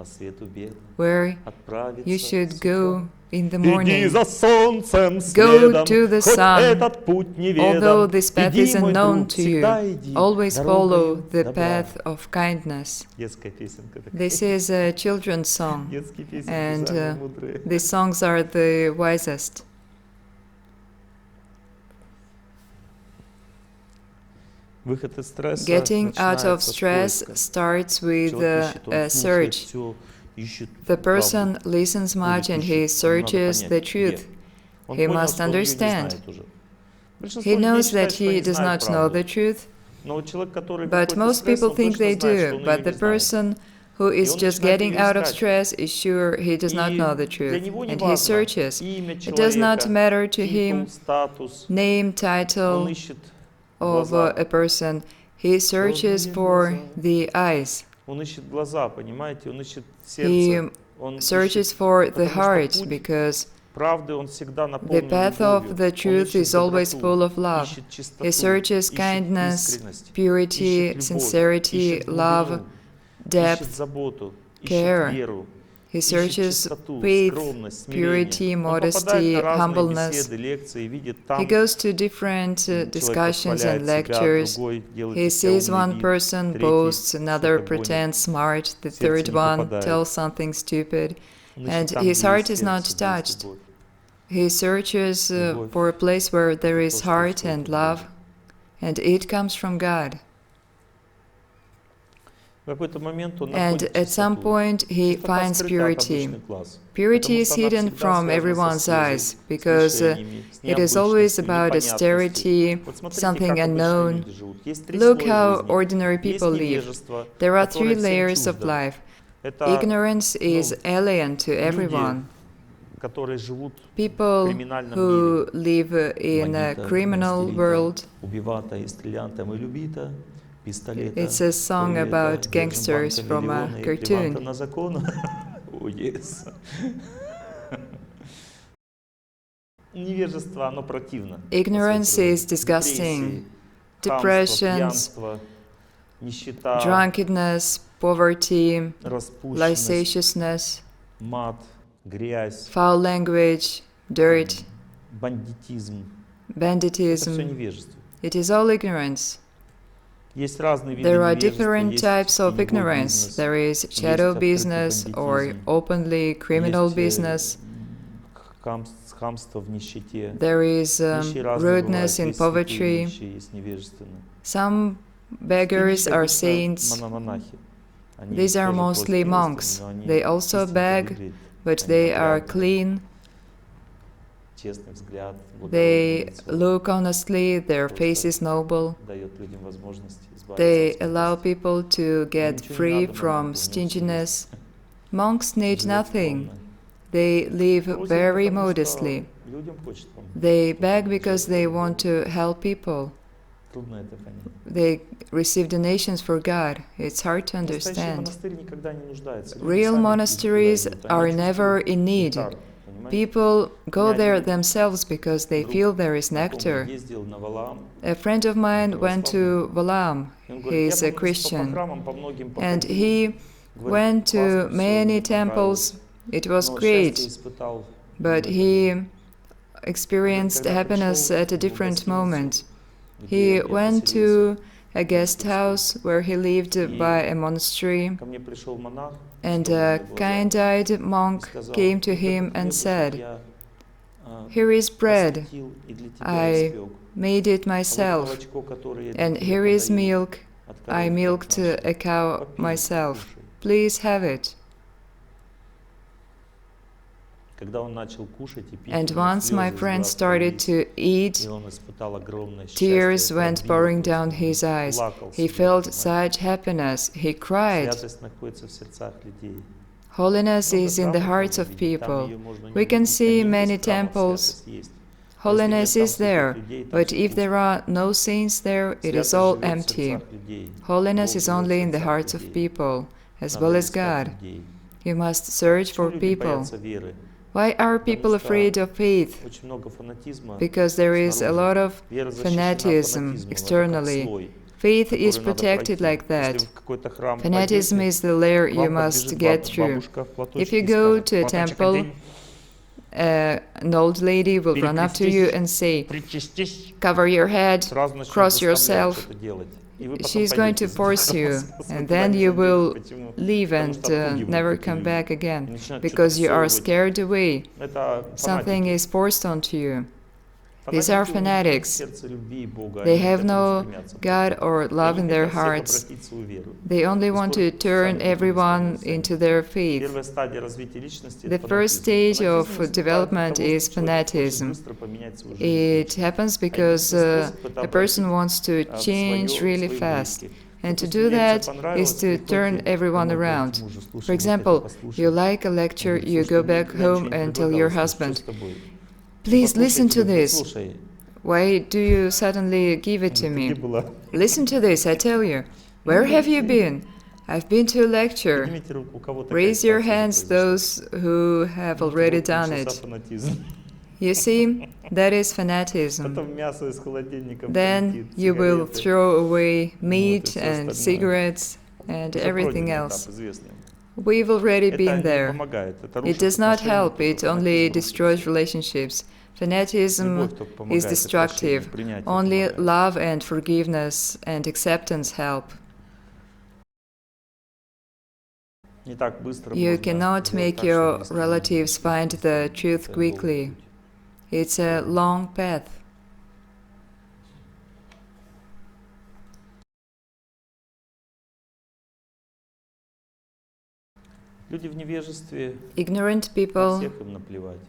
where you should go in the morning. Go to the sun. Although this path is unknown to you, always follow the path of kindness. This is a children's song, and these songs are the wisest. Getting out of stress starts with a search. The person listens much and he searches the truth. He must understand. He knows that he does not know the truth, but most people think they do. But the person who is just getting out of stress is sure he does not know the truth, and he searches. It does not matter to him name, title of a person. He searches for the eyes. He searches for the heart, because the path of the truth is always full of love. He searches kindness, purity, sincerity, love, depth, care. He searches faith, purity, modesty, humbleness. He goes to different discussions and lectures. He sees one person boasts, another pretends smart, the third one tells something stupid, and his heart is not touched. He searches for a place where there is heart and love, and it comes from God. And at some point he finds purity. Purity is hidden from everyone's eyes, because it is always about austerity, something unknown. Look how ordinary people live. There are 3 layers of life. Ignorance is alien to everyone. People who live in a criminal world. It's a song about gangsters from a cartoon. Ignorance is disgusting. Depressions, нищета, drunkenness, poverty, распущенность, licentiousness, мат, грязь, foul language, dirt, бандитизм. Это все banditism. невежество. It is all ignorance. Есть разные виды There are невежества, different есть types of теневой ignorance. бизнес, There is есть shadow открытый business or бандитизм, openly criminal есть business. хамство в нищете. There is Нищие разные бывают, rudeness in есть святые poverty. нищие, есть невежественные. Some beggars Нищие are обычно saints. монахи. Они These are тоже mostly просят monks. милостыню, но они They also чистенько beg, выглядят. but Они they are опрятные, clean. честный взгляд, благородное They лицо. look honestly, their face is noble. Дает людям возможность They избавиться от allow скупости. people to get Ничего не free надо from монаху, у них всё stinginess. есть. Monks need Живет nothing. скромно. They live Просит, very потому что modestly. людям хочет помочь. They Кто-то beg не because хочет they помочь. want to help people. Трудно это понять. They receive donations for God. It's hard to Настоящий understand. монастырь никогда не нуждается. Люди Real сами monasteries туда идут, они are never чувствуют in need. нектар, понимаете? People go Я there один themselves because they друг feel there is знакомый nectar. ездил на Валаам, A friend of mine went to Valam. и он He говорит, is я a по Christian. храмам, по многим And походил. he Говорит, went to классно, всё, many понравилось. temples. It was Но счастье great, испытал but в этом. he experienced Когда happiness пришел at a в different гостиницу, moment. где He я went поселился, to a guest house where he lived by a monastery, ко мне пришел монах с and темными a глазами kind-eyed и monk сказал, came to вот him этот and хлебушек said, я "Here is bread. посветил и для тебя I испек. made it А вот myself, молочко, которое я and тебе here is подаю, milk. от I коровки milked нашей, a cow попей, myself. кушай». Please have it." Когда он начал кушать и пить, And у него once my слезы из friend глаз started полились, to eat, и он испытал огромное tears счастье, went пробило pouring просто, down он his eyes. плакал He себе, felt понимаете? such happiness. He cried. Святость находится в сердцах людей. Holiness Много is in the храмов hearts можно of видеть, там people. ее можно не We can видеть. see Конечно, many есть храмов, temples. святость есть. Holiness там is there, святых людей, там but всё if there пусто. are no saints there, it is Святость all живет в empty. сердцах людей. Holiness Бог is живет в only in the сердцах hearts of людей. people, as Надо well as искать God. людей. You must search Почему for люди people. боятся веры? Why are Потому people что afraid of faith? очень много фанатизма Because there is a снаружи. lot of Вера защищена fanatism фанатизмом, это как externally. слой, Faith is который надо protected пройти. like that. Если вы в какой-то храм Fanatism пойдете, is the layer к you вам must подбежит get through. бабушка в If платочке you и go скажет, to a «Платочек temple, одень, an old lady will run up to you and say, причастись», "Cover your head, сразу начнет cross заставлять yourself." что-то делать. И вы потом She's going to пойдете из этого force you, храма, вы and туда then не you зайдете. will Почему? leave Потому and что отпугивают never эти come люди. back И again, начинают because что-то you are всовывать. scared away. Это Something фанатики. is forced onto you. These Фанатики, are у них нет fanatics. сердца любви и Бога, They они have к этому no стремятся God просто. or И love они in their хотят всех hearts. обратить в свою веру. They only И want скоро to turn сами к этому everyone стремятся. into their faith. Первая стадия развития личности — The это first фанатизм. stage of Фанатизм наступает development от того, is что человек хочет fanatism. быстро поменять свою жизнь к It лучшему. happens А because единственный способ — это a person обратить wants to в change свои really fast. близкие. And to Допустим, do лекция that is понравилась, to turn приходите everyone домой, around. говорите мужу: For «Слушай, вот это example, послушай». you like a Он lecture, говорит: you «Слушай, go ты back мне home ничего не and tell your предлагала, что husband, с тобой?» "Please listen to Послушай, this. послушай. Why do you suddenly give it to Ты где me? была? Listen to this, I tell you. Where have you been? I've been to a lecture." Поднимите руку, у кого такая Raise your ситуация hands, произошла. those who have Вот already done начался it. фанатизм. You see, that is fanatism. Потом мясо из холодильника Then полетит, you will сигареты. throw away meat всё and остальное. cigarettes and Уже everything пройденный else. этап, известный. We've already Это been не there. помогает, это It рушит does not отношения, help, только it only фанатизм destroys рушит всё. relationships. Fanatism Любовь только is помогает, и прощение, destructive. принятие Only помогает. love and forgiveness and acceptance help. Не так быстро You можно cannot сделать make так, your чтобы близкие relatives люди find the это truth долгий quickly. путь. It's a long path. Люди в невежестве, Ignorant на people всех им наплевать.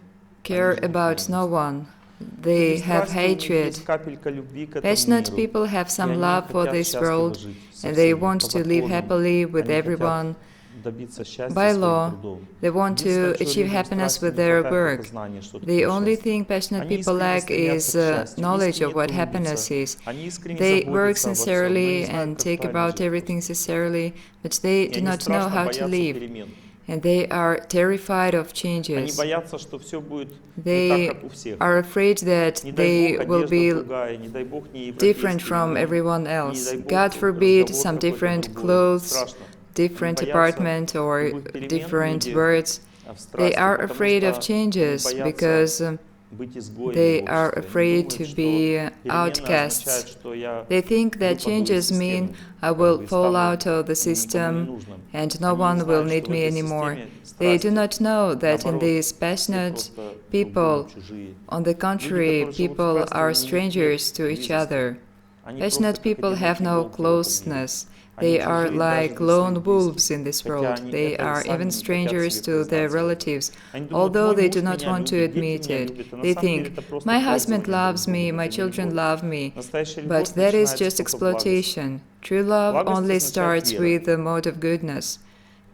care Они живут about в no невежестве. one. They Люди have страсти, у них hatred. есть капелька любви к этому Passionate миру. people have И some они love for хотят this счастливо world, жить со and they всеми, want по to live законам. happily with Они everyone. хотят добиться счастья By своим law, трудом. they want to Единственное, чего achieve людям happiness страсти with не their хватает, это work. знание, что The такое only счастье. thing passionate Они people искренне lack стремятся is к счастью, knowledge of искренне what happiness трудятся, is. они искренне They work заботятся обо всем, но sincerely не знают, and как take правильно about жить everything просто. sincerely, but they И do они not know страшно how to боятся live. перемен. and they are terrified of Они changes. боятся, что все будет не They так, как у всех. are afraid that Не дай they Бог, will одежда be другая, не дай Бог, не different европейский from мир, everyone не else. дай Бог, God forbid разговор some какой-то different другой. clothes, Страшно. different Они боятся apartment, or любых перемен different люди words. в They страсти, are потому afraid of что они changes боятся because быть изгоями they в are обществе. Они afraid думают, to что be перемены outcasts. означают, что я They think that выпаду из changes mean системы, I как will бы, и fall стану out of the никому не system нужным. and no Они не one will знают, need что в me этой anymore. системе They do страсти, not know that in наоборот, these все passionate просто друг people, другу чужие. on the Люди, contrary, которые живут в people страсти, are у них нет strangers to each близости. other. Они просто Passionate как people have одинокие no волки в этом мире. closeness. Они They are чужие даже like для lone своих wolves близких, in this хотя world. они They это и are сами even не хотят strangers себе to their признать в этом. relatives, Они думают, although мой they муж do not меня want to любит, дети admit меня it. любят, а на They самом деле think, это просто my husband пользование друг loves другом, me, my это не children любовь. love me. Настоящая But любовь that is начинается just только в благости. exploitation. True love Благость only означает starts вера. with the mode of goodness.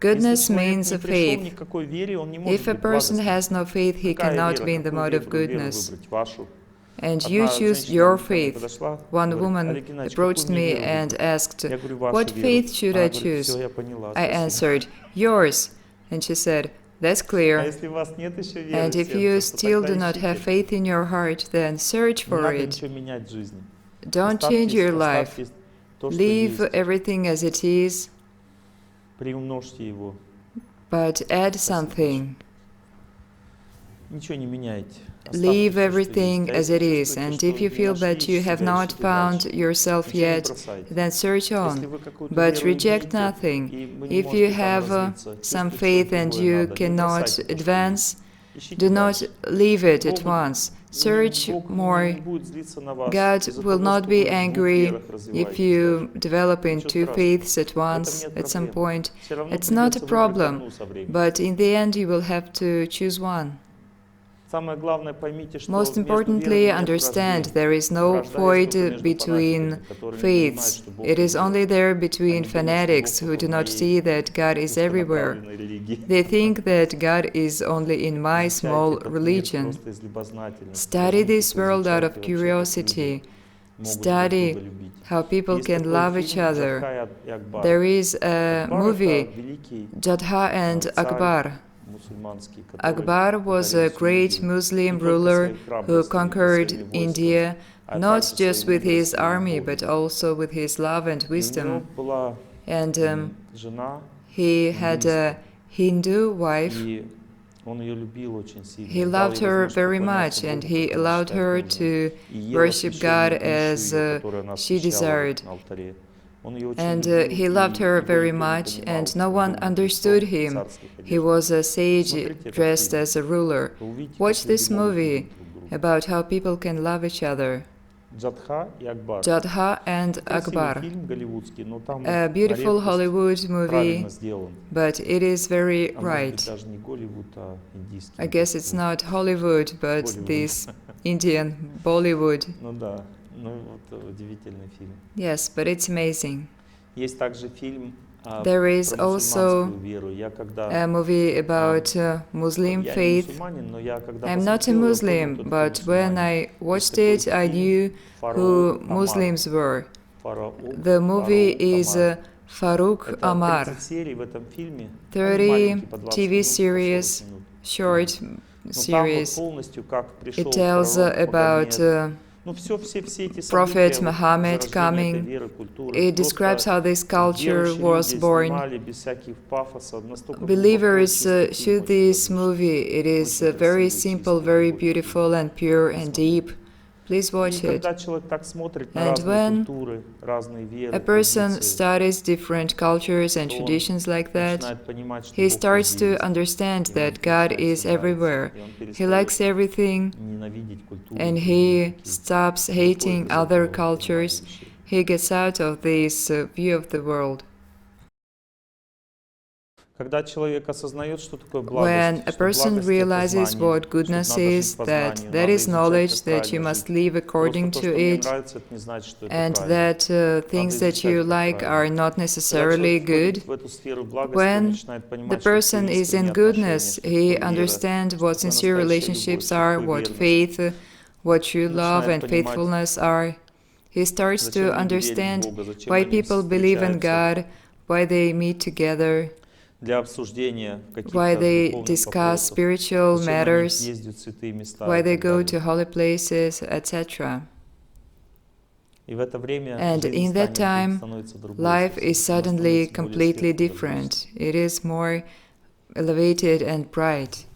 Если Goodness человек means не a пришел faith. ни к какой вере, он не может If a быть person благостным. has no faith, he Какая cannot вера? be in the Какую mode of веру goodness. выбрать? Вашу? And you Одна choose женщина your ко мне faith. подошла, One говорит: woman Олег Геннадьевич, approached какую мне me веру and выбрать? asked, Я говорю: вашу what веру. faith should Она I говорит: choose? все, я поняла, I спасибо. answered, yours. And she said, that's А clear. если у вас нет еще веры And в if you сердце, то still тогда do not have ищите. faith in your heart, then search Не for надо it. ничего менять в жизни. Don't change your life. Оставьте то, что Leave есть. everything as it is, Приумножьте его. but add Спасибо something. Ничего не меняйте. Оставьте Leave всё, что everything есть. А as если it is, чувствуете, and что if you не feel нашли that you have себя, not ищите found дальше. yourself Ничего не yet, бросайте. then search Если on, вы какую-то but веру reject имеете, nothing. и вы не If you можете там have развиться, some чувствуете, faith что and другое you надо, не cannot бросайте то, что advance, есть. Ищите do not дальше. leave it at Бог once. Search Бог more. не будет злиться на вас God из-за will того, not что be вы в двух angry верах if развиваетесь you даже. develop in Ничего two страшного. faiths at В этом once нет at some проблем. point. Все равно It's not a придется выбрать problem, одну со временем. but in the end you will have to choose one. Самое главное, поймите, что Most между importantly, верами нет understand вражды. there is no Вражда void есть только между between фанатиками, которые не понимают, faiths. что Бог It is везде. only there Они between думают, что fanatics Бог who только do в not моей see that God is everywhere. узконаправленной религии. They think that God is only in my small Изучайте этот мир religion. просто из любознательности. Study this Возьмите, world out поизучайте of вообще, как curiosity. люди могут друг Study друга любить. how people Есть can такой love each фильм other. «Джадха и Акбар». There is a Акбар — movie, это великий Jadha and царь Akbar. мусульманский, который Akbar was покорил a всю great Индию. Muslim Не только ruler своей who храбростью и conquered своими India, войсками, а not также just своей with his мудростью и army, but любовью. also with his love and И у него wisdom. была And жена he had a Hindu wife. и он ее любил очень сильно. He и дал loved ей her возможность very поклоняться much, and Богу, he как она allowed считает her нужным. to И ела worship God священную as пищу ее, которую она she освящала desired. на алтаре. Он ее очень And любил, he loved и her его very никто не much, понимал, and no он one был understood мудрецом в him. царских He одеждах. was a sage Смотрите этот dressed фильм. as a ruler. Вы увидите, Watch как люди this могут movie любить друг друга. about how people can love each other. Джадха и Акбар. Jadha and Красивый Akbar. фильм голливудский, но там A на beautiful редкость Hollywood movie, правильно сделан. but it is very А может быть, right. даже не Голливуд, а индийский. I guess it's not Hollywood, but Bollywood. this Indian Bollywood. Ну да, ну вот удивительный фильм. Yes, but it's amazing. Есть также фильм There is про also мусульманскую веру. Я когда a movie about Muslim я не faith. мусульманин, но я когда I'm not a посмотрел, я понял, Muslim, кто такой but when мусульманин. I Есть watched такой it, I фильм knew «Фараон who Амар». Muslims were. Фараон, The movie Фараон is Амар. Farooq Это Amar, 30 серий в этом фильме. 30 Он маленький, по 20 TV минут, по 40 series, минут. short Но там вот series. полностью как пришел It tells пророк about Магомед. Ну все эти Prophet события, Muhammad зарождение этой coming. веры, культуры. It describes Просто how this culture верующие was люди born. снимали без всяких пафосов, настолько Believers глубоко, чисто shoot фильм, this очень movie. It is очень very красивый, simple, чистый, very глубокий. beautiful, and pure and deep. Please И watch it. когда человек так смотрит на And разные when культуры, разные веры, A person традиции, studies different cultures and то он traditions like that. начинает понимать, что He Бог starts везде to есть. understand И он that God начинает is всё нравиться, everywhere. и он He перестает likes everything, ненавидеть культуру and других, he таких stops выходит hating из other этого cultures. понимания вещей. He gets out of this view of the world. Когда человек осознает, что такое When благость, a что person благость — это realizes знание, what что goodness надо жить is, по that знанию, that надо is изучать, knowledge как that you правильно must жить. live Просто according то, to что мне it, нравится, это не значит, что это and правильно. that things Надо that изучать, you как like правильно. are not Когда necessarily человек good. входит в эту сферу благости, он When начинает the понимать, что person такое is in искренние отношения, goodness, что he такое вера, understands что what такое sincere настоящая relationships любовь, что are, такое what верность. faith, what true love Начинает and понимать, faithfulness are. He starts зачем to люди верят в understand Бога, зачем why они people believe in встречаются. God, why they meet together. для обсуждения why каких-то they духовных discuss вопросов, spiritual зачем они matters, ездят в святые места why и they так go далее. to holy places, etc. И в это время And жизнь in that вдруг time, становится другой life совсем. is Она suddenly становится более completely светлой, different. It is more elevated and bright.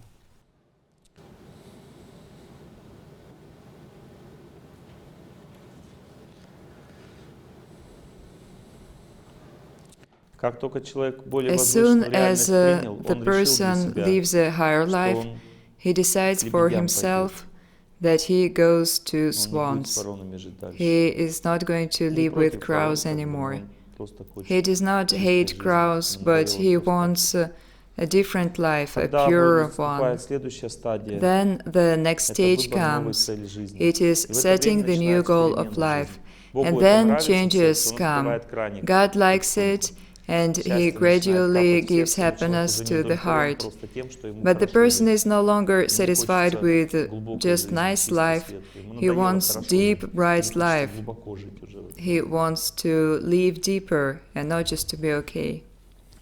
Как только человек более As soon возвышенную реальность as принял, the он решил для person себя, lives a higher что life, он he decides к for лебедям himself пойдет. that he goes to Он не будет с swans. воронами жить дальше. He is not going to Не live with против ворон, crows как бы, но anymore. он просто хочет He does not чистой hate жизни. crows, Ему but надоело he просто wants a different life, a Тогда pure one. наступает следующая стадия. Then the next Это stage выбор новой comes. цели жизни. It is И в это время setting the new начинается goal перемена of в life. жизни. Богу And это then нравится, changes сердце, он come. открывает краник. God likes потихоньку. it, and he Счастье начинает gradually капать в gives сердце, и человек happiness уже не to the удовлетворен heart. просто тем, что ему But the хорошо person жить. is no longer Ему satisfied хочется with глубокой just жизни, nice чистой, life. светлой. Ему He надоело wants хорошо deep, жить. bright Ему хочется life. глубоко жить уже. He wants to live deeper and not just to be okay.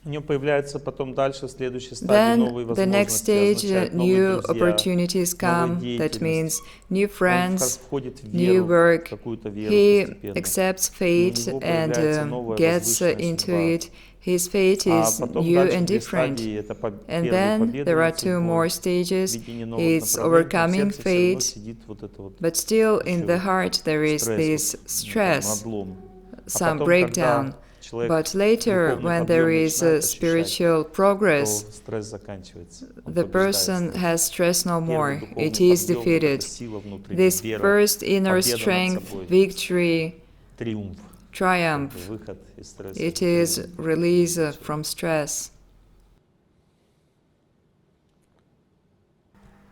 У него появляется потом дальше в следующей стадии Then новые the next возможности, stage, означает новые new друзья, opportunities новая come. That means деятельность. new Он friends, входит в new веру, work. какую-то веру He постепенно. accepts И у fate него and появляется новая gets возвышенная into судьба. it. His fate А is потом new дальше and две different. стадии. Это And первые then победы there are над two судьбой, more stages. видение новых It's направлений. Но в overcoming сердце все равно fate, сидит вот это вот but still in the еще heart there is стресс, this вот, stress, надлом. А some потом, breakdown. когда человек But later, духовный when подъем there is начинает a ощущать, spiritual то progress, стресс заканчивается. Он the побеждает person стресс. has stress no Первый more. духовный It is подъем, вот эта defeated. сила внутренняя, This вера, first inner победа над strength, собой, victory, триумф, triumph, выход из стресса. it is release from stress.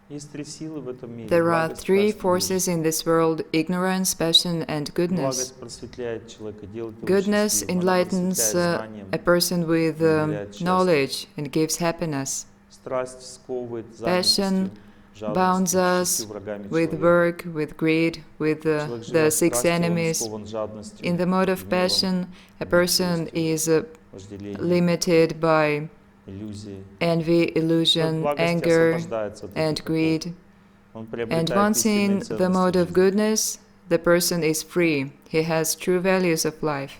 Есть три силы в этом мире. There are Благость, three страсть и forces in this world: ignorance, passion, and goodness. Благость просветляет человека, делает его Goodness счастливым. Она enlightens просветляет знанием, a person with наделяет счастьем. knowledge and gives happiness. Страсть сковывает Passion занятостью, bounds жадностью, us 6 врагами with человека. work, with greed, with Человек, the живя в six страсти, он enemies. скован жадностью, In the mode of гневом, passion, a person is вожделением, limited by иллюзией. envy, Человек в illusion, благости anger, освобождается от and этих оков. greed. Он And приобретает once in истинные the mode ценности of жизни. goodness, the person is free. He has true values of life.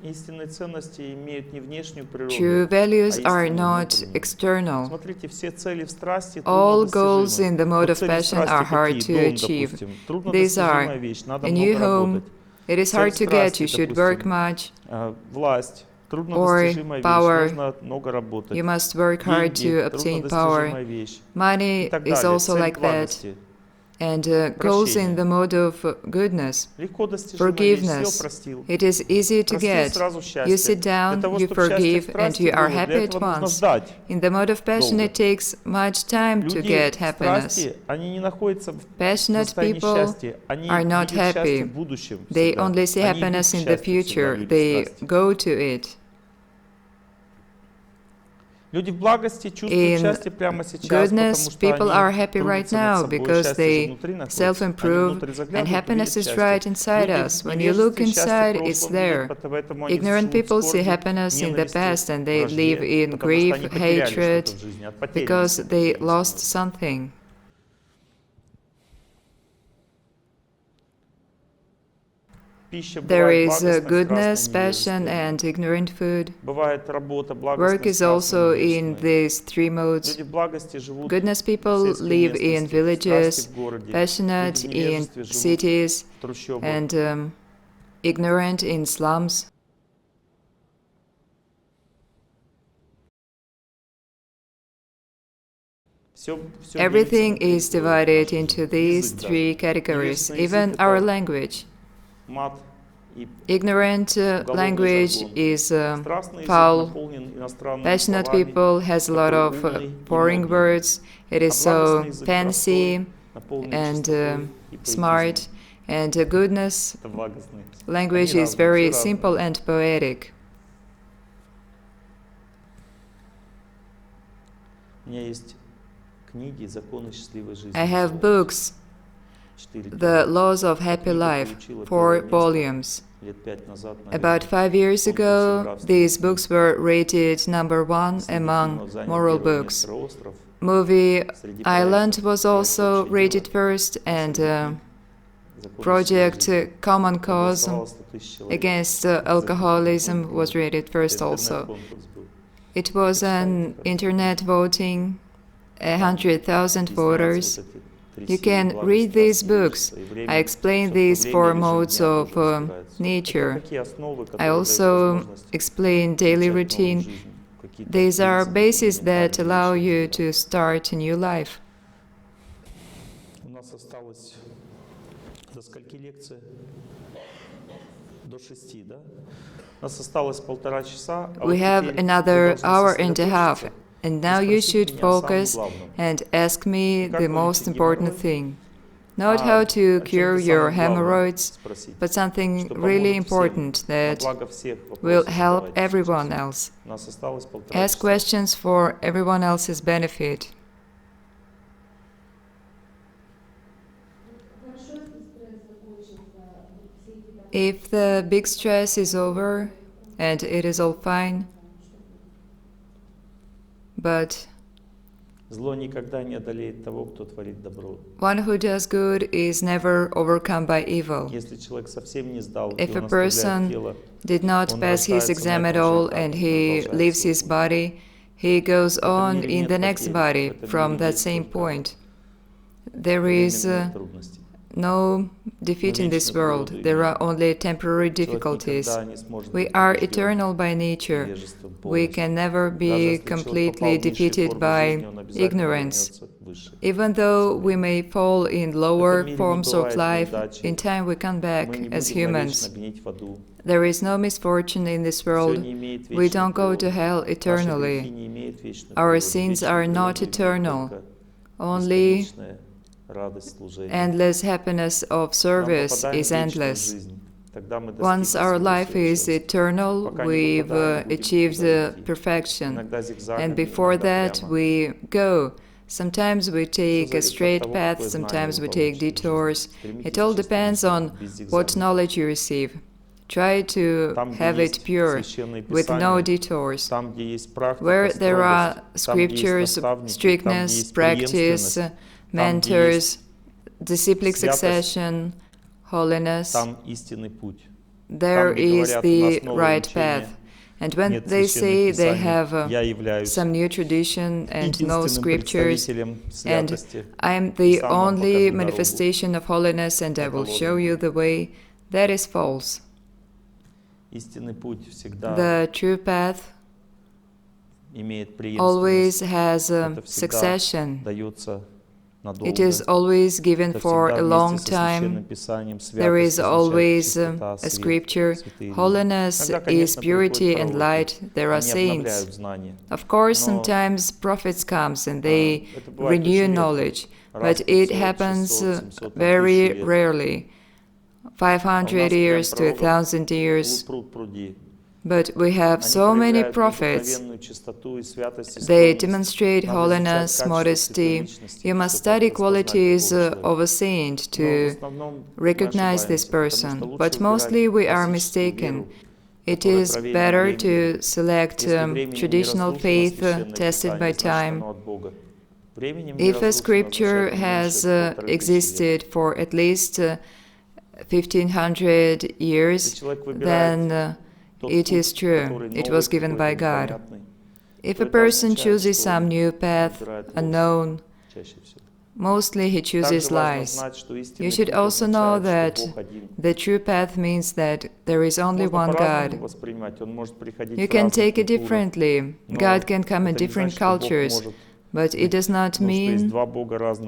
Истинные ценности имеют не внешнюю природу, True values а are истинную not внутреннюю. external. Смотрите, все цели в страсти All goals труднодостижимы. in the mode Вот of цели в passion страсти are hard какие? to Дом, achieve. допустим. These Труднодостижимая are вещь, надо a много new home. работать. It is Цель hard to get, страсти, you should work допустим, much, власть. Труднодостижимая вещь, power. нужно много работать. You must work hard Деньги, to obtain power. труднодостижимая вещь. Money И так is далее. also Цель like that. благости. And goals in the mode of goodness. Легко достижимая вещь. Сел, Forgiveness. простил. It is easy to Простил get. сразу You счастье. sit Для down, того, you чтобы счастье в forgive, and страсти you are было, для happy at этого нужно once. ждать. In the mode of passion, Долго. it takes much time to Люди get в happiness. страсти, они не находятся в Passionate состоянии people счастья. Они are not видят счастье happy. в будущем They всегда. only see Они идут happiness к in the счастью всегда, future. люди в They страсти. go to it. Люди в благости чувствуют In счастье прямо сейчас, goodness, потому что people are они happy right трудятся над now собой. because Счастье же they внутри находится. Они self-improve, внутрь and заглядывают и happiness видят is right счастье. inside Люди us. в When you look невежестве счастье inside, в it's прошлом there. нет, поэтому они Ignorant живут в people see скорби, happiness in the ненависти, past and they вражде, live in потому что grief, они потеряли hatred, что-то в жизни, от потери because несут they ответственность. lost something. Пища There бывает is благостность, goodness, красное passion, невежество. and ignorant food. Бывает работа, Work благостность, is also красное in невежественное. these three modes. Люди в благости живут Goodness в people сельской live in местности, в villages, страсти в городе. passionate Люди в in невежестве живут cities, в трущобах. and ignorant in slums. Everything is divided into these three categories, even our language. Мат и Ignorant уголовный language жаргон. is Страстный язык foul. наполнен иностранными Passionate словами, people has a lot такой of умный и foreign модный. words. It А is so благостный язык fancy простой, наполнен and чистотой и smart, поэтизмом. and goodness Это благостный. language Они is разные, very все разные. simple and poetic. У меня есть книги «Законы счастливой жизни». I have books, 4 The Laws of Happy Life, 4 volumes. About 5 years ago, these books were rated #1 among moral books. Movie Island was also rated first, and project Common Cause against alcoholism was rated first also. It was an internet voting, 100,000 voters. You can read these books. I explain these four modes of nature. I also explain daily routine. These are bases that allow you to start a new life. У нас осталось до скольки лекций? До 6, да? У нас осталось 1,5 часа. We have another hour and a half, and now you should focus and ask me the most important thing. Not how to cure your hemorrhoids, but something really important that will help everyone else. Ask questions for everyone else's benefit. If the big stress is over and it is all fine, but one who does good is never overcome by evil. If a person did not pass his exam at all and he leaves his body, he goes on in the next body from that same point. There is no defeat in this world. There are only temporary difficulties. We are eternal by nature. We can never be completely defeated by ignorance. Even though we may fall in lower forms of life, in time we come back as humans. There is no misfortune in this world. We don't go to hell eternally. Our sins are not eternal. Only endless happiness of service is endless. Once our life is eternal, we've achieved perfection, and before that we go. Sometimes we take a straight path, sometimes we take detours. It all depends on what knowledge you receive. Try to have it pure, with no detours. Where there are scriptures, strictness, practice, mentors, disciplic succession, holiness, there is the right path. And when they say they have some new tradition and no scriptures, and I am the only manifestation of holiness and I will show you the way, that is false. The true path always has succession. It is always given for a long time. There is always a scripture. Holiness is purity and light. There are saints. Of course, sometimes prophets come and they renew knowledge, but it happens very rarely. 500 years to 1,000 years. But we have so many prophets. They demonstrate holiness, modesty. You must study qualities of a saint to recognize this person. But mostly we are mistaken. It is better to select traditional faith tested by time. If a scripture has existed for at least 1,500 years, then it is true. It was given by God. If a person chooses some new path, unknown, mostly he chooses lies. You should also know that the true path means that there is only one God. You can take it differently. God can come in different cultures. But it does not mean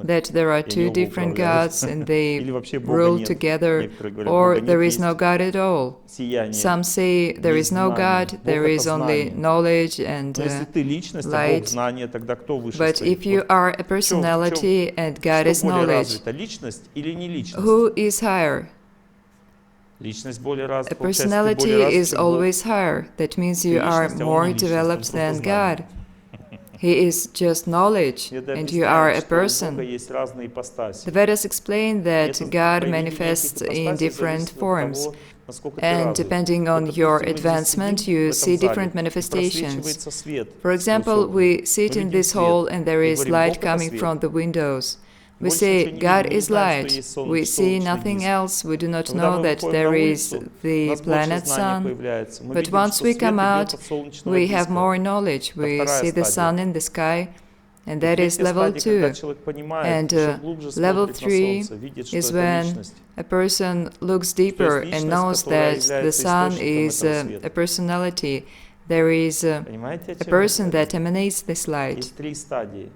that there are two different gods and they rule together, or there is no God at all. Some say there is no God, there is only knowledge and light. But if you are a personality and God is knowledge, who is higher? A personality is always higher. That means you are more developed than God. He is just knowledge, Веды and you are объясняют, a что у Бога person. есть разные ипостаси. The Vedas explain that Это God проявление manifests этих in ипостасей different зависит от forms, того, насколько ты and развит. depending on Вот, your допустим, мы здесь advancement, сидим в you этом see зале, different и manifestations. просвечивается свет For сквозь example, окна. we sit Мы in видим this свет hall and there и is говорим, light Бог — это coming свет. from the windows. We Больше say, ничего не God видим, мы не is знаем, что light. есть We see солнечный nothing диск. else. We do not Но когда know мы that выходим there на is улицу, у the нас больше planet знания Sun. появляется. Мы But видим, once что we свет come идет out, от солнечного we have диска. more knowledge. Это We вторая see the стадия. sun in the sky, and И that is третья level стадия, когда 2. человек понимает, And еще глубже level смотрит на 3 солнце, видит, что is это when личность. a person looks Что deeper есть and личность, knows которая that the является sun источником is этого a света. personality. There is Понимаете, о a чем я person говорю? that emanates this light. Есть три стадии.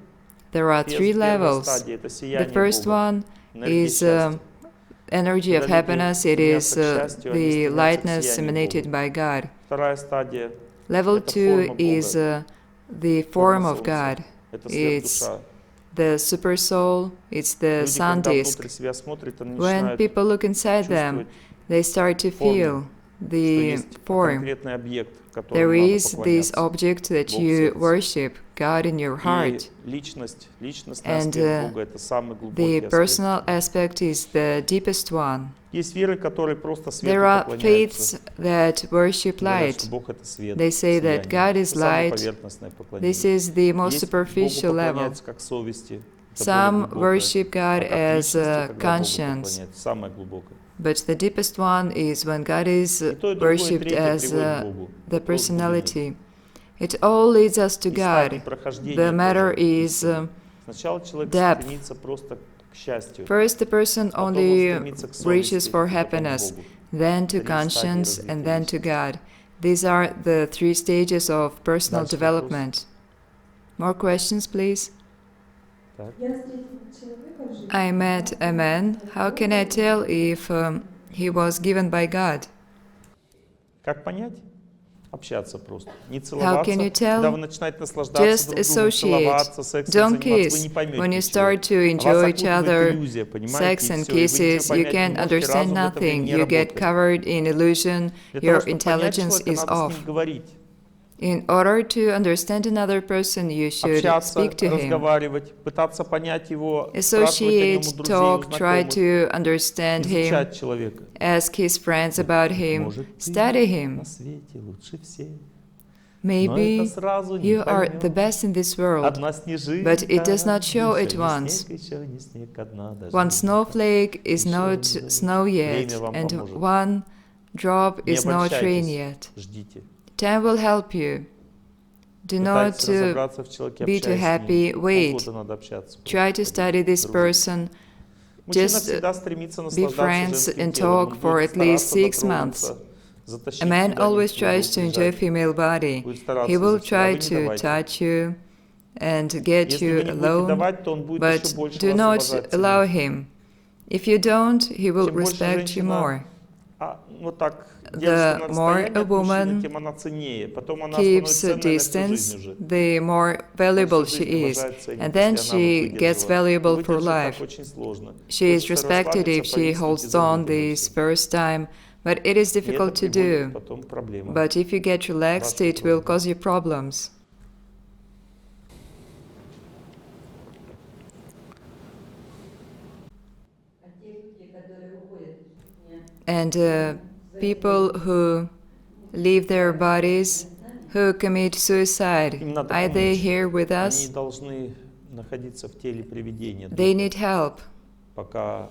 There are three Первая levels. стадия — это The сияние first Бога, one энергия is счастья. energy of Когда люди happiness. It стремятся is к счастью, они the стремятся к lightness сиянию emanated Бога. by God. Вторая стадия — Level это 2 форма is Бога, the форма form of солнца. God. Это It's сверхдуша. the super soul. It's the Люди, sun когда disk. внутрь себя смотрят, они When начинают people look inside them, чувствовать, they start to feel что the есть form. конкретный объект, There которому надо is this поклоняться. object that Бог в you сердце. worship, God in your И heart. личностный And аспект Бога — это самый the глубокий аспект. personal aspect is the deepest one. Есть веры, которые просто свету There are поклоняются. faiths that worship Говорят, что light. Бог — это свет, They say that сияние. God is Это самое light. поверхностное This поклонение. is the most Есть Богу superficial level. поклоняются как совести. Это Some более глубокое. worship God А как as личности, когда Богу conscience. поклоняются, самое глубокое. But the deepest one is when God is И то, и другое, worshipped третье as приводит к Богу. the Вопрос глубины. personality. It all leads us to И стадии God. прохождения The matter тоже is истинны. Сначала человек depth. стремится просто к счастью, first the person потом он only стремится к reaches совести, for и потом к happiness, Богу. then to Три стадии conscience, развития and then to личности. God. These are the 3 stages of personal Дальше development. More questions, please? Так. I met a man. How can I tell if he was given by God? Как понять? Общаться просто. Не How can you целоваться. tell? Когда вы начинаете наслаждаться Just друг другом, associate. целоваться, сексом Don't заниматься, вы kiss. не поймете When you ничего. start to А вас enjoy each окутывает other, иллюзия, понимаете, sex и and всё, и вы ничего kisses, you понять не can't можете, understand разум в это время nothing. не You get работает. covered in illusion. Для того, Your чтобы понять intelligence человека, is надо с off. ним говорить. In order to understand another person, you should Общаться, speak to him. разговаривать, пытаться понять его, спрашивать о нем Associate, у друзей, у talk, try знакомых, to understand him, изучать человека. ask his friends about him, Может, ты study на him. свете лучше всех, но это Maybe сразу не you are the поймешь. best in this world, Одна снежинка, but it does not show еще it не once. снег, еще не снег, одна One дождинка. snowflake is Еще not не snow yet, Время вам and поможет. one drop Не is not rain обольщайтесь, yet. ждите. Time will help you. Do not Пытайтесь разобраться в человеке, be too общаясь с happy. ним. Wait. Полгода надо общаться. try to study this person. Мужчина Just всегда стремится be наслаждаться friends женским and телом. talk Он for будет at least стараться 6 дотронуться, months. затащить A man куда-нибудь always в угол, tries to enjoy прижать. female body. Будет стараться He will изучить, а try вы не to давайте. touch you and get Если you вы не будете alone, давать, то он будет but еще больше do вас not уважать. allow ценить. him. If you don't, he will Чем больше respect you more. женщина, вот так The держится на more расстоянии a от мужчины, woman тем она ценнее. Потом она keeps становится a ценной на всю distance, жизнь уже. the more valuable she is, and then she gets valuable for life. She is respected if she holds on this first time, but it is difficult to do. But if you get relaxed, it will cause you problems. And people who leave their bodies, who commit suicide, are they here with us? They need help.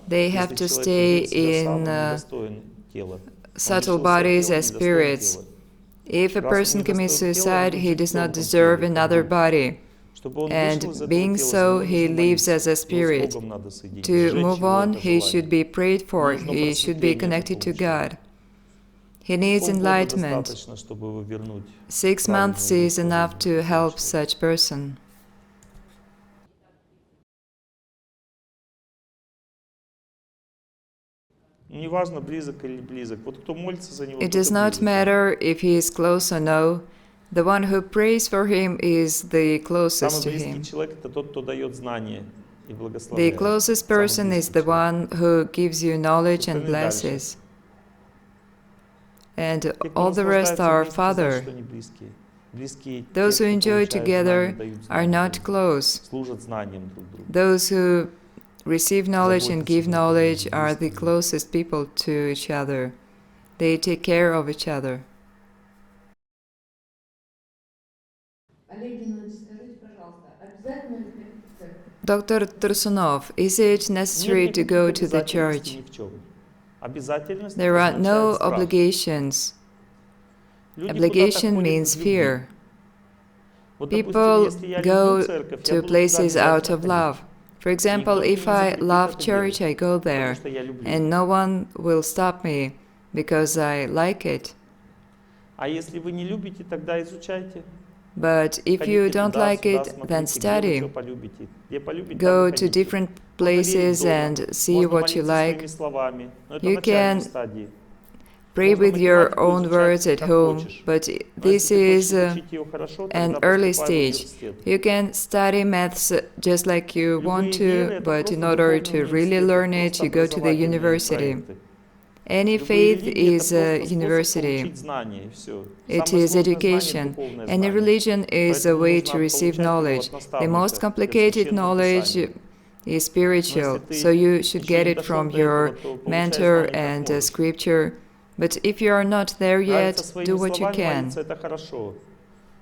They have to stay in subtle bodies as spirits. If a person commits suicide, he does not deserve another body. And being so, he lives as a spirit. To move on, he should be prayed for, he should be connected to God. He needs enlightenment. 6 months is enough to help such person. It does not matter if he is close or no. The one who prays for him is the closest to him. The closest person is the one who gives you knowledge and blesses. And all the rest are Father. Those who enjoy together are not close. Those who receive knowledge and give knowledge are the closest people to each other. They take care of each other. Dr. Torsunov, is it necessary to go to the church? There are no obligations. Obligation means fear. People go to places out of love. For example, if I love church, I go there, and no one will stop me because I like it. But if you don't like it, then study. Go to different places and see what you like. You can pray with your own words at home, but this is an early stage. You can study maths just like you want to, but in order to really learn it, you go to the university. Any faith is a university. It is education. Any religion is a way to receive knowledge. The most complicated knowledge is spiritual, so you should get it from your mentor and scripture. But if you are not there yet, do what you can.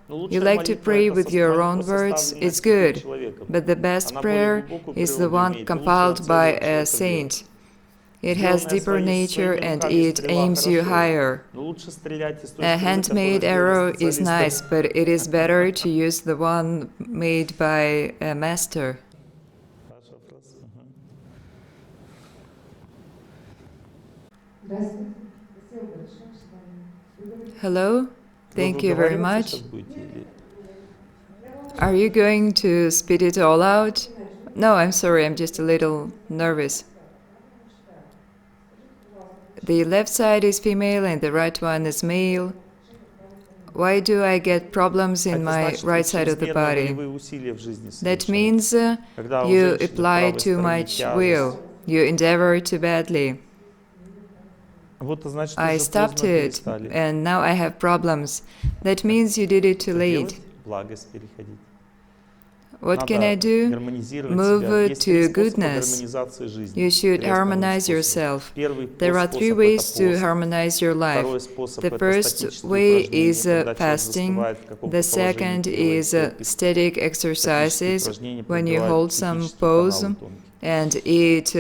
You like to pray with your own words, it's good, but the best prayer is the one compiled by a saint. It has deeper nature and it aims you higher. A handmade arrow is nice, but it is better to use the one made by a master. Hello, thank you very much. Are you going to spit it all out? No, I'm sorry, I'm just a little nervous. The left side is female and the right one is male. Why do I get problems in my right side of the body? That means you apply too much will, you endeavor too badly. I stopped it, and now I have problems. That means you did it too late. What can I do? Move to goodness. You should harmonize yourself. There are 3 ways to harmonize your life. The first way is fasting. The second is static exercises, when you hold some pose, and it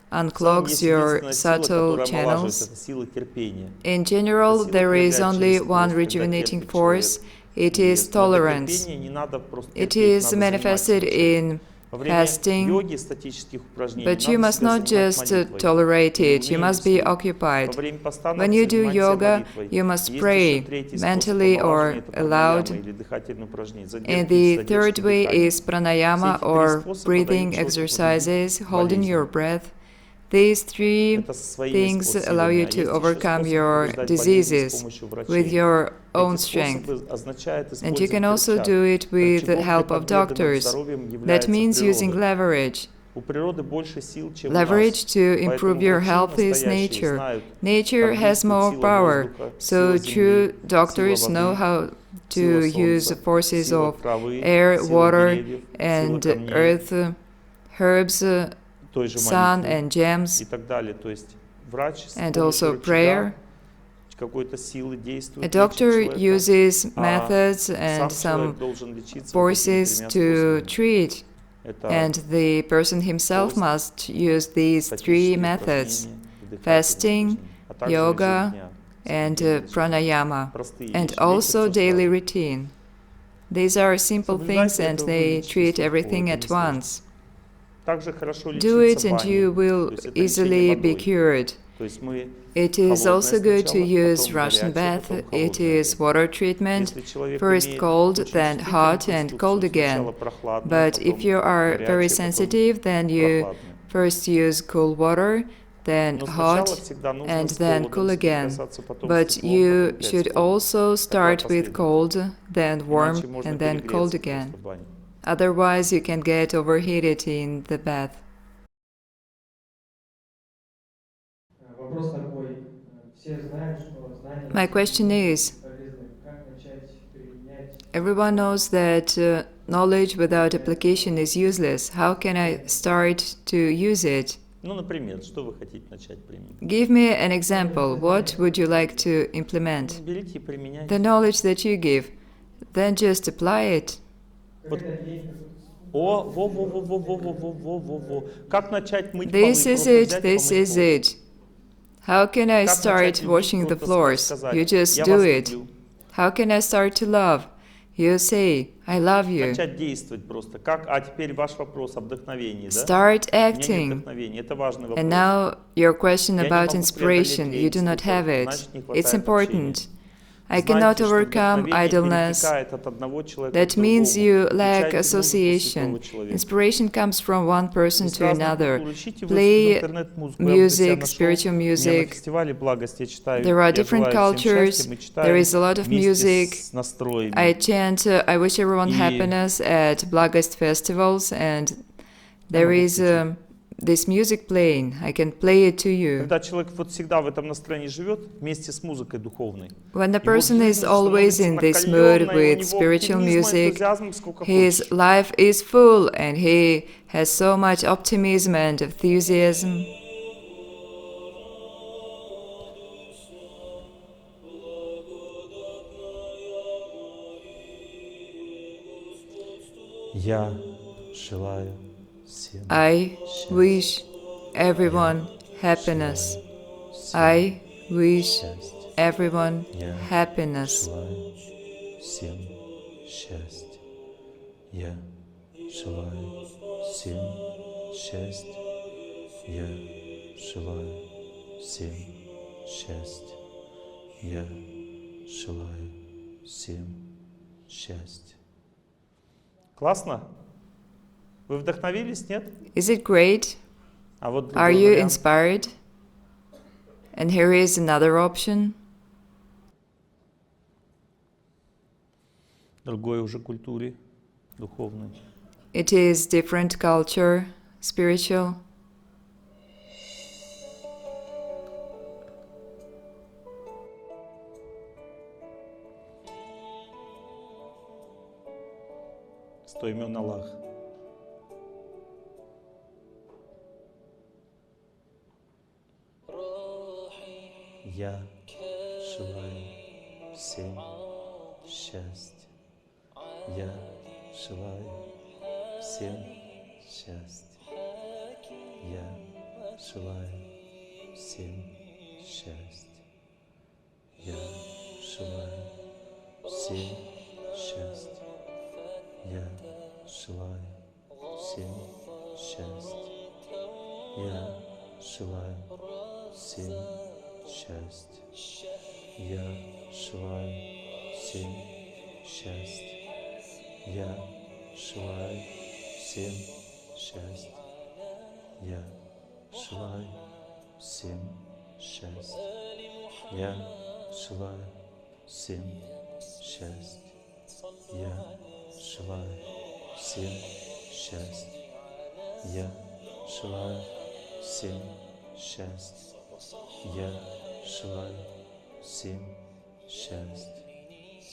unclogs your subtle channels. In general, there is only one rejuvenating force. It is tolerance. It is manifested in fasting, but you must not just tolerate it, you must be occupied. When you do yoga, you must pray, mentally or aloud. And the third way is pranayama, or breathing exercises, holding your breath. These 3 things allow you to overcome your diseases with your own strength. And you can also do it with the help of doctors. That means using leverage. Leverage to improve your health is nature. Nature has more power, so true doctors know how to use the forces of air, water, and earth, herbs, sun and gems, and also prayer. A doctor uses methods and some forces to treat, and the person himself must use these 3 methods: fasting, yoga, and pranayama, and also daily routine. These are simple things and they treat everything at once. Do it and you will easily be cured. It is also good to use Russian bath. It is water treatment, first cold, then hot and cold again. But if you are very sensitive, then you first use cool water, then hot, and then cool again. But you should also start with cold, then warm, and then cold again. Otherwise, you can get overheated in the bath. My question is, Everyone knows that knowledge without application is useless. How can I start to use it? Ну, например, что вы хотите начать применять? Give me an example. What would you like to implement? Берите и применяйте. The knowledge that you give. Then just apply it. Вот. Во. Как начать мыть полы? This is Просто it, взять, this помыть is пол. it. How can I Как start начать любить? washing the Просто floors? сказать, You just «Я do вас it. люблю». How can I start to love? You say, I love you. Начать действовать просто. Как? А теперь ваш вопрос о вдохновении, да? Start У меня нет acting. вдохновения. Это важный вопрос. And now your question Я не about могу inspiration. преодолеть You do not have лень, it. значит, не хватает It's important. общения. I cannot Знайте, что overcome вдохновение idleness. перетекает от одного человека That к means другому. you lack Включайте музыку association. святого человека. Inspiration comes from one person Из to разных another. культур ищите в Play интернет-музыку. Я вот для себя music, нашел. spiritual У меня на music. фестивале «Благость» я читаю There are «Я different желаю всем cultures. счастья», мы читаем There is a lot of вместе music. с настроями. I chant, I wish everyone И happiness at Blagast festivals, and there могу is включить. this music playing. I can play it to you. Когда человек вот всегда в этом настроении живет, вместе с музыкой духовной, When the его person жизнь is always становится in this mood накаленной, у with него spiritual оптимизма, music, энтузиазма сколько his хочешь. life is full and he has so much optimism and enthusiasm. Я желаю всем I wish everyone happiness. I wish счастья. everyone Я happiness. желаю всем счастья. Я желаю всем счастья. Я желаю всем счастья. Я желаю всем счастья. Классно? Вы вдохновились, нет? Is it great? А вот Are другой you вариант. inspired? And here is another option. Другой уже культуре духовной. It is different culture, spiritual. Сто имен Аллах. Я желаю всем счастья. Я желаю всем счастья. Я желаю всем счастья. Я желаю всем счастья. Я желаю всем счастья. Я желаю всем счастья. Я желаю всем счастья. Я желаю всем счастья. Я желаю всем счастья. Я желаю всем счастья. Я желаю всем счастья. Я желаю всем счастья. Я желаю всем счастья.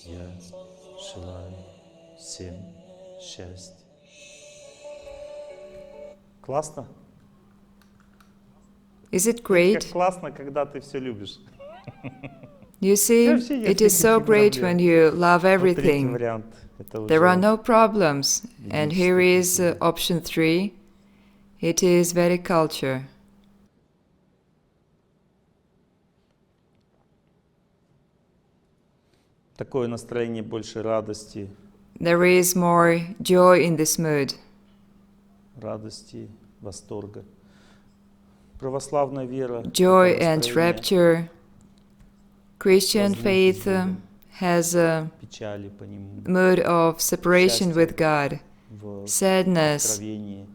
Я желаю всем счастья. Классно? Is it Как great? классно, когда ты все любишь. You see, Вообще нет it is so никаких great проблем. when you love Вот третий everything. вариант. Это There are уже no problems. And here is Ведическая культура. option 3. It is Vedic culture. такое настроение больше радости, There is more joy in this mood. радости, восторга. Православная вера — Joy это and настроение rapture. Christian разлуки с faith Богом, has a печали по нему, mood of separation Счастье with God, в sadness, откровении,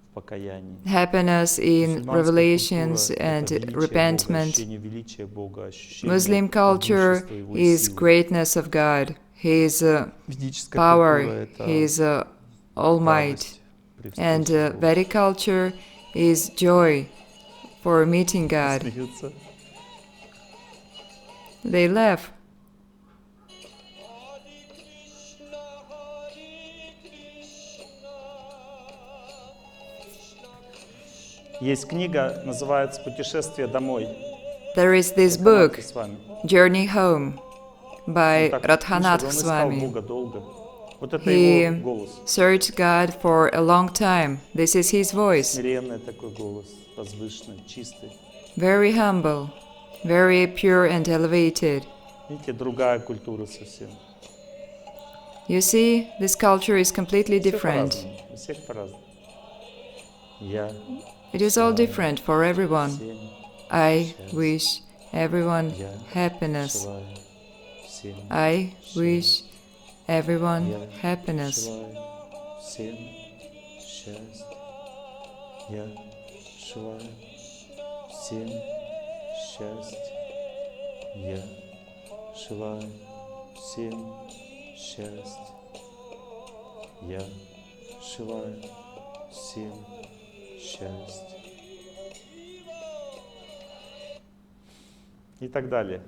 в покаянии. happiness in Мусульманская revelations культура — and это величие Бога, repentment. ощущение величия Бога, ощущение Muslim culture могущества Его и is силы. greatness of God, His Ведическая power, культура — это His all might. радость при And встрече с Богом. Vedic culture is joy for meeting God. Смеются. They laugh. Есть книга, называется «Путешествие домой». There is this book, с вами. Journey Home, by Он так Radhanath пишет, он искал Swami. Бога долго. Вот это его He голос. searched God for a long time. This is his voice. Смиренный такой голос, возвышенный, чистый. Very humble, very pure and elevated. Видите, другая культура совсем. You see, this culture is completely Все different. по-разному, у всех по-разному. Я It is all желаю different for everyone. всем I счастья. wish everyone Я happiness. желаю всем I wish счастья. everyone Я happiness. желаю всем счастья. Я желаю всем счастья. Я желаю всем счастья. Я желаю всем счастья. И так далее.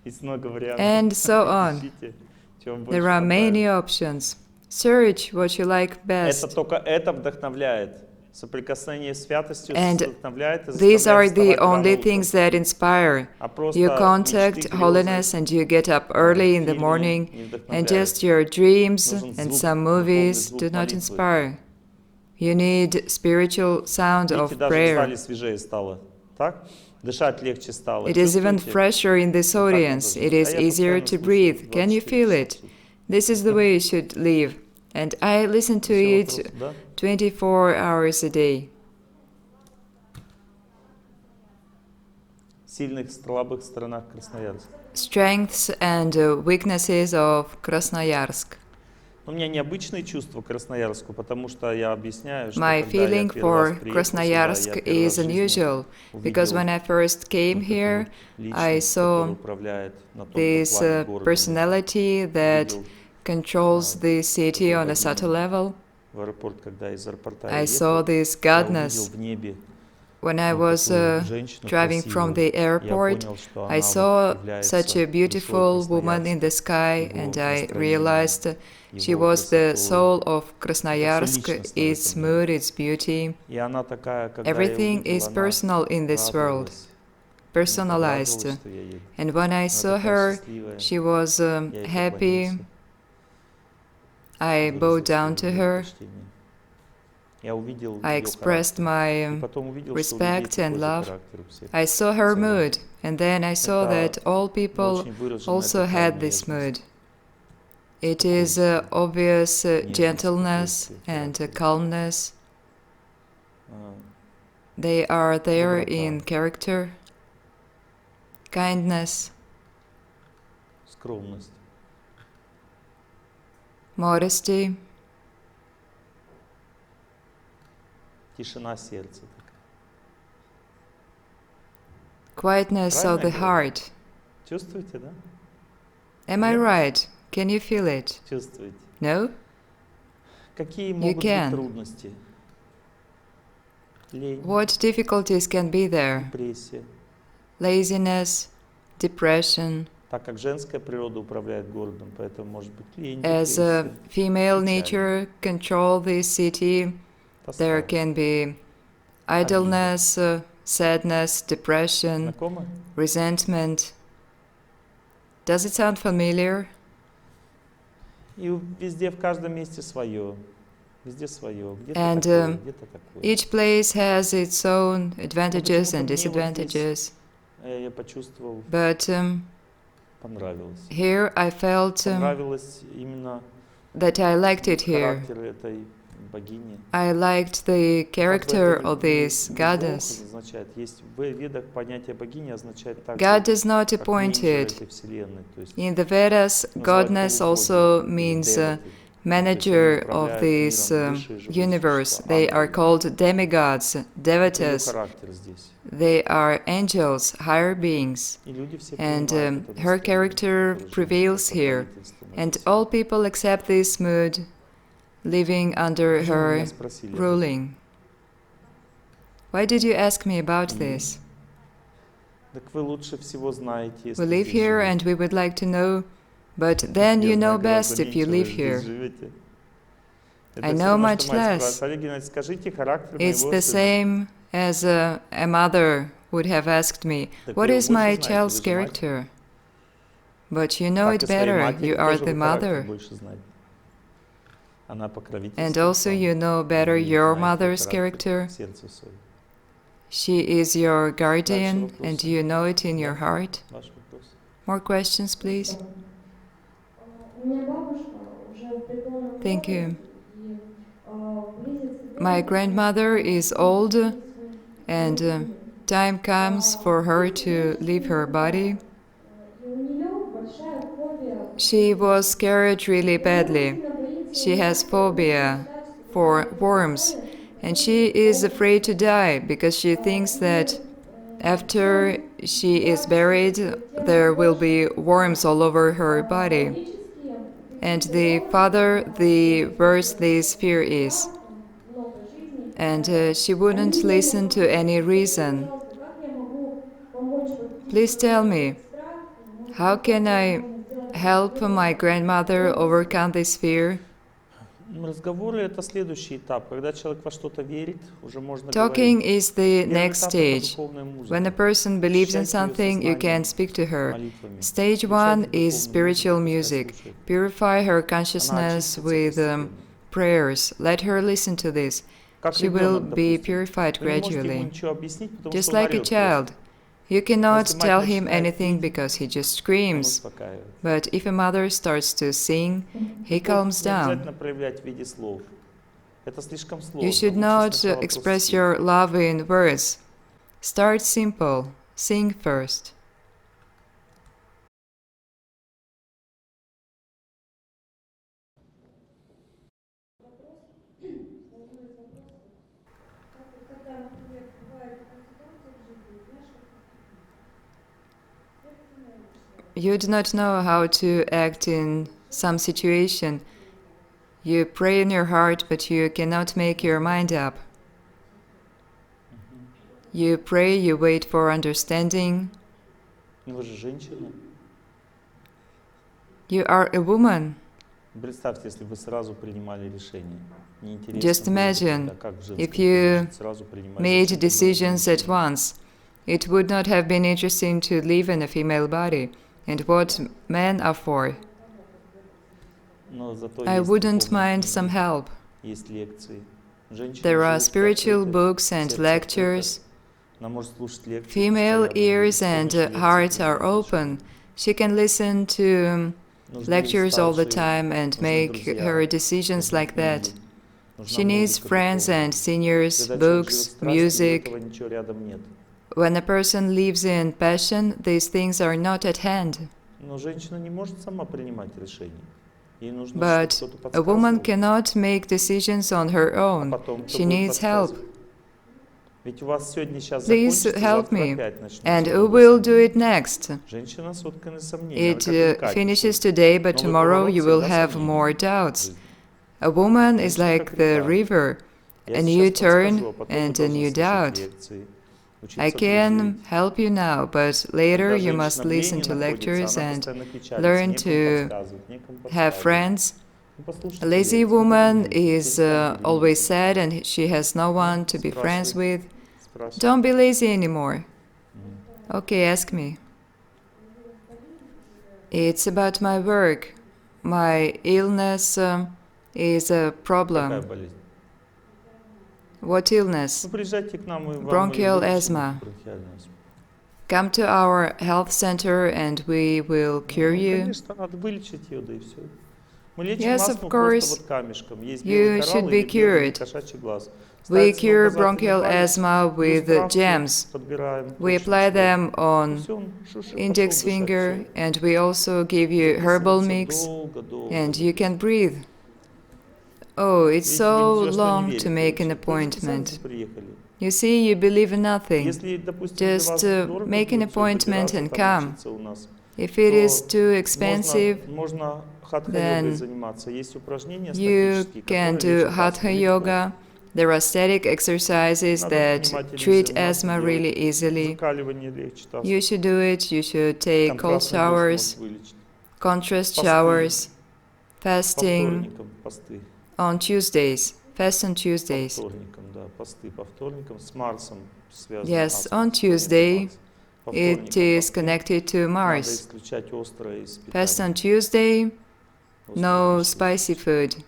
Есть много вариантов. And so on. Ищите, что вам больше There are many понравится. options. Search what you like Это best. только это вдохновляет. Соприкосновение с святостью And вдохновляет и These are заставляет the вставать рано only утром. things that inspire. А просто You мечты, contact грезы, holiness and you get up early in the фильмы morning, не and вдохновляют. just your dreams Нужен and звук, some духовный movies звук do not молитвы. inspire. You need spiritual sound Видите, of даже в prayer. зале свежее стало. Так? Дышать легче стало. It is even Чувствуете? fresher in this Вот так audience. надо It жить. is А я easier постоянно to слушаю breathe. Can you 24 feel часа it? в сутки. This is the way you should live. And I listen to Еще it вопросы, да? 24 hours a day. Сильных, слабых сторонах Красноярска. Strengths and weaknesses of Krasnoyarsk. У меня необычные чувства к Красноярску, потому что я объясняю, что My когда я feeling первый раз for приехал сюда, Krasnoyarsk я первый раз is в жизни unusual, because увидел when I first came вот эту here, вот I личность, которая saw управляет на тонком this плане городом. personality that Увидел controls the city on a subtle level. в аэропорт, когда из аэропорта I я saw ехал, this я увидел godness. в небе When I вот was такую женщину driving from the красивую. Я airport, понял, что I она saw вот является such a душой beautiful woman in Красноярска, the sky, его and I настроением, realized she его was the красотой. soul of Это всё Krasnoyarsk, личностно в its этом мире. mood, its beauty. И она такая, когда я Everything увидел, is она personal in this world, радовалась. Она так personalized. радовалась, что я еду. And when I Она saw такая her, счастливая. she was Я ей happy. поклонился, I выразил bowed свою down to любовь и her. почтение. Я увидел I её expressed характер. И my потом увидел, что у людей respect такой and же love. характер у всех. I saw her целом. mood, and then I saw Это that all people очень выраженная also такая had this mood. нежность, It is obvious Нежность, gentleness спокойствие, and характер. calmness. а, They are there Доброта. in character, kindness, скромность. modesty, Тишина сердца такая. quietness of Правильно the я говорю? heart. Чувствуете, да? Am I Нет? right? Can you feel it? Чувствуете. No? Какие могут быть can. трудности? Лень, What difficulties can be there? депрессия. Laziness, depression. Так как женская природа управляет городом, поэтому может быть лень, As депрессия, female печаль, nature control this city, тоска. there can be idleness, sadness, depression, Знакомо? resentment. Does it sound familiar? И везде, в каждом месте свое. Везде свое. Где-то And, такое, где-то такое. Each place has its own advantages почему-то and мне вот здесь disadvantages. Я почувствовал, But понравилось. here I felt Понравилось именно that I liked it here. характер этой богини. I liked the character of this goddess. Означает, есть в ведах понятие богини означает также God is not как менеджер appointed. этой вселенной. То есть In the Vedas, называют godness полубоги also или means деваты. manager То есть они of управляют this миром, высшие живые universe. существа, They are ангелы. called demigods, Это её devatas. характер здесь. They are angels, higher beings. И люди все And принимают это her настроение, character которое prevails живет here. под правительством And этой all people accept this mood, living under Почему вы her меня спросили об этом? ruling. Why did you ask me about this? Так вы лучше всего знаете, если We live здесь here живете. and we would like to know, but then Я you know знаю гораздо best if you меньше, вы live здесь here. живете. Это I всё know равно, much что мать less. спрашивает: Олег Геннадьевич, скажите характер It's моего the сына. same as a mother would have asked me, Так what вы его is больше my знаете, child's вы же мать. character? But you know Так и it своей better, матери you are тоже the вы характер mother. больше знаете. Она And покровительствует also вам, you know и better вы your знаете mother's характер character. в сердце своем. She is your Дальше guardian and вопросы? you know it in your Да? heart. Ваш вопрос? More questions, please? У меня бабушка уже в преклонном Thank you. и близится My время, grandmother is old and свою time comes for her to leave her body. И у нее большая фобия. She was scared really badly. She has phobia for worms and she is afraid to die because she thinks that after she is buried there will be worms all over her body. And the farther, the worse this fear is. And she wouldn't listen to any reason. Please tell me, how can I help my grandmother overcome this fear? Разговоры — это следующий этап. Когда человек во что-то верит, уже можно Talking говорить. is the Первый next этап — это stage. духовная музыка. When a person believes in Очищать её something, you сознание can speak to her. молитвами. Stage Включайте 1 is духовную spiritual музыку, пускай music. слушает. Purify her Она consciousness очистится with постепенно. prayers. Let her listen to this. Как She will ребенок, be допустим. purified Вы не можете ему gradually. ничего объяснить, потому Just что он like a орёт child. просто. You cannot Если мать tell him начинает anything петь, because he just он screams. успокаивает. But if a mother starts to sing, he Любовь calms не down. обязательно проявлять в виде слов. Это слишком сложно. You should Лучше not сначала express просто your love in words. Start simple. Sing first. Когда, например, бывает такая ситуация в жизни, знаешь, You do not know how to act in some situation. You pray in your heart, but you cannot make your mind up. You pray, you wait for understanding. Ну, вы же женщина. You are a woman. Представьте, если вы сразу принимали решение. Неинтересно Just было бы imagine тогда, как в женском if you положении сразу принимать made зачем тогда decisions at решение? once. It would not have been interesting to live in a female body. And what men are for. Но зато I есть wouldn't духовные mind some книги, help. есть лекции. Женщина There are живет spiritual открыто, books and сердце lectures. открыто. Она может слушать лекции Female постоянно, ears бесконечные and лекции hearts are принимать open. зачем? She can listen to Нужны lectures all the старшие, time and нужны make друзья, her decisions нужны like that. книги, нужна She needs музыка friends духовная. and seniors, Когда человек живет в books, страсти, music. этого ничего рядом нет. When a person lives in passion, these things are not at hand. Но женщина не может сама принимать решения. Ей нужно, But чтобы кто-то a woman подсказывал. cannot make decisions on her А own. потом кто She будет needs help. подсказывать? Ведь у вас сегодня сейчас Please закончится, help завтра me. опять начнутся And who новые will do сомнения. it next? Женщина соткана из сомнений, она It как увлекательница. finishes today, but Новый tomorrow поворот you will всегда have сомнения more в doubts. жизни. A woman is Женщина like как the река. river, Я a new сейчас подскажу, turn а потом вы and a должны new слушать doubt. лекции, I учиться can дружить. help you now, but later Когда you must женщина в listen лени to находится, lectures она and постоянно печалится, learn некому to подсказывать, некому have подсказывать. friends. Ну, послушайте A lazy лекции, woman подружитесь, is перестаньте always лениться. sad and she has no one to be friends Спрашивайте, with. спрашивайте. Don't be lazy anymore. Мгм. Okay, ask me. It's about my work. My illness is a Какая problem. болезнь? What illness? Ну, приезжайте к нам, и вам Bronchial вылечим asthma. бронхиальную астму. Come to our health center and we will cure Ну, you. конечно, надо вылечить ее, да и все. Мы лечим Yes, of астму course. просто вот камешком. Есть You белый should коралл be или белый cured. кошачий глаз. We Ставится на cure указательный bronchial палец, asthma плюс with травку gems. подбираем, We точно apply свой. them И on всё, он шушер, index пошел дышать, finger всё. and we also give you herbal Записывается mix долго-долго. and you can breathe. Oh, it's Видите, so вы ни во что не long верите to make an вообще. Вы записались и appointment. приехали. You see, you believe in nothing. Если, допустим, для Just вас дорого make an будет всё appointment добираться, and там come. учиться у нас, If it is то too expensive, можно хатха-йогой then заниматься. Есть упражнения you статические, can которые do лечат астму hatha легко. yoga. There are static exercises Надо that внимательно treat всё, надо asthma делать. really easily. Закаливание лечит астму. You should do it. You should take cold Контрастный душ showers, может вылечить. contrast Посты. showers, По fasting. вторникам посты. on Tuesdays. Fast on По Tuesdays. вторникам, да, посты по вторникам с Марсом связаны. Yes, on Tuesday it is connected to Надо Mars. исключать острое из Fast питания. on Tuesday, Острое no пищу spicy исключать. food,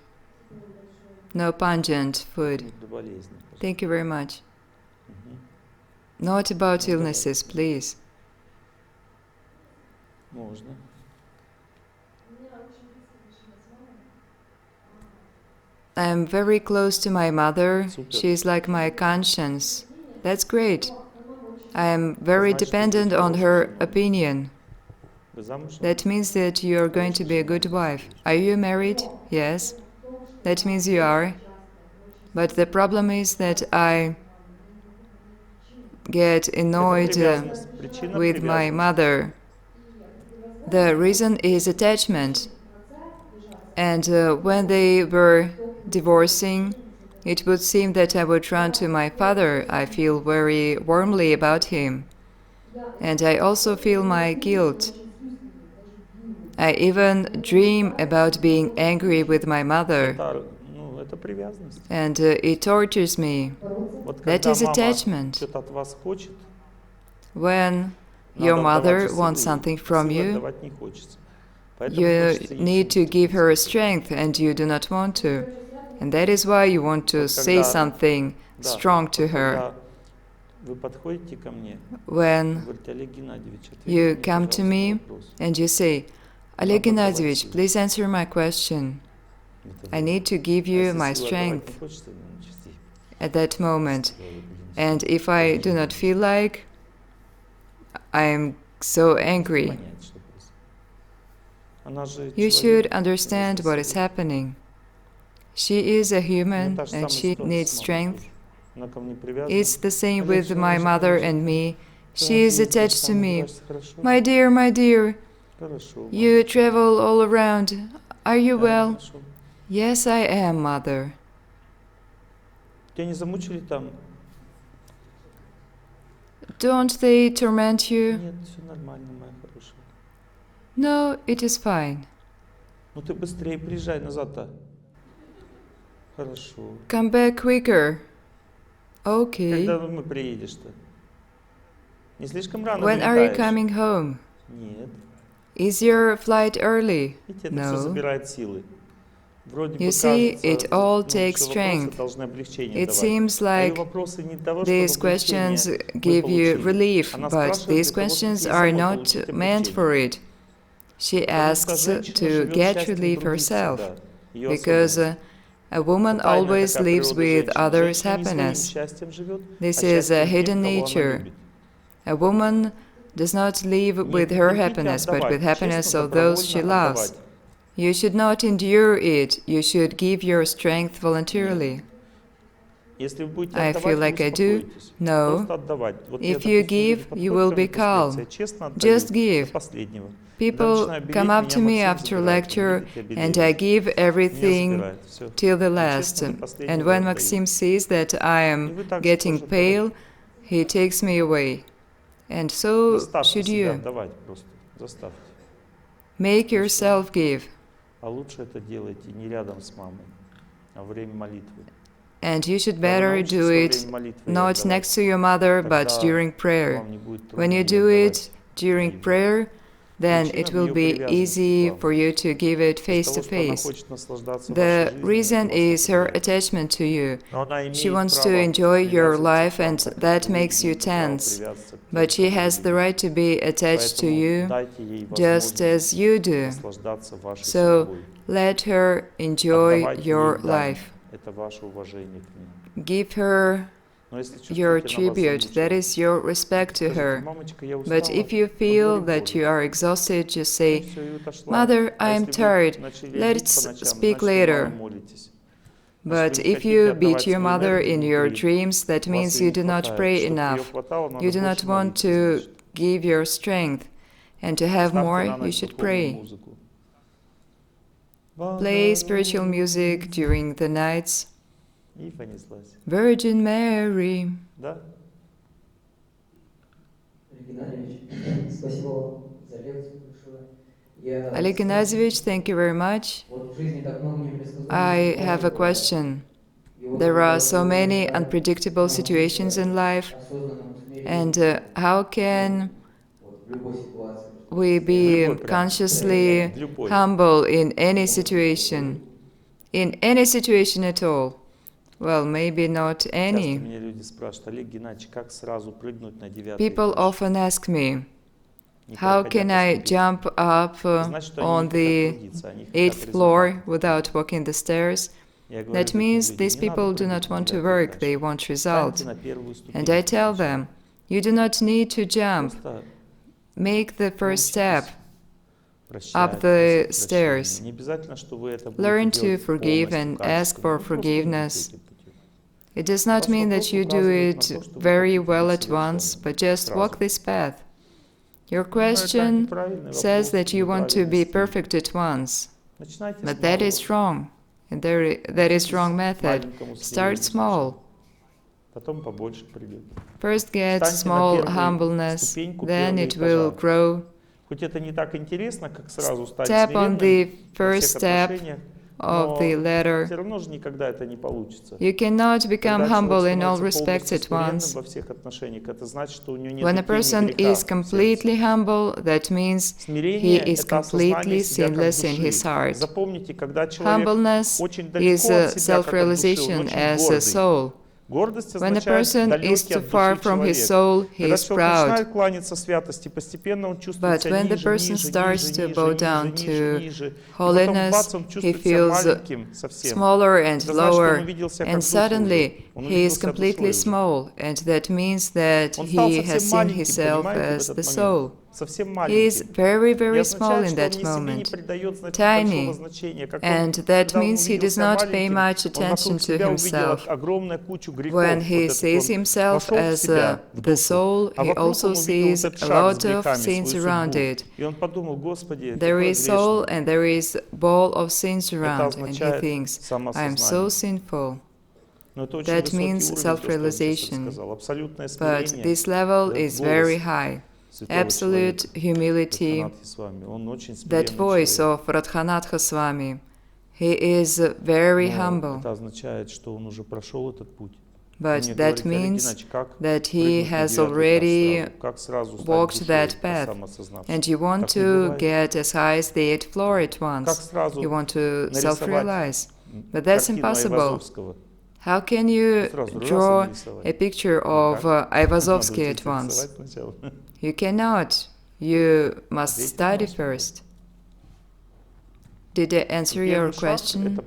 no pungent food. Не для болезни просто. Thank you very much. Мгм. Not about Ну, illnesses, давайте. please. Можно. I am very close to my mother. Супер. She is like my conscience. That's great. I am very Значит, вы dependent будете on хорошей her женой. opinion. Вы замужем? That means that you are going to be a good wife. Are you married? Yes. That means you are. But the problem is that I get Это annoyed привязанность. Причина with my привязанности. mother. The reason is attachment. And when they were divorcing, it would seem that I would run to my father. I feel very warmly about him. And I also feel my guilt. I even dream about being angry with my mother. Это привязанность. And it tortures me. Вот That когда is мама attachment. что-то от вас хочет, When your надо mother отдавать и wants силы. something from Силы you, отдавать не хочется. Поэтому you хочется ей need to что-нибудь give her сказать. strength and you do not want to. And that is why you want to Вот say когда- something Да, strong вот to her. когда вы подходите ко мне, When говорите, Олег Геннадьевич, ответьте you мне, come to пожалуйста, на me вопрос. and you say, Oleg Gennadievich, please answer my question. Это I да. need to give А you если my силы отдавать strength не хочется, значит, at that moment. сказали, блин, And всё, if I do not feel like, I am so angry. понять, что просто. Она же You человек, should она understand what is способна. happening. She is a Ну, human та же and самая she ситуация needs с мамой strength. тоже. Она ко мне привязана. It's the same Олег, with всё, my конечно, mother конечно. and me. Так, She is ездишь attached to там, me. одеваешься хорошо? My dear, Хорошо, you мама. travel all around. Are you Да, well? хорошо. Yes, I am, mother. Тебя не замучили там? Don't they torment you? Нет, все нормально, моя хорошая. No, it is fine. Ну ты быстрее приезжай назад-то. Хорошо. Come back quicker. Okay. Когда мы приедешь-то? Не слишком рано When are you вылетаешь? coming home? Нет. Is your flight early? Видите, это все No. забирает силы. Вроде You бы see, кажется, it all что takes вопросы strength. должны облегчение It давать. seems А ее like вопросы не для того, these чтобы облегчение questions мы give you получили. relief, Она but спрашивает these для того, чтобы questions ей are самой not получить meant облегчение. for it. She Потому что asks женщина to живет get счастьем relief других herself, всегда. Ее because особенность. a woman Это тайная always такая lives природа with женщины. others' Женщина не своим happiness. счастьем живет, This а is a счастьем hidden тех, кого она nature. любит. A woman does not live Не with her терпите happiness, but with отдавать. happiness Честно, of those she добровольно loves. отдавать. You should not endure it. You should give your strength voluntarily. Если вы будете I feel отдавать, like вы I do. успокоитесь. No. Просто отдавать. Вот я, If you допустим, люди give, you подходят will ко be мне после лекции, calm. я честно отдаю Just give. до последнего. Когда People начинаю come белеть, up to меня me Максим after забирает. lecture, Видите, я and I белею. give Меня everything забирает. Все. till the И last. честно, до And последнего when отдаю. Maxim sees that I И am вы также getting тоже pale, отдавайте. he takes me away. And so Заставьте should себя you. отдавать просто. Заставьте. Make yourself give. А лучше это делайте не рядом с мамой, а во время молитвы. And you should Когда вы better научитесь do во it время молитвы not отдавать, next to your mother, but тогда during prayer. вам не будет When трудно you ей do отдавать it during ей. prayer, then Причина it в will ее be привязанности easy к вам. for you to give it Из face того, to что она face. хочет наслаждаться вашей The жизнью, reason это вас is her напрягает. attachment to you. Но она She имеет wants to право enjoy your привязываться life, к вам, and так как that вы makes you имеете право tense. привязываться к тем, But she кого has вы the любите. right to be attached to Поэтому you дайте ей just возможность as you do. наслаждаться вашей So судьбой. let her enjoy Отдавайте your ей дань. life. Это ваше уважение к ней. Give her Но если your чувствуете, она вас tribute, that замучила, is your respect to скажите, her. мамочка, я But устала, if you feel поговори that Богу. you are exhausted, just Ну say, всё, и отошла. Mother, А I am если вы tired. начали бить по Let's ночам, speak значит, вы мало later. молитесь. Значит, But вы не if хотите you отдавать beat your свою mother энергию in your внутри. dreams, that У вас means её you не do not хватает. pray Чтобы её enough. хватало, надо You do not больше want молиться, to значит. give your strength. And to have Ставьте more, на you ночь should духовную pray. музыку. Play spiritual music during the nights. И понеслась. Virgin Mary. Да? Олег Геннадьевич, спасибо вам за лекцию большое. Олег Gennadievich, thank you very much. I have a question. There are so many unpredictable situations in life, and how can we be consciously humble in any situation? In any situation at all? Well, maybe not any. People often ask me, how can I jump up on the 8th floor without walking the stairs? That means these people do not want to work, they want result. And I tell them, you do not need to jump. Make the first step up the stairs. Learn to forgive and ask for forgiveness. It does not mean that you do it very well at once, but just walk this path. Your question says that you want to be perfect at once, but that is wrong, and that is wrong method. Start small. First get small humbleness, then it will grow. Step on the first step of the ladder. You cannot become humble in all respects at once. When a person is completely humble, that means he is completely sinless in his heart. Humbleness is self-realization as a soul. When a person is too far from his soul, he is proud. But when the person starts to bow down to holiness, he feels smaller and lower, and suddenly he is completely small, and that means that he has seen himself as the soul. He is very, very small in that moment, tiny, and that means he does not pay much attention to himself. When he sees himself as the soul, he also sees a lot of sins around it. There is soul and there is ball of sins around, and he thinks, I am so sinful. That means self-realization, but this level is very high. Absolute humility, that voice of Radhanatha Swami, he is very humble. But that means that he has already walked that path, and you want to get as high as the 8th floor at once. You want to self-realize, but that's impossible. How can you draw a picture of Aivazovsky at once? You cannot. You must study first. Did I answer your question?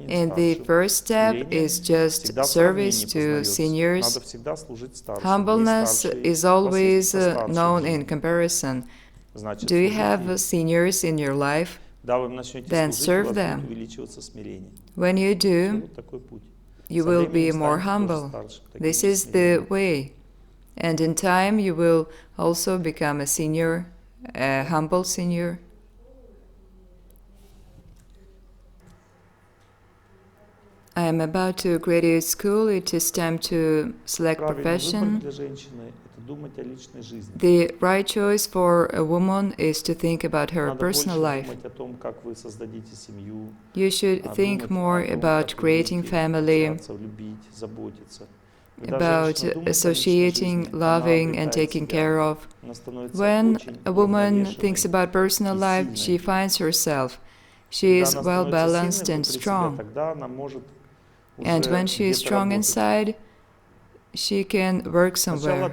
And the first step is just service to seniors. Humbleness is always known in comparison. Do you have seniors in your life? Then serve them. When you do, you will be more humble. This is the way. And in time, you will also become a senior, a humble senior. I am about to graduate school. It is time to select profession. The right choice for a woman is to think about her personal life. You should think more about creating family, about associating, loving, and taking care of. When a woman thinks about personal life, she finds herself. She is well-balanced and strong. And when she is strong inside, she can work somewhere.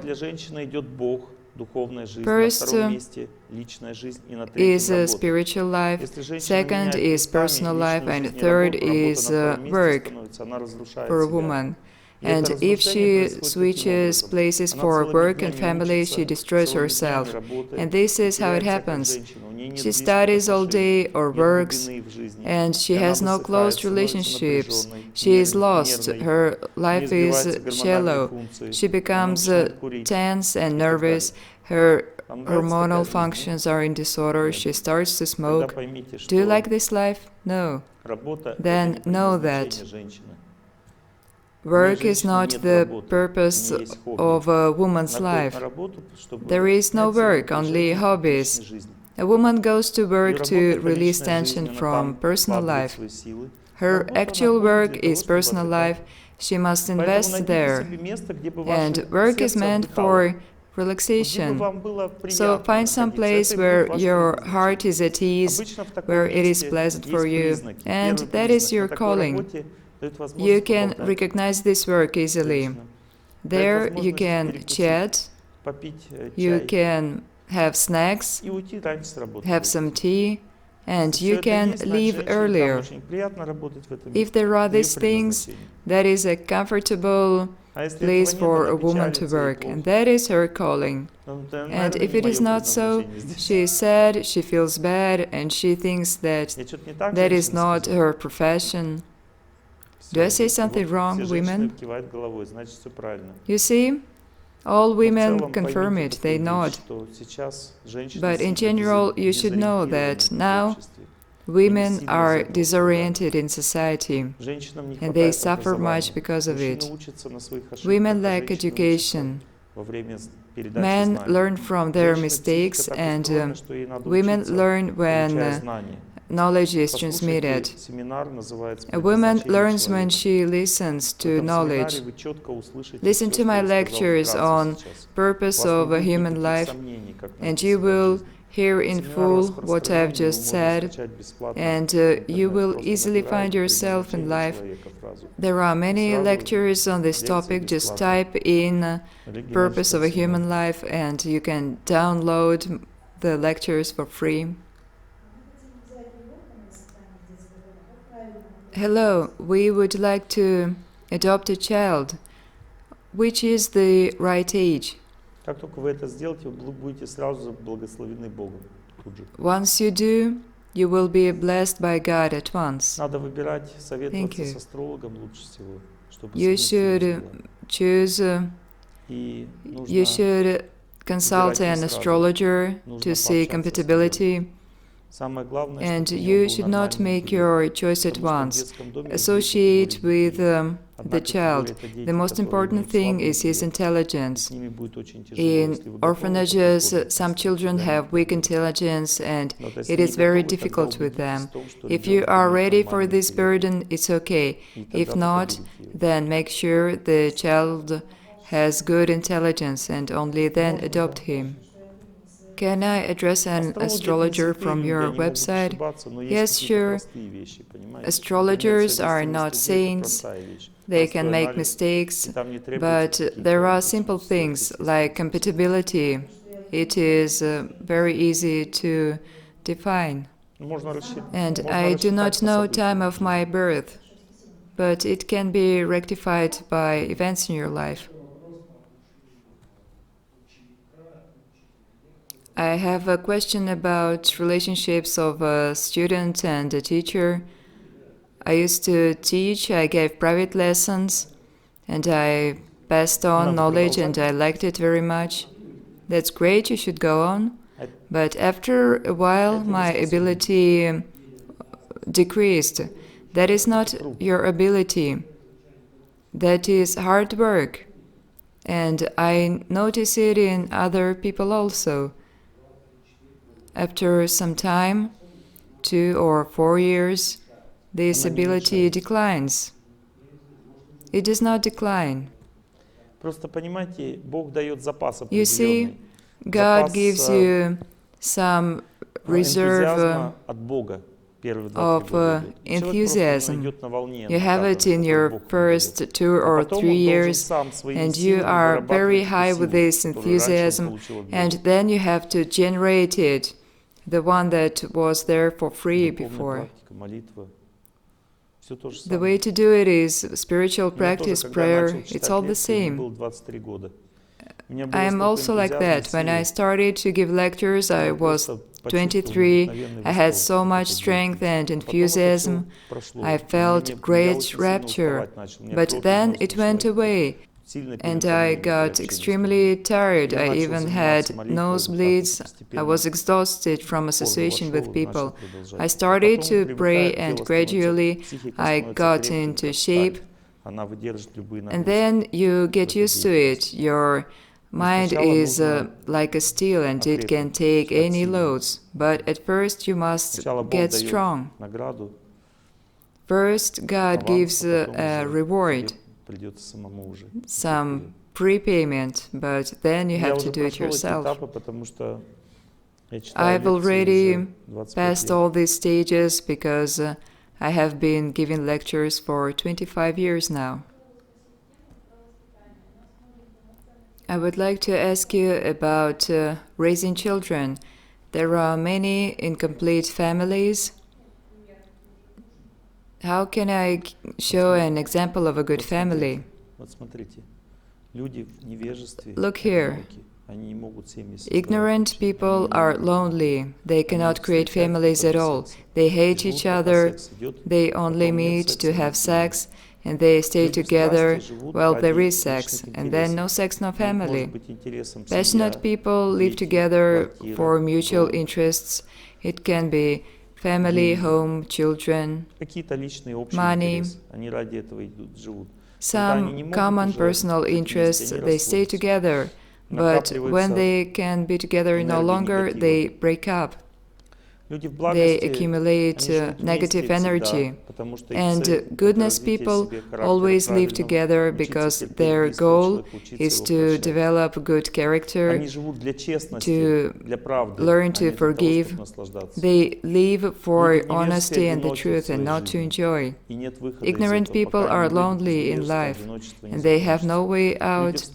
First is spiritual life, second is personal life, and third is work for a woman. And if she switches places for work and family, she destroys herself. And this is how it happens. She studies all day or works, and she has no close relationships. She is lost. Her life is shallow. She becomes tense and nervous. Her hormonal functions are in disorder. She starts to smoke. Do you like this life? No. Then know that work is not the purpose of a woman's life. There is no work, only hobbies. A woman goes to Её work to работа — это release личная жизнь, tension она from там personal вкладывает life. свои силы. Her Работа, она actual ходит work для того, is чтобы personal отдыхать. life. She must Поэтому invest найдите there. себе место, где бы ваше And work is сердце meant отдыхало. for Вот где бы relaxation. вам было So приятно find some находиться. place Это и будет where ваше your heart предназначение. is at ease, Обычно в таком where it is месте pleasant for есть you, признаки. and Первый that is признак: your на такой calling. работе дают You возможность can поболтать recognize this work с easily. женщинами. There Дает you возможность can перекусить, chat, попить you чай can have snacks, и уйти раньше с работы. have some tea, and Если you всё это can есть, значит, leave женщине там earlier. очень приятно работать в этом If месте. there are Это её these things, предназначение. that is a comfortable А если place этого нет, for она a woman to печалится, ей work, and плохо. that is her calling. Ну, это, And наверное, if не it is моё not so, предназначение здесь. she is sad, she feels bad, and she thinks that Я чё-то не так that is женщине not сказал? her profession. Всё, Do I say видите, something вот wrong, все женщины women? кивают головой, значит, всё правильно. You see, all Но в women целом confirm поймите it, такую they вещь, nod. что сейчас женщины But in сильно general, you should know дезориентированы that в now обществе. women сильно are из-за этого страдают. disoriented in society, Женщинам не and they хватает suffer much образования. because of Мужчины it. учатся на своих ошибках, Women а lack женщины education. учатся во время передачи Men знаний. learn from their Женщины mistakes, психика так and устроена, что ей надо women учиться, learn when получая знания. knowledge is Послушайте transmitted. семинар, называется A woman «Предназначение learns when человека». she listens В to этом семинаре knowledge. вы четко услышите Listen всё, to my что я сказал lectures вкратце on сейчас. purpose У вас не of a будет human никаких life, сомнений, как and найти you себя в will жизни. hear in Семинар full what распространён, I've его just можно said, скачать бесплатно and в you интернет. will Просто easily find набираете yourself in «Предназначение life. человека» фразу. There are many Сразу lectures on this лекции topic. Just бесплатно. type in purpose of a Оригинальный human семинар. life, and you can download the lectures for free. Hello, we would like to adopt a child. Which is the right age? Как только вы это сделаете, вы будете сразу благословены Богом. Тут же. Once you do, you will be blessed by God at once. Надо выбирать, советоваться you. с астрологом лучше всего, чтобы You сменить себе should дела. choose, И you нужно should consult выбирать an не сразу. astrologer Нужно to see пообщаться с compatibility, Самое главное, and чтобы у него you был should not нормальный make интеллект. your choice at Потому что в once. детском доме есть две Associate категории with детей. the Одна child. категория — это дети, The most которые important имеют thing слабый is his интеллект. intelligence. С ними будет очень тяжело, если In вы готовы, то orphanages, приходите, some если children тебя не have weak пробуют. intelligence, and Но вот если it не is very готовы, тогда difficult with убедитесь them. в том, что If you ребенок are имеет ready for нормальный this интеллект. burden, it's okay. И If тогда not, только берите его. then make sure the child has good intelligence, and only then Можно, adopt да. him. Can I address an Астрологи — это astrologer не святые from люди, your они могут website? ошибаться, но есть Yes, какие-то sure. простые вещи, понимаете? Astrologers Например, are not совместимость людей — это saints. простая вещь. They Простой can make анализ, mistakes, и там не требуется but каких-то there are очень simple things сверхъестественных like способностей. compatibility. It is very easy to define. Можно And можно I do not рассчитать по know событиям time в of my жизни. birth, but it can be rectified by events in your life. I have a question about relationships of a student and a teacher. I used to teach, I gave private lessons, and I passed on knowledge, and I liked it very much. That's great, you should go on. But after a while, my ability decreased. That is not your ability. That is hard work. And I notice it in other people also. After some time, 2 or 4 years, this ability declines. It does not decline. Просто понимаете, Бог дает запас You see, определенный. God Запас, gives you some reserve энтузиазма от Бога первые 2-3 of года идет. Человек просто enthusiasm. идет на волне, You have it in накатанной, your которую Бог ему first дает. 2 А or потом 3 он должен years, сам своими and you силами are very вырабатывать high эту with силу, this которую раньше он enthusiasm, получил от and Бога. then you have to generate it, the one that was there for free Духовная before. практика, молитва. Все то же The самое. way to do it is spiritual Мне тоже, practice, когда я prayer, начал it's читать all the лекции, мне same. было 23 года. У меня было I am столько also like энтузиазма и that. When I силы. started to give lectures, I Я was просто почувствовал 23. необыкновенный I had восторг so от much этой strength and деятельности. Потом это всё enthusiasm. прошло. I Я felt great очень сильно rapture. уставать начал. У меня But кровь then неслась it went человек. away, Сильное and I переутомление при got общении с extremely людьми. tired. Я I начал even заниматься had молитвой, nosebleeds. так I постепенно was exhausted from форму association вошел, with начал people. продолжать. I А started потом to привыкает, pray, тело and становится, gradually психика I становится got крепкой, into как shape. сталь. Она выдержит любые And нагрузки. then you в get этой used to it. деятельности. Your Mind is like a steel and it can take any loads, but at first you must get strong. First, God gives a reward, some prepayment, but then you have to do it yourself. I've already passed all these stages because I have been giving lectures for 25 years now. I would like to ask you about raising children. There are many incomplete families. How can I show an example of a good family? Look here. Ignorant people are lonely. They cannot create families at all. They hate each other. They only meet to have sex, and they stay together while there is sex, and then no sex, no family. Passionate people live together for mutual interests. It can be family, home, children, money, some common personal interests. They stay together, but when they can be together no longer, they break up. They accumulate negative energy, and goodness people always live together because their goal is to develop good character, to learn to forgive. They live for honesty and the truth and not to enjoy. Ignorant people are lonely in life, and they have no way out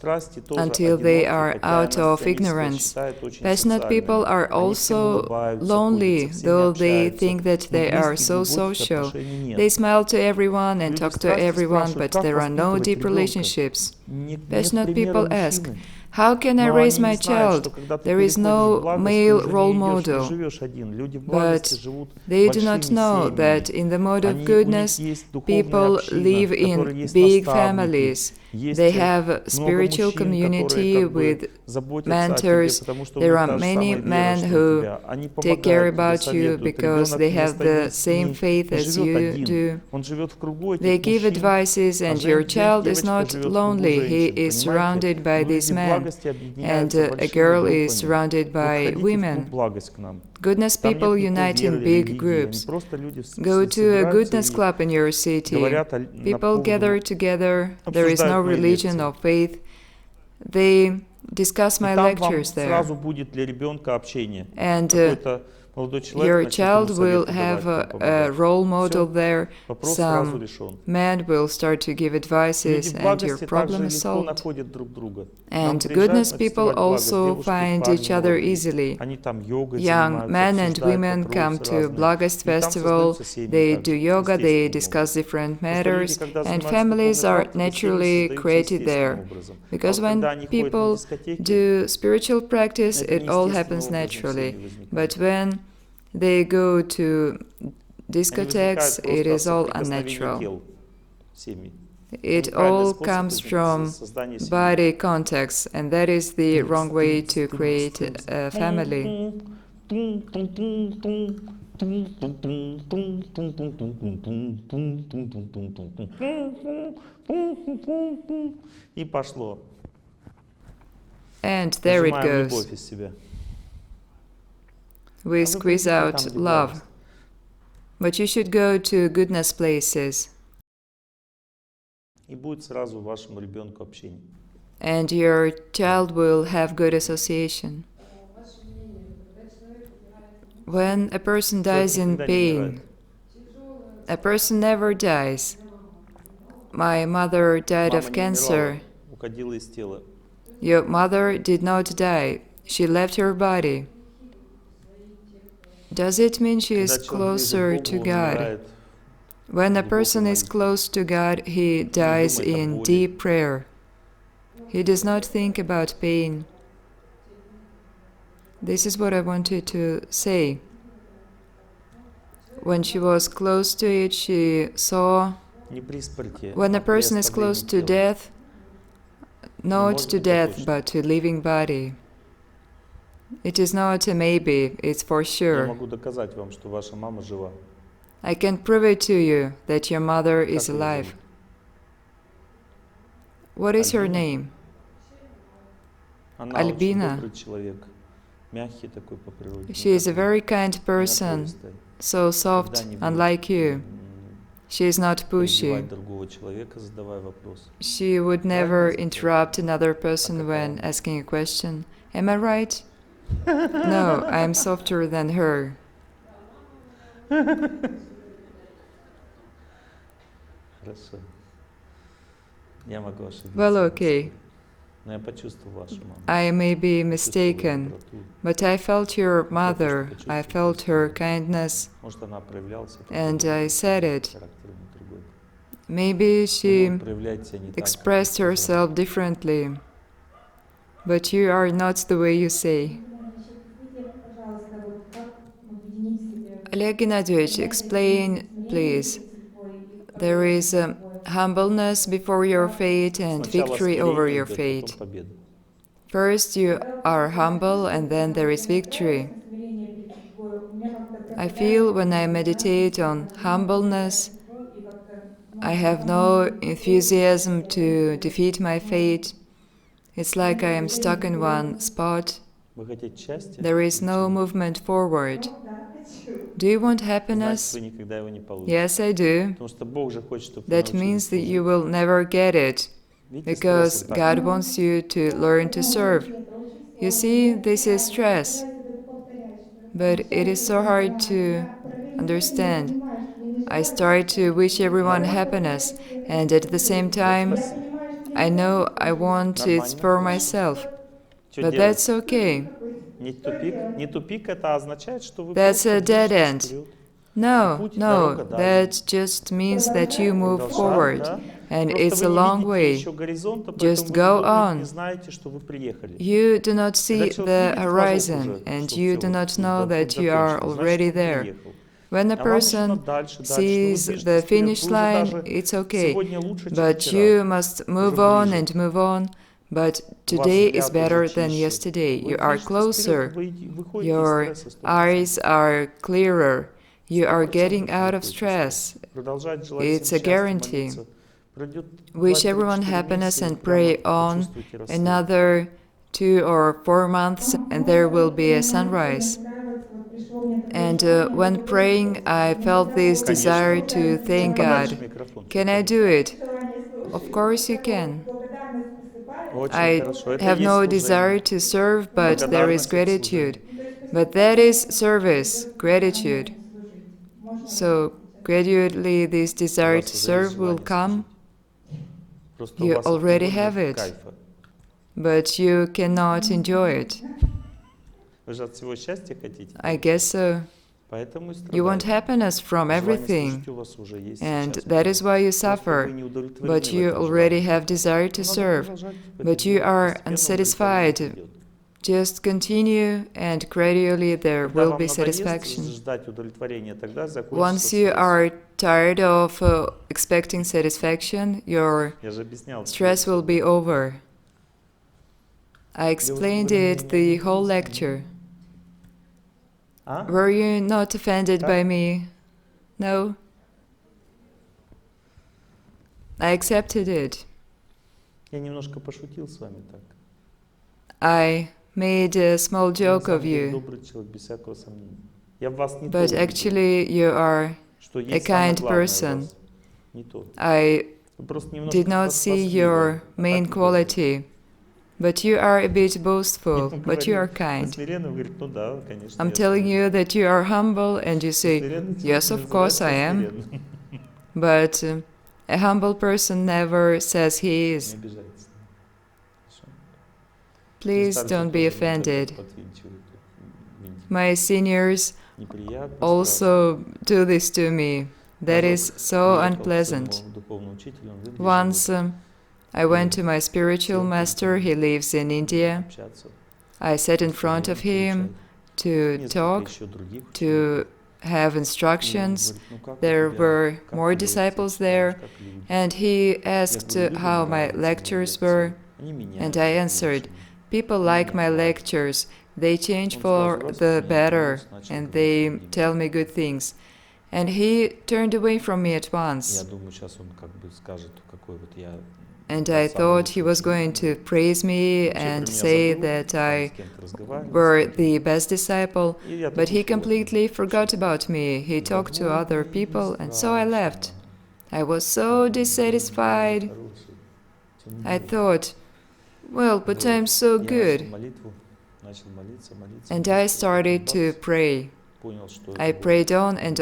until they are out of ignorance. Passionate people are also lonely, though they think that they are so social. They smile to everyone and talk to everyone, but there are no deep relationships. Passionate people ask, how can I raise my child? There is no male role model. But they do not know that in the mode of goodness, people live in big families. They have a spiritual community with mentors. There are many men who take care about you because they have the same faith as you do. They give advices, and your child is not lonely. He is surrounded by these men, and a girl is surrounded by women. Goodness people unite in big groups. Go to a goodness club in your city. People gather together. There is no religion or faith. They discuss my lectures there. And your child will have a role model there. Some man will start to give advices, and your problem is solved. And goodness people also find each other easily. Young men and women come to Blagast festival, they do yoga, they discuss different matters, and families are naturally created there. Because when people do spiritual practice, it all happens naturally. But when they go to discotheques, it is all unnatural. It all comes from body context, and that is the wrong way to create a family. And there it goes. We squeeze out love. But you should go to goodness places. And your child will have good association. When a person dies in pain, a person never dies. My mother died of cancer. Your mother did not die. She left her body. Does it mean she is closer to God? When a person is close to God, he dies in deep prayer. He does not think about pain. This is what I wanted to say. When she was close to it, she saw. When a person is close to death, not to death, but to living body, it is not a maybe, it's for sure. I can prove it to you that your mother is alive. What is her name? Она очень Albina. добрый человек, мягкий такой по природе. She is a very kind person, напористая. so Никогда soft, не будет, unlike you. She is not pushy. перебивать другого человека, задавая вопрос. She would never interrupt another person when asking a question. Am I right? No, I am softer than her. Хорошо. Я могу ошибиться. Well, okay. Но я почувствовал вашу маму. I may be Почувствовал mistaken, доброту. but I felt your mother. I felt her kindness, Может, она проявлялась, and I said it. характер другой. Maybe she Проявляет себя не так, expressed как herself differently, but you are not the way you say. Пожалуйста, вот как объединить в себе Олег Gennadievich, explain, please. There is humbleness before your fate and Сначала victory over смирение your идет, fate. потом победа. First you are humble and then there is victory. I feel when I meditate on humbleness, I have no enthusiasm to defeat my fate. It's like I am stuck in one spot. Вы хотите счастья? There is no movement forward. Do you want Значит, happiness? вы никогда его не получите. Yes, I do. Потому что Бог же хочет, чтобы вы That научились means that служить. you will never get it, Видите, because стресс вот так. God wants you to learn to serve. You see, this is stress, but it is so hard to understand. I start to wish everyone happiness, and at the same time, I know I want it for myself. Что But делать? that's okay. Не тупик? Не тупик, это означает, что вы That's просто a dead движетесь end. вперед. No, no, that just means that you move Продолжать, forward, да? and Просто it's вы a не long видите way. еще горизонта, Just поэтому go вы думаете, on. не знаете, что вы приехали. You do not see Когда человек the видит флажок horizon, уже, and что you всё, do вот not know путь that you are закончен, already значит, он there. приехал. When a А вам нужно person дальше, дальше, но вы sees движетесь the вперед, finish вы уже line, даже it's okay. сегодня лучше, чем But вчера. you must move Уже on ближе. and move on. But У вас today is взгляд better уже than чище. yesterday. Вы You are движетесь closer. вперед, вы выходите из Your стресса 100%. eyes are clearer. You are 100% getting out of выходите из stress. стресса. Продолжать желать It's всем a счастья, guarantee. молиться. Пройдет Wish 2-3-4 everyone happiness месяца, и and pray прямо on почувствуете рассвет. another 2 or 4 months, and there will be a sunrise. And when praying, I felt this desire to thank Подальше God. микрофон. Can I do it? Of course you can. Очень I хорошо. Это have и есть no служение. desire to serve, but there is Благодарность — это gratitude. служение. But that is service, gratitude. So gradually this У desire вас to уже есть serve will желание come, служить. Просто у you вас от already него have нет it. кайфа. but you cannot enjoy it. Вы же от всего счастья хотите. I guess so. Поэтому и You want страдаете. happiness from Желание everything, служить у вас уже есть and сейчас. that is why you Просто suffer. вы не удовлетворены But в you этом already желании. have desire to Надо serve, продолжать это but you делать. are Постепенно unsatisfied. удовлетворение придет. Just continue, and gradually there Когда will вам be надоест satisfaction. ждать удовлетворения, тогда закончится Once you стресс. are tired of expecting satisfaction, your Я же объяснял. stress will be over. I explained it the whole lecture. А? Were you not offended by me? No? I accepted it. Я немножко пошутил с вами так. I made a small Вы на joke самом of деле you, добрый человек, без всякого сомнения. Я в вас не то but увидел, actually you are что a есть самое kind главное в person. вас. Не то. I Вы просто немножко did not see хвастливы, your а main так не бывает. quality, but you are a bit Я boastful, вам but you are говорю, kind. вы смиренны, вы говорите, ну да, конечно. I'm я telling смиренный. you that you are humble, and you say, Смиренный yes, человек of course I называется am, смиренным. but a humble person never says he is. Не обижайтесь. Хорошо? Please Старший don't be тоже offended. подвинчивает винтик. My seniors Неприятно, страшно. also do this to me. That is so Приехал к unpleasant. своему духовному учителю, он выглядел Once I went to my spiritual master, he lives in India. общаться. I sat in front of him to Несколько talk, еще других to have учеников. instructions. И он говорит, «Ну, как у There тебя? were Как more лекции disciples читаешь? there, Как люди?» and he Я asked говорю, «Людям how my нравятся мои lectures лекции. were, Они меняют and I к answered, лучшему». people like my lectures. They change Он for сразу раз the меня better, отвернулся, начал and говорить they другим. tell me good things. And he turned away from me at Я once. думаю, сейчас он как бы скажет, какой вот я and I thought he was going to praise me and say that I were the best disciple, but he completely forgot about me. He talked to other people, and so I left. I was so dissatisfied. I thought, well, but I'm so good. And I started to pray. I prayed on, and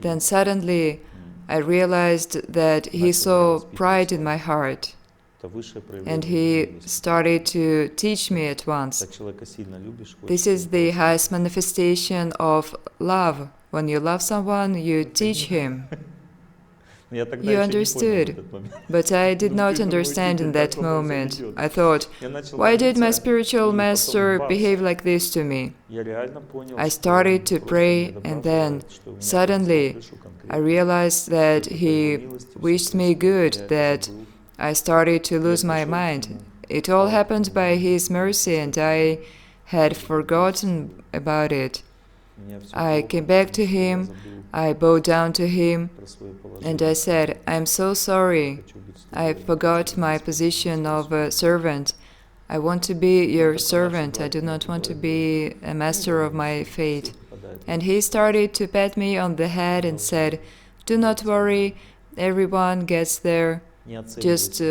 then suddenly I realized that he saw pride in my heart, and he started to teach me at once. This is the highest manifestation of love. When you love someone, you teach him. You understood, but I did not understand in that moment. I thought, why did my spiritual master behave like this to me? I started to pray, and then suddenly I realized that he wished me good, that I started to lose my mind. It all happened by his mercy, and I had forgotten about it. I came back to him, I bowed down to him, and I said, I'm so sorry. I forgot my position of a servant. I want to be your servant. I do not want to be a master of my fate. And he started to pat me on the head and said, do not worry, everyone gets there. Just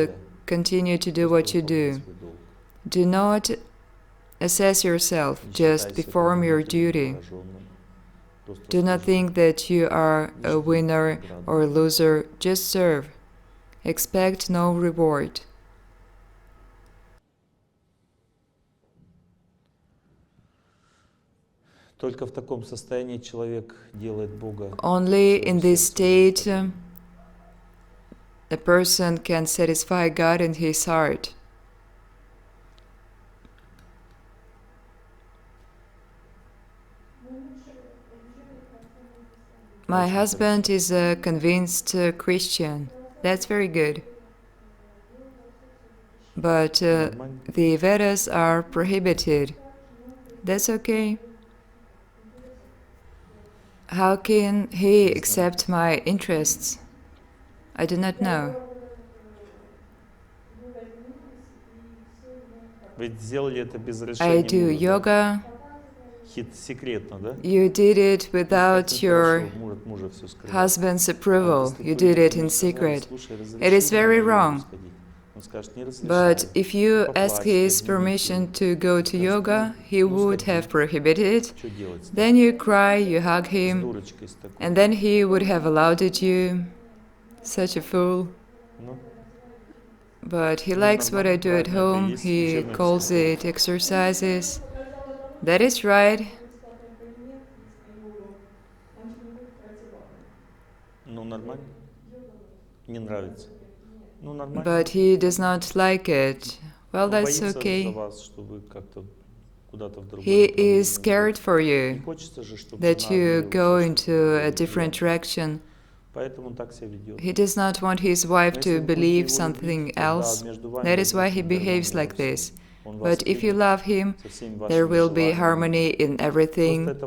continue to do what you do. Do not assess yourself, just perform your duty. Do not think that you are a winner or a loser, just serve. Expect no reward. Only in this state a person can satisfy God in his heart. My husband is a convinced Christian. That's very good. But the Vedas are prohibited. That's okay. How can he accept my interests? I do not know. I do yoga. You did it without your husband's approval. You did it in secret. It is very wrong. But if you ask his permission to go to yoga, he would have prohibited it. Then you cry, you hug him, and then he would have allowed it you. Such a fool. But he likes what I do at home. He calls it exercises. That is right. But he does not like it. Well, that's okay. He is scared for you, that you go into a different direction. He does not want his wife to believe something else. That is why he behaves like this. But if you love him, there will be harmony in everything.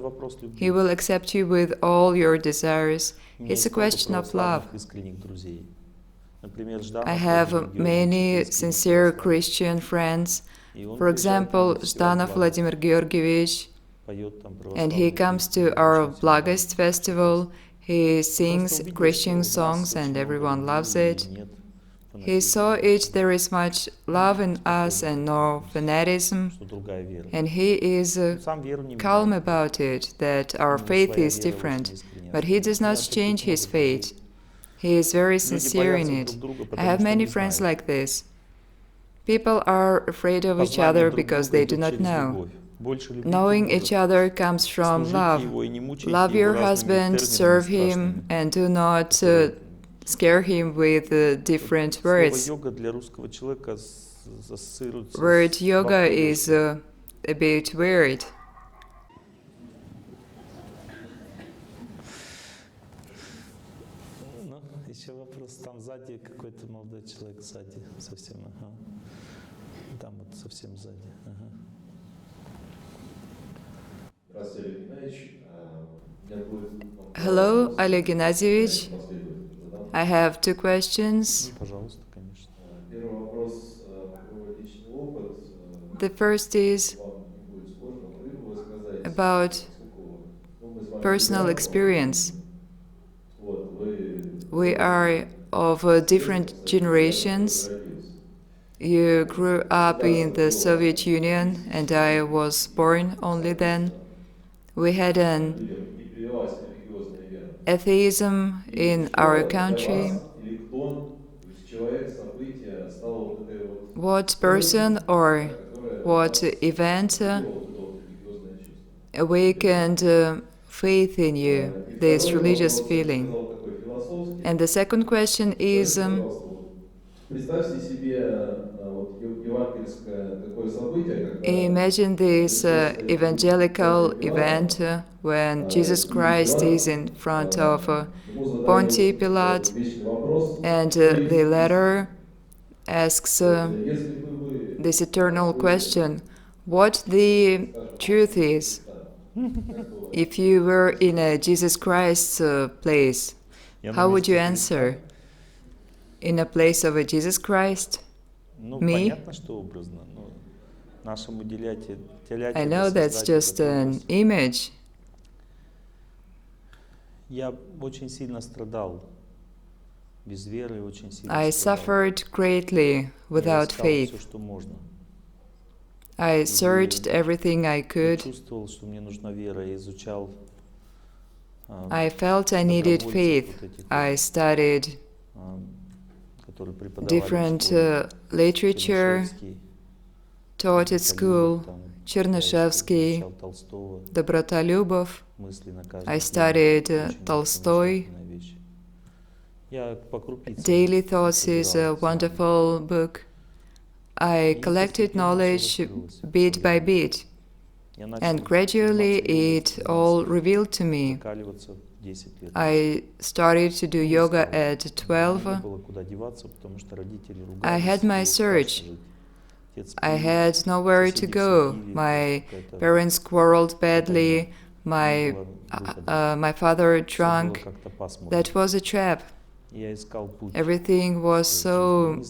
He will accept you with all your desires. It's a question of love. I have many sincere Christian friends. For example, Zhdanov Vladimir Georgievich, and he comes to our Благость festival. He sings Christian songs and everyone loves it. He saw it there is much love in us and no fanaticism, and he is calm about it, that our faith is different, but he does not change his faith. He is very sincere in it. I have many friends like this. People are afraid of each other because they do not know. Knowing each other comes from love. Love your husband, serve him, and do not scare him with different words. Word yoga is a bit weird. Еще вопрос, там сзади какой-то молодой человек, сзади совсем, ага. Там вот совсем сзади, ага. Hello, Oleg Gennadievich. I have two questions. Пожалуйста, конечно. The first is about personal experience. We are of different generations. You grew up in the Soviet Union, and I was born only then. We had an atheism in our country. What person or what event awakened faith in you, this religious feeling? And the second question is, imagine this evangelical event when Jesus Christ is in front of Pontius Pilate, and the latter asks this eternal question, what the truth is. If you were in a Jesus Christ's place, how would you answer? In a place of a Jesus Christ? Me? I know that's just an image. I suffered greatly without faith. I searched everything I could. I felt I needed faith. I studied different literature taught at school, Chernyshevsky, Dobrotolubov. I studied Tolstoy. Daily Thoughts is a wonderful book. I collected knowledge bit by bit, and gradually it all revealed to me. I started to do yoga at 12. I had my search. I had nowhere to go. My parents quarreled badly. My father drank. That was a trap. Everything was so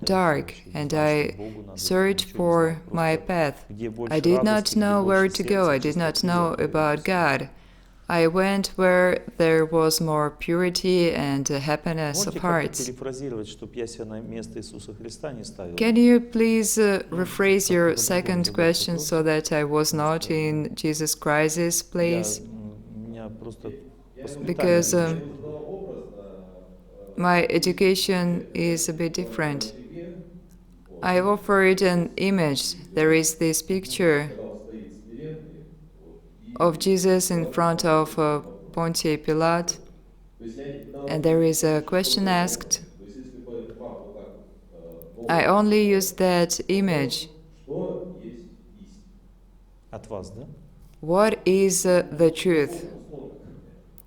dark, and I searched for my path. I did not know where to go. I did not know about God. I went where there was more purity and happiness of heart. Can you please rephrase your second question so that I was not in Jesus Christ's place? Because my education is a bit different. I offered an image. There is this picture of Jesus in front of Pontius Pilate, and there is a question asked. I only used that image. What is the truth?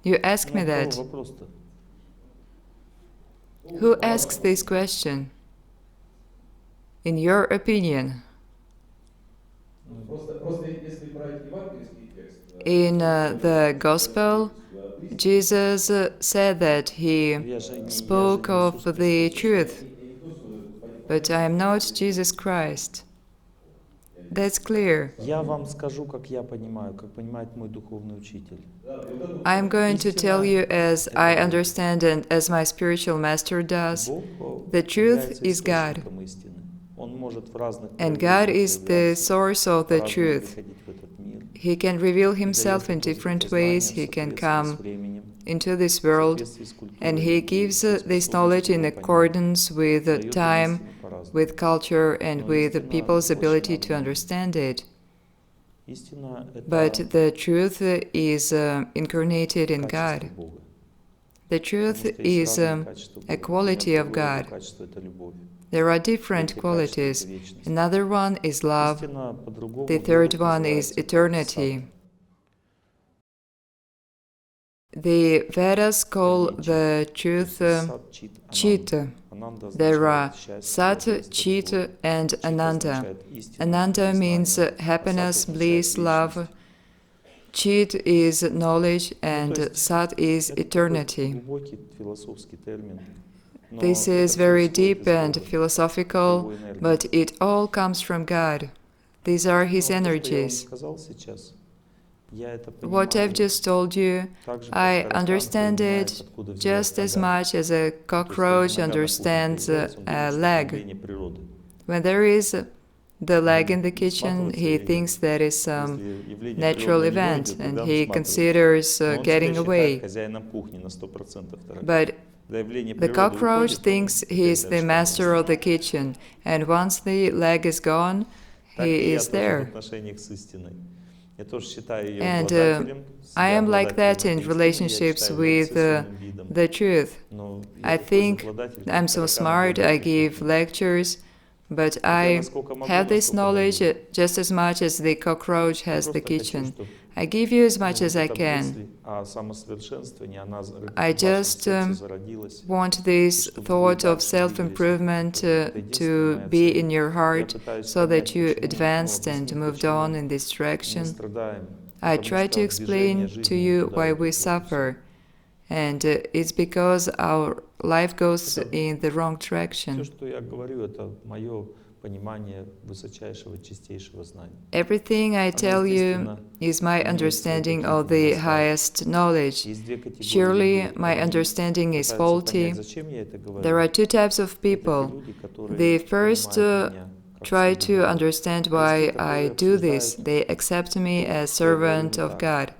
You ask me that. Who asks this question? In your opinion? In the Gospel, Jesus said that he spoke of the truth, but I am not Jesus Christ. That's clear. I am going to tell you as I understand and as my spiritual master does. The truth is God. And God is the source of the truth. He can reveal himself in different ways. He can come into this world, and he gives this knowledge in accordance with time, with culture, and with people's ability to understand it. But the truth is incarnated in God. The truth is a quality of God. There are different qualities. Another one is love. The third one is eternity. The Vedas call the truth Chit. There are Sat, Chit, and Ananda. Ananda means happiness, bliss, love. Chit is knowledge, and Sat is eternity. This is very deep and philosophical, but it all comes from God. These are his То, что я вам energies. сказал сейчас, я это What I've понимаю just told you, так же, I как таракан understand понимает, it откуда взялась just as нога. much as a То есть, cockroach когда нога на кухне understands появляется, он a думает, что это leg. явление природы. When there is the leg in the Мгм. kitchen, Сматывается he или нет? thinks that is some Если явление natural природное не event идет, and тогда он he сматывается. considers Но он себя getting считает away. хозяином кухни на 100% таракан. But Когда явление the природы cockroach уходит, он thinks he is опять the дальше master of the понимает. kitchen, and once the leg is gone, Так и he я is тоже в there. отношениях с истиной. Я тоже считаю ее And обладателем, I себя am like that обладателем in этой истины, я relationships считаю with всесильным видом. the truth. Но I я такой же think обладатель, как I'm so таракан smart, I обладатель give кухни. lectures, but Вот я I насколько могу, have this настолько knowledge даю. just as much as the cockroach Я has the просто хочу, kitchen. чтобы I give you as much вот as I эта can. мысль о самосовершенствовании, она в I вашем just сердце зародилась. want И this чтобы вы thought of дальше двигались в self-improvement это единственная to моя be цель. in your Я heart пытаюсь so понять, that you почему, advanced and объяснить, moved почему on in this мы direction. страдаем. I Потому try to что движение explain to жизни you туда why идет. we Вот и всё. suffer, and it's because our life goes Это in the wrong все, direction. что я говорю, это мое понимание высочайшего, чистейшего знания. Everything I Оно, tell you естественно, is my имеет свои understanding какие-то of the недостатки. highest knowledge. Есть две категории Surely людей. my Одни understanding is пытаются faulty. понять, зачем я это There говорю. are two types of Это те people. люди, которые The first понимают меня как try слугу to Бога. understand А есть те, why I которые do this. обсуждают They accept me то, as что я говорю servant не of так. God.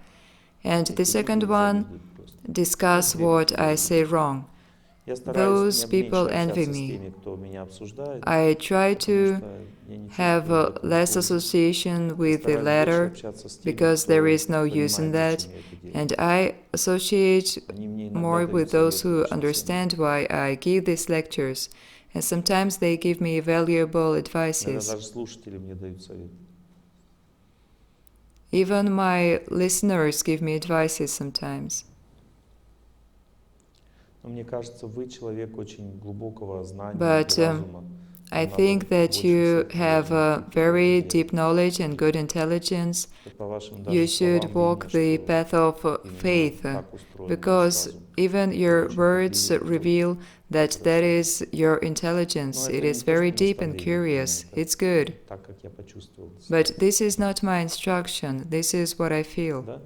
And the Эти second люди one завидуют просто. discuss Две what категории I say людей. wrong. Я стараюсь Those не people меньше envy общаться с me. теми, кто меня обсуждает, I try потому to что я не have чувствую в этом less пользы. association Я with the стараюсь больше latter общаться с теми, because there кто is no use in понимает, that, зачем я это делаю. and I associate Они мне иногда more дают with those советы who очень ценные. understand why I give these lectures, and sometimes they give me valuable Иногда advices. даже слушатели мне дают советы. Even my listeners give me advices sometimes. Но мне кажется, вы человек очень глубокого знания But и разума. I Вам надо think that больше you всех, have наверное, a идти по very этой deep knowledge and good intelligence. По вашим You даже should словам walk видно, the что path of именно faith, так устроен ваш because разум. even Это your очень words пытливый, reveal that хорошо. that is your Но intelligence. это It не is то, very что deep and наставление, curious. это It's good. так, как я почувствовал. But this is not my instruction. This is what I feel. Да?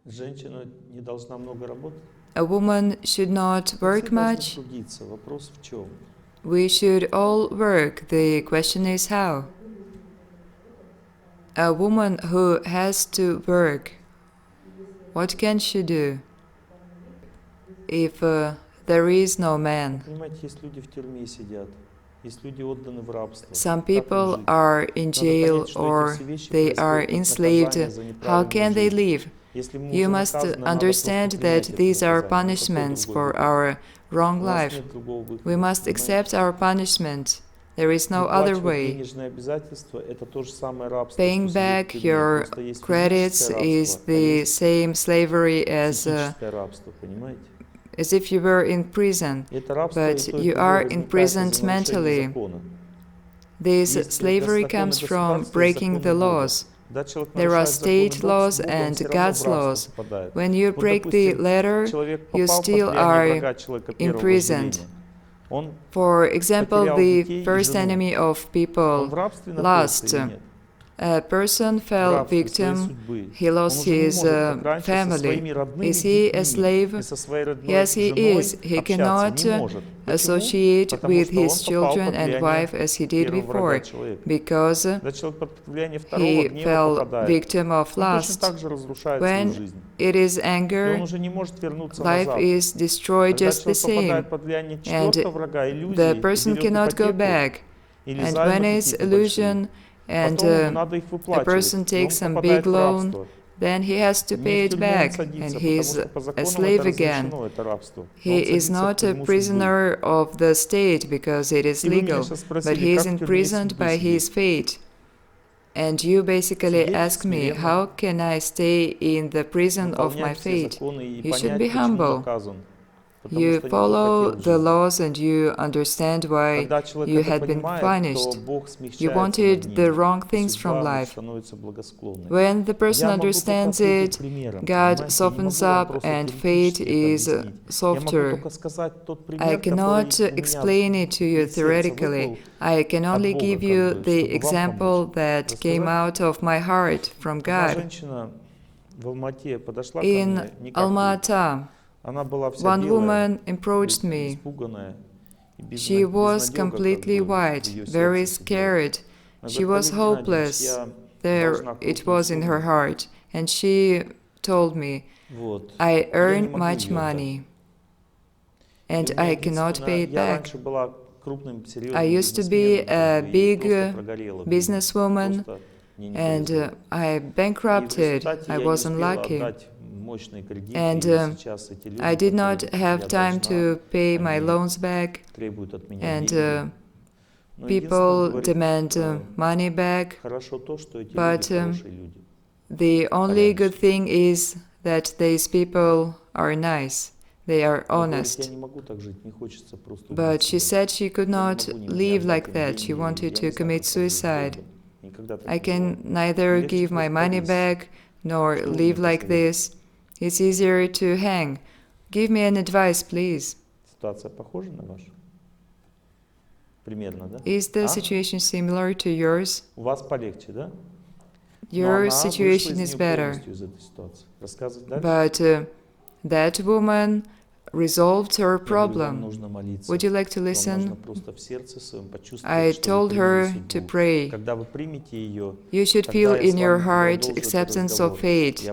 Женщина не должна много работать. A woman should not Все work должны much. трудиться. Вопрос в чем? We should all work. The question is how. A woman who has to work, what can she do if there is no man? Понимаете, есть люди в тюрьме сидят, есть люди отданы в рабство. Some Как им people жить? are in Надо jail понять, что or эти все вещи they are происходят как enslaved. наказание за How неправильную can they жизнь. live? Если мы You уже must наказаны, надо просто understand принять that это these are наказание. punishments Какой другой for выход? our wrong У нас life. нет другого выхода. We must понимаете? accept our punishment. There is no other Выплачивать way. денежные обязательства — это то же самое рабство, Paying что сидеть back в тюрьме. your Просто есть credits физическое is рабство, а the есть same slavery психическое рабство, понимаете? as if you were in prison, И это рабство и but то, и you другое are возникает imprisoned из-за нарушения mentally. закона. This Есть slavery законы comes from государства и breaking the законы Бога. laws. Когда человек There are нарушает законы state Бога, laws он and все равно в God's рабство laws. попадает. When you Вот, break the допустим, letter, человек you попал под still влияние are врага человека первого imprisoned. вожделения. Он For example, потерял the детей и first жену. enemy of Он people в рабстве находится lust. или нет? A person В fell рабстве своей victim, судьбы. he Он lost уже не his может, как раньше, со своими family. родными Is he a детьми slave? и со своей родной Yes, he женой is. He общаться cannot не может. Почему? associate Потому with что он his попал children под and влияние wife as he did первого врага before, человека. because Когда человек под влияние второго he гнева fell попадает, victim of он точно lust. так же разрушает свою When жизнь. it is И он anger, уже не может вернуться life назад. is destroyed Когда just the человек same, попадает под влияние and четвертого врага, the иллюзии, и person берет cannot go ипотеку back. или And займы when it's какие-то большие, illusion and потом ему надо их a выплачивать, person и он takes some попадает big в loan, рабство. then he has to Не в pay it тюрьму он back, and садится, потому he's что по a закону slave это again. разрешено, это рабство. Но He он is садится в not a тюрьму судьбы. prisoner of the state because it is И вы меня legal, сейчас but спросили, he is как в тюрьме imprisoned судьбы by his сидеть? fate. And you basically Сидеть ask me, смиренно, how can I stay in the prison of my выполнять все fate? законы и You should понять, be почему humble. наказан. You follow the laws and you understand why you had been punished. You wanted the wrong things from life. When the person understands it, God softens up and fate is softer. I cannot explain it to you theoretically. I can only give you the example that came out of my heart from God. In Alma-Ata, one woman approached me. She was completely white, very scared. She was hopeless. There it was in her heart. And she told me, I earn much money and I cannot pay it back. I used to be a big businesswoman and I bankrupted. I was unlucky. And I did not have time to pay my loans back, and people demand money back, but the only good thing is that these people are nice, they are honest. But she said she could not live like that, she wanted to commit suicide. I can neither give my money back nor live like this. It's easier to hang. Give me an advice, please. Is the situation similar to yours? Your situation is better. But that woman resolved her problem. Would you like to listen? I told her to pray. You should feel in your heart acceptance of fate,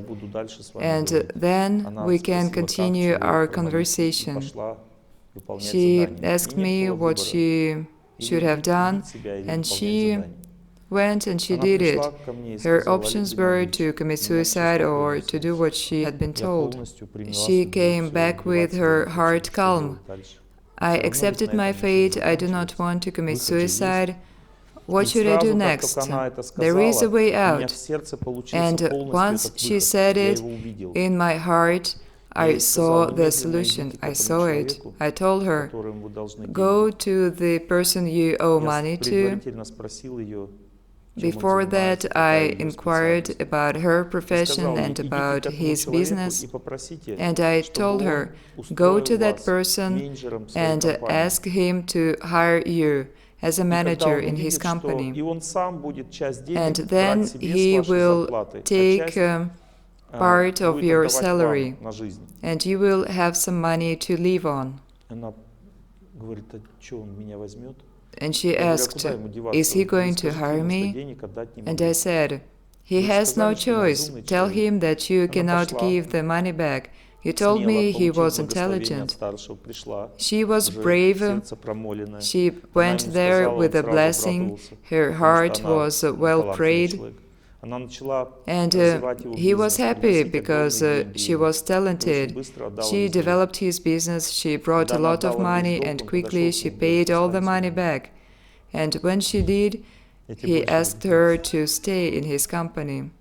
and then we can continue our conversation. She asked me what she should have done, and she went and she did it. Her options were to commit suicide or to do what she had been told. She came back with her heart calm. I accepted my fate. I do not want to commit suicide. What should I do next? There is a way out. And once she said it, in my heart, I saw the solution. I saw it. I told her, go to the person you owe money to. Before that, I inquired about her profession and about his business, and I told her, go to that person and ask him to hire you as a manager in his company, and then he will take part of your salary, and you will have some money to live on. And she asked, is he going to hire me? And I said, he has no choice. Tell him that you cannot give the money back. You told me he was intelligent. She was brave. She went there with a blessing. Her heart was well prayed. And he was happy because she was talented. She developed his business, she brought a lot of money, and quickly she paid all the money back. And when she did, he asked her to stay in his company.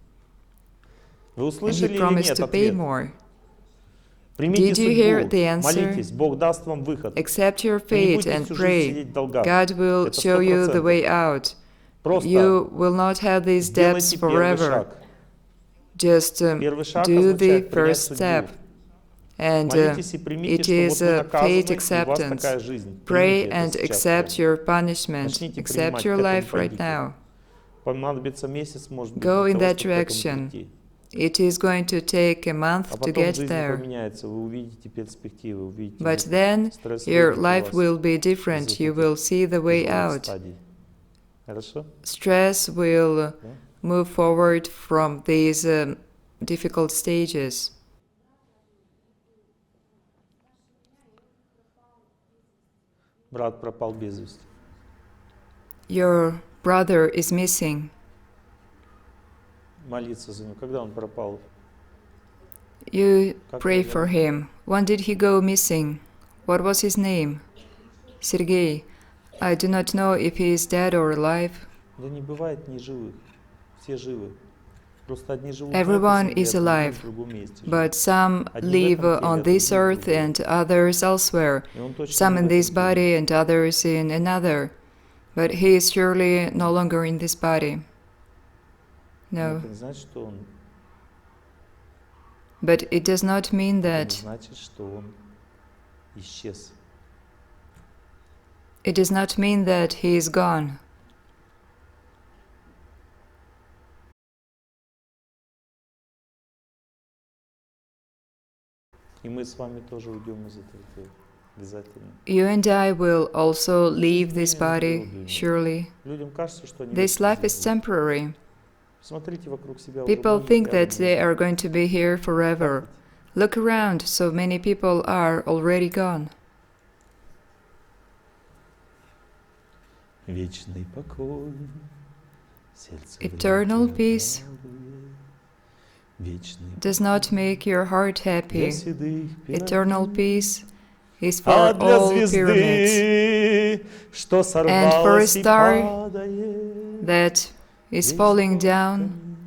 And he promised to pay more. Did you hear the answer? Accept your fate and pray. God will show you the way out. You will not have these debts forever. Just do the first step. And it is fate acceptance. Pray and accept your punishment. Accept your life right now. Go in that direction. It is going to take a month to get there. But then your life will be different. You will see the way out. Stress will move forward from these difficult stages. Your brother is missing. You pray for him. When did he go missing? What was his name? Sergei. I do not know if he is dead or alive. Everyone is alive, but some live on this earth and others elsewhere, some in this body and others in another. But he is surely no longer in this body. No. But it does not mean that it does not mean that he is gone. You and I will also leave this body, surely. This life is temporary. People think that they are going to be here forever. Look around, so many people are already gone. Eternal peace does not make your heart happy. Eternal peace is for all pyramids. And for a star that is falling down,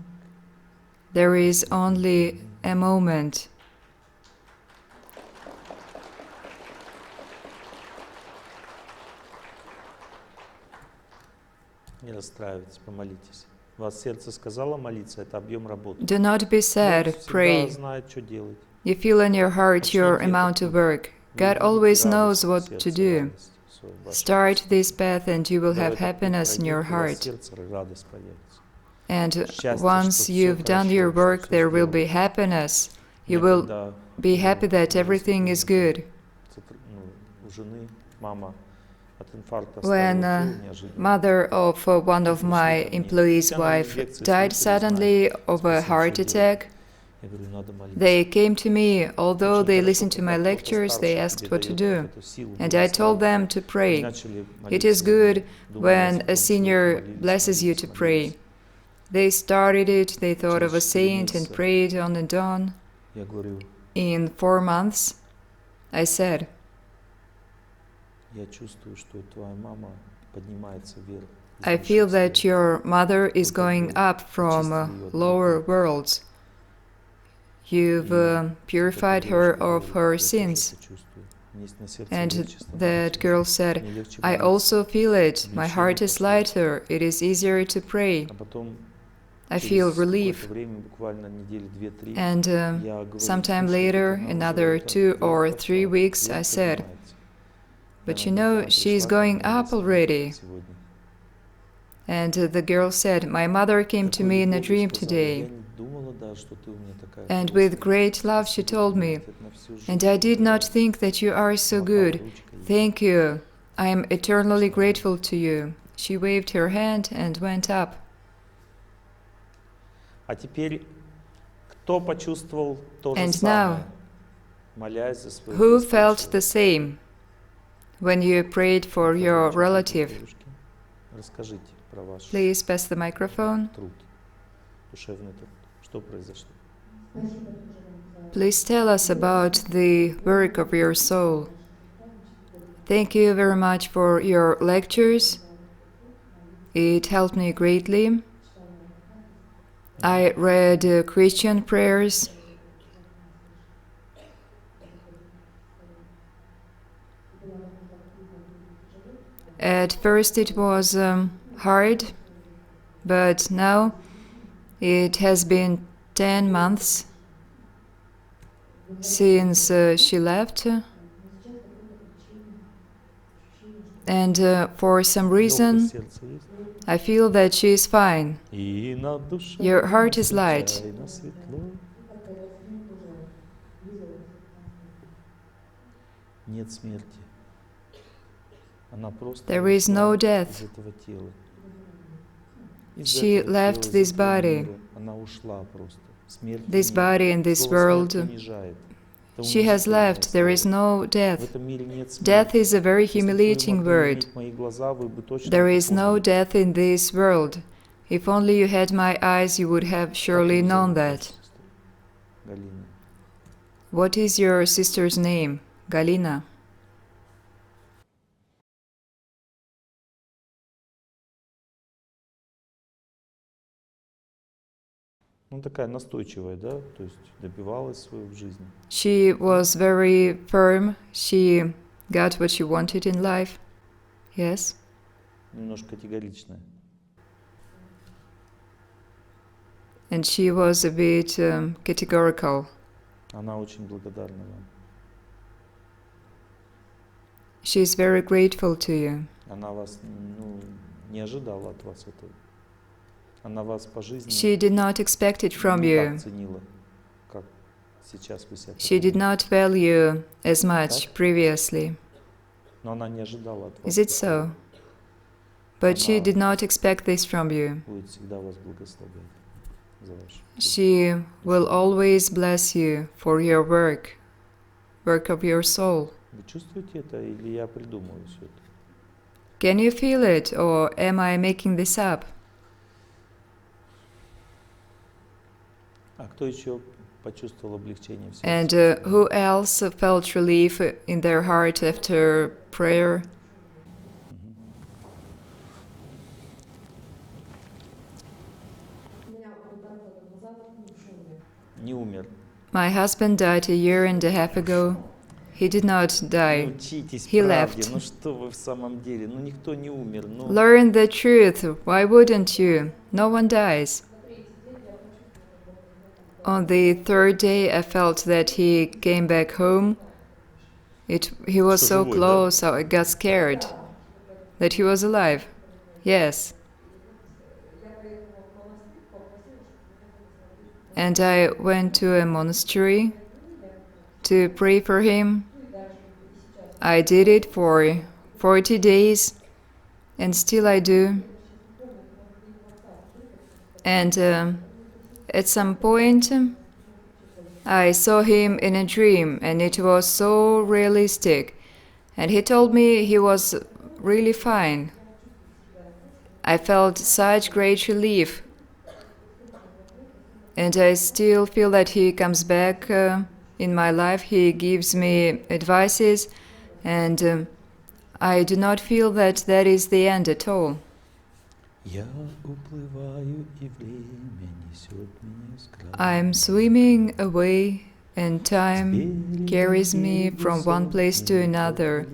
there is only a moment. Do not be sad, pray. You feel in your heart your amount of work. God always knows what to do. Start this path and you will have happiness in your heart. And once you've done your work, there will be happiness. You will be happy that everything is good. When mother of one of my employees' wife died suddenly of a heart attack, they came to me. Although they listened to my lectures, they asked what to do. And I told them to pray. It is good when a senior blesses you to pray. They started it, they thought of a saint and prayed on and on. In 4 months, I said, I feel that your mother is going up from lower worlds. You've purified her of her sins. And that girl said, I also feel it. My heart is lighter. It is easier to pray. I feel relief. And sometime later, another 2 or 3 weeks, I said, but you know, she is going up already. And the girl said, my mother came to me in a dream today. And with great love she told me, and I did not think that you are so good. Thank you. I am eternally grateful to you. She waved her hand and went up. And now, who felt the same when you prayed for your relative? Please pass the microphone. Please tell us about the work of your soul. Thank you very much for your lectures. It helped me greatly. I read Christian prayers. At first it was hard, but now it has been 10 months since she left, and for some reason I feel that she is fine. Your heart is light. There is no death. She left this body in this world. She has left. There is no death. Death is a very humiliating word. There is no death in this world. If only you had my eyes, you would have surely known that. What is your sister's name? Galina. Ну, такая настойчивая, да? То есть добивалась своего в жизни. She was very firm. She got what she wanted in life. Yes. Немножко категоричная. And she was a bit categorical. Она очень благодарна вам. She is very grateful to you. Она вас, ну, не ожидала от вас этого. Она вас по жизни She did not expect it from не you. так ценила, как сейчас вы себя She did ведете. not value as much previously. Но она не ожидала от вас. Is it so? But she did not expect this from you. Будет всегда вас благословлять за ваш труд. She will always bless you for your work of your soul. Вы чувствуете это или я придумываю все это? Can you feel it, or am I making this up? А кто еще почувствовал облегчение в And сердце? who else felt relief in their heart after prayer? У меня 1,5 года назад муж умер. Не умер. My husband died a year and a half ago. He did not die. Учитесь He правде. left. Ну что вы в самом деле? Ну никто не умер. Ну, Learn the truth. Why wouldn't you? No one dies. On the third day, I felt that he came back home. He was Что, so живой, да? close, so I got scared that he was alive. Yes. And I went to a monastery to pray for him. I did it for 40 days, and still I do. And at some point, I saw him in a dream, and it was so realistic. And he told me he was really fine. I felt such great relief. And I still feel that he comes back in my life. He gives me advices, and I do not feel that that is the end at all. я уплываю, и время несет меня с края. I'm swimming away, and time carries me from one place to another,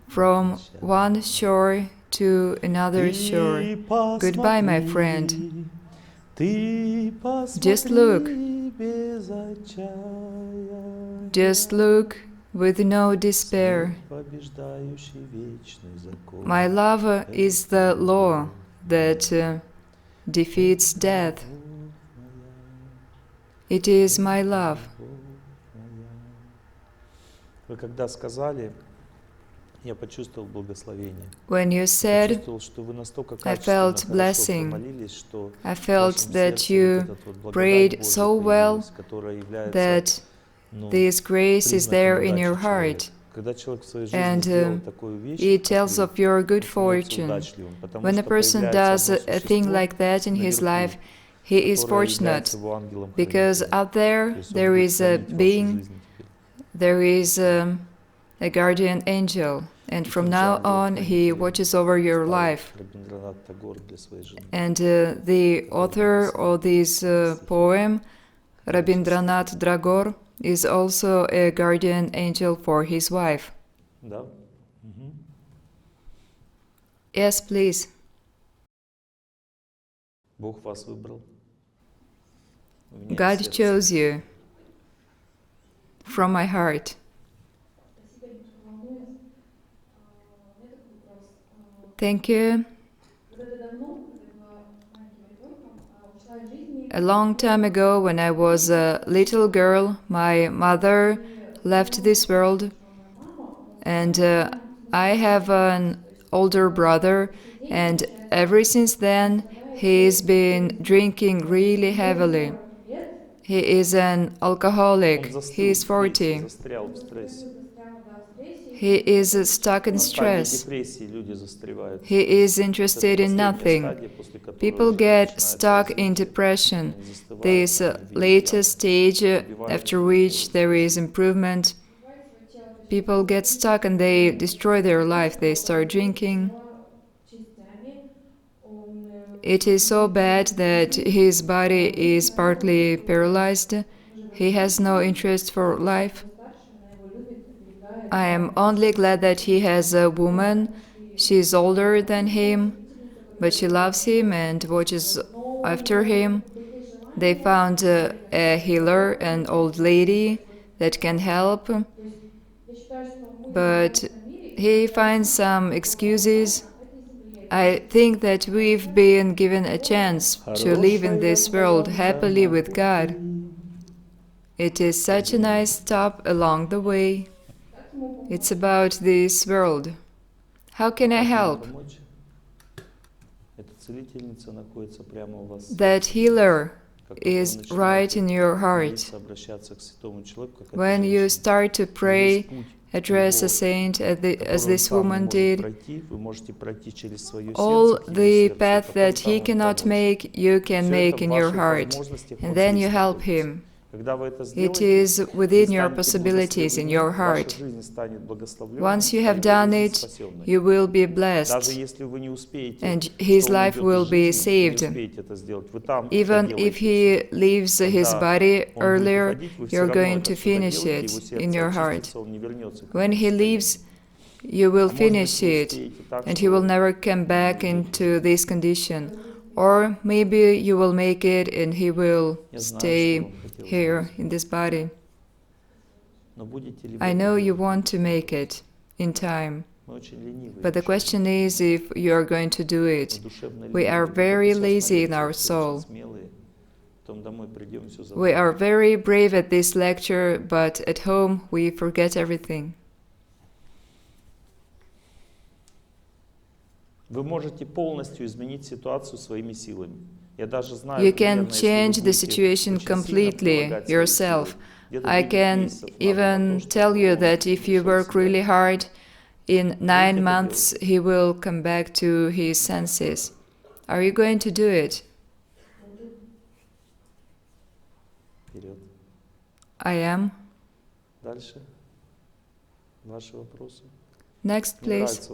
from one shore to another shore. Goodbye, my friend. Just look. Just look with no despair. My love is the law that defeats death. It is my love. Вы когда сказали, я почувствовал благословение. When you said, Почувствовал, что вы настолько I качественно, felt хорошо blessing. помолились, что I в felt вашем that сердце you вот эта вот благодать prayed Божия so well появилась, которая является, that ну, this grace is признаком there in удачи your человека. heart, Когда человек в своей жизни and сделал такую вещь, it tells такую, of your good он становится fortune. удачливым, потому When a что person появляется does одно a thing существо like that in his наверху, life, he is которое fortunate, является его ангелом-хранителем. because out То there есть он there будет is a хранить вашу being, жизнь теперь. there is a guardian angel, and from now on he watches over your life. Рабиндранат Тагор для своей жены. And the author of this poem, Rabindranath Tagore, is also a guardian angel for his wife. Да? Мгм. Yes, please. Бог вас выбрал. В меня God сердце. chose you from my heart. Спасибо, немножко волнуюсь. У меня такой вопрос. Thank you. Когда-то давно, когда я была маленьким ребенком, ушла из жизни. A long time ago, when I was a little girl, my mother left this world, and I have an older brother, and ever since then, he's been drinking really heavily. He is an Он alcoholic. застыл He is в 40. депрессии, застрял в стрессе. He is stuck in На стадии stress. депрессии люди застревают. He is Это interested in последняя nothing. стадия, после которой People уже get начинается stuck in развитие. depression. Они застывают, This любви later нет. stage, after which there is improvement, people get stuck and they destroy their life. They start drinking. It is so bad that his body is partly paralyzed. He has no interest for life. I am only glad that he has a woman. She is older than him, but she loves him and watches after him. They found a healer, an old lady that can help, but he finds some excuses. I think that we've been given a chance to live in this world happily with God. It is such a nice stop along the way. It's about this world. How can I help? That healer is right in your heart. When you start to pray, address a saint as this woman did, all the path that he cannot make, you can make in your heart, and then you help him. It is within your possibilities in your heart. Once you have done it, you will be blessed, and his life will be saved. Even if he leaves his body earlier, you're going to finish it in your heart. When he leaves, you will finish it, and he will never come back into this condition. Or maybe you will make it and he will stay here in this body. I know you want to make it in time, but the question is if you are going to do it. We are very lazy in our soul. We are very brave at this lecture, but at home we forget everything. Вы можете полностью изменить ситуацию своими силами. You can change the situation completely yourself. I can even tell you that if you work really hard, in 9 months he will come back to his senses. Are you going to do it? I am. Next, please.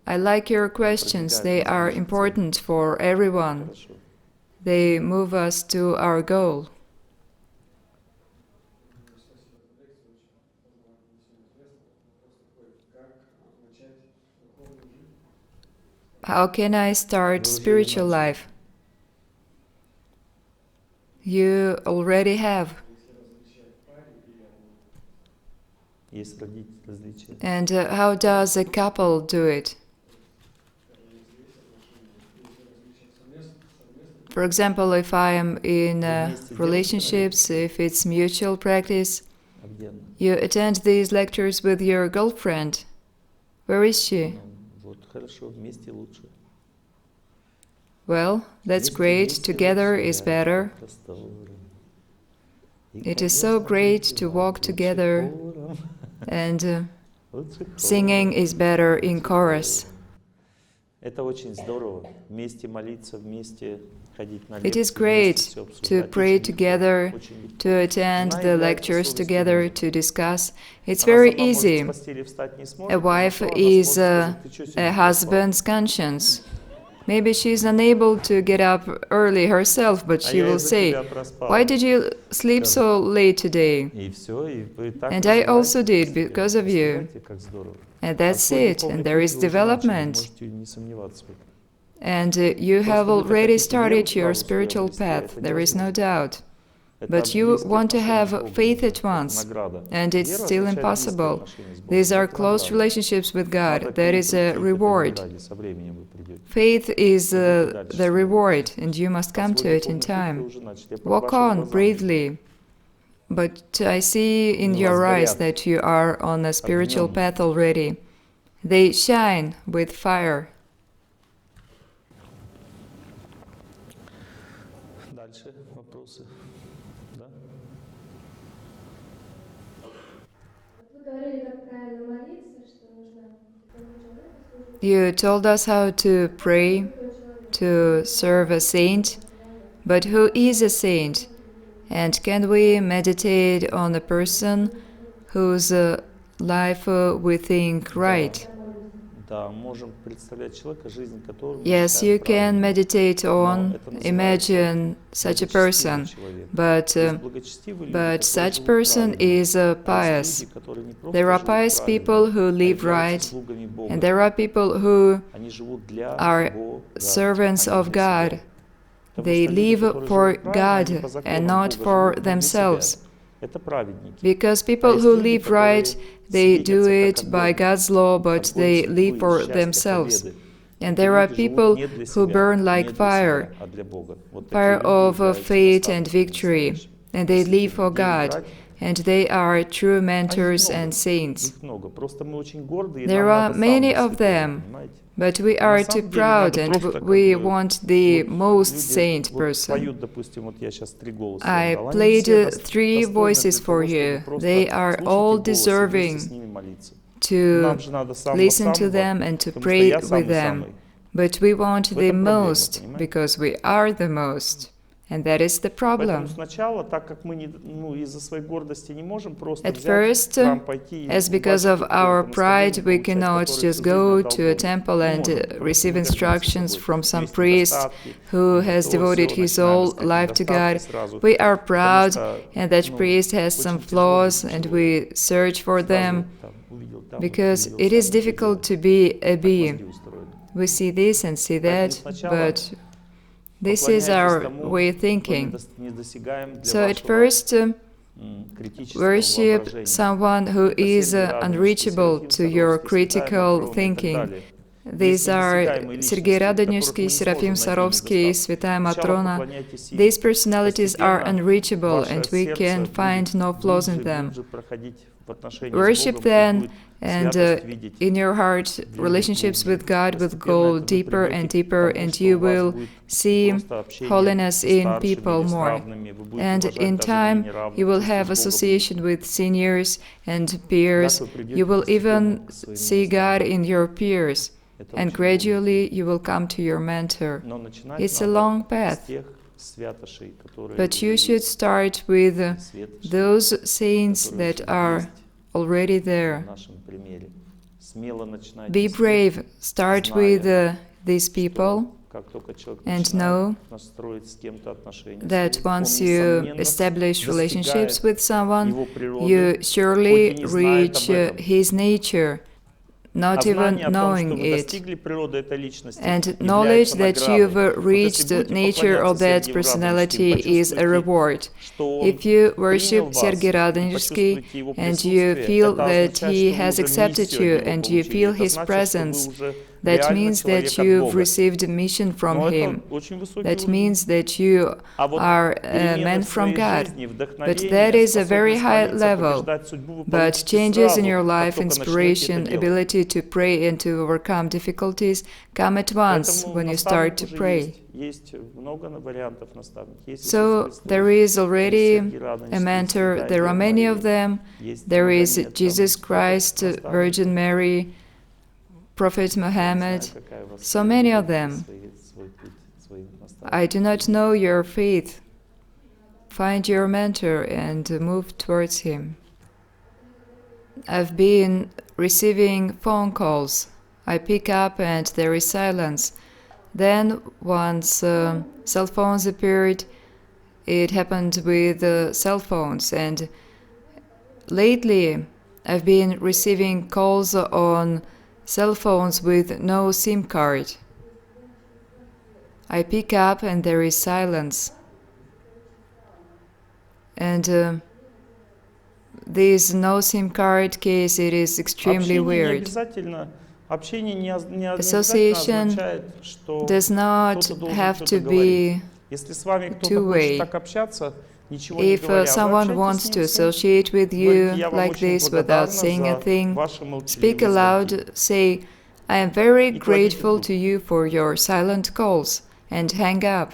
I like your questions. They are important for everyone. They move us to our goal. How can I start spiritual life? You already have. And how does a couple do it? For example, if I am in relationships, if it's mutual practice, you attend these lectures with your girlfriend. Where is she? Well, that's great. Together is better. It is so great to walk together, and singing is better in chorus. It is great to pray together, to attend the lectures together, to discuss. It's very easy. A wife is a husband's conscience. Maybe she's unable to get up early herself, but she will say, "Why did you sleep so late today?" And I also did, because of you. And that's it, and there is development. And you have already started your spiritual path, there is no doubt. But you want to have faith at once, and it's still impossible. These are close relationships with God, that is a reward. Faith is the reward, and you must come to it in time. Walk on bravely. But I see in your eyes that you are on a spiritual path already. They shine with fire. You told us how to pray, to serve a saint, but who is a saint? And can we meditate on a person whose life we think right? Yes, you can meditate on, imagine such a person, but such person is pious. There are pious people who live right, and there are people who are servants of God. They live for God and not for themselves. Because people who live right, they do it by God's law, but they live for themselves. And there are people who burn like fire, fire of faith and victory, and they live for God, and they are true mentors and saints. There are many of them, but we are too proud and we want the most saint person. I played 3 voices for you. They are all deserving to listen to them and to pray with them. But we want the most because we are the most. And that is the problem. At first, as because of our pride, we cannot just go to a temple and receive instructions from some priest who has devoted his whole life to God. We are proud, and that priest has some flaws, and we search for them, because it is difficult to be a bee. We see this and see that, but this is our way of thinking. So at first, worship someone who is unreachable to your critical thinking. These are Sergei Radonежский, Serafim Sarovsky, Святая Matrona. These personalities are unreachable and we can find no flaws in them. Worship them, and in your heart, relationships with God will go deeper and deeper, and you will see holiness in people more. And in time, you will have association with seniors and peers. You will even see God in your peers, and gradually you will come to your mentor. It's a long path. But you should start with those saints that are already there. Be brave. Start with these people and know that once you establish relationships with someone, you surely reach his nature, not even knowing it. And knowledge that you've reached the nature of that personality is a reward. If you worship Sergei Radonежский and you feel that he has accepted you and you feel his presence, that means that you've received a mission from him. That means that you are a man from God. But that is a very high level. But changes in your life, inspiration, ability to pray and to overcome difficulties come at once when you start to pray. So there is already a mentor. There are many of them. There is Jesus Christ, Virgin Mary, Prophet Muhammad, so many of them. I do not know your faith. Find your mentor and move towards him. I've been receiving phone calls. I pick up and there is silence. Then once cell phones appeared, it happened with cell phones, and lately I've been receiving calls on cell phones with no SIM card. I pick up and there is silence. And this no SIM card case, it is extremely weird. Association does not have to be two-way. If someone wants to associate with you like this without saying a thing, speak aloud, say, "I am very grateful to you for your silent calls," and hang up.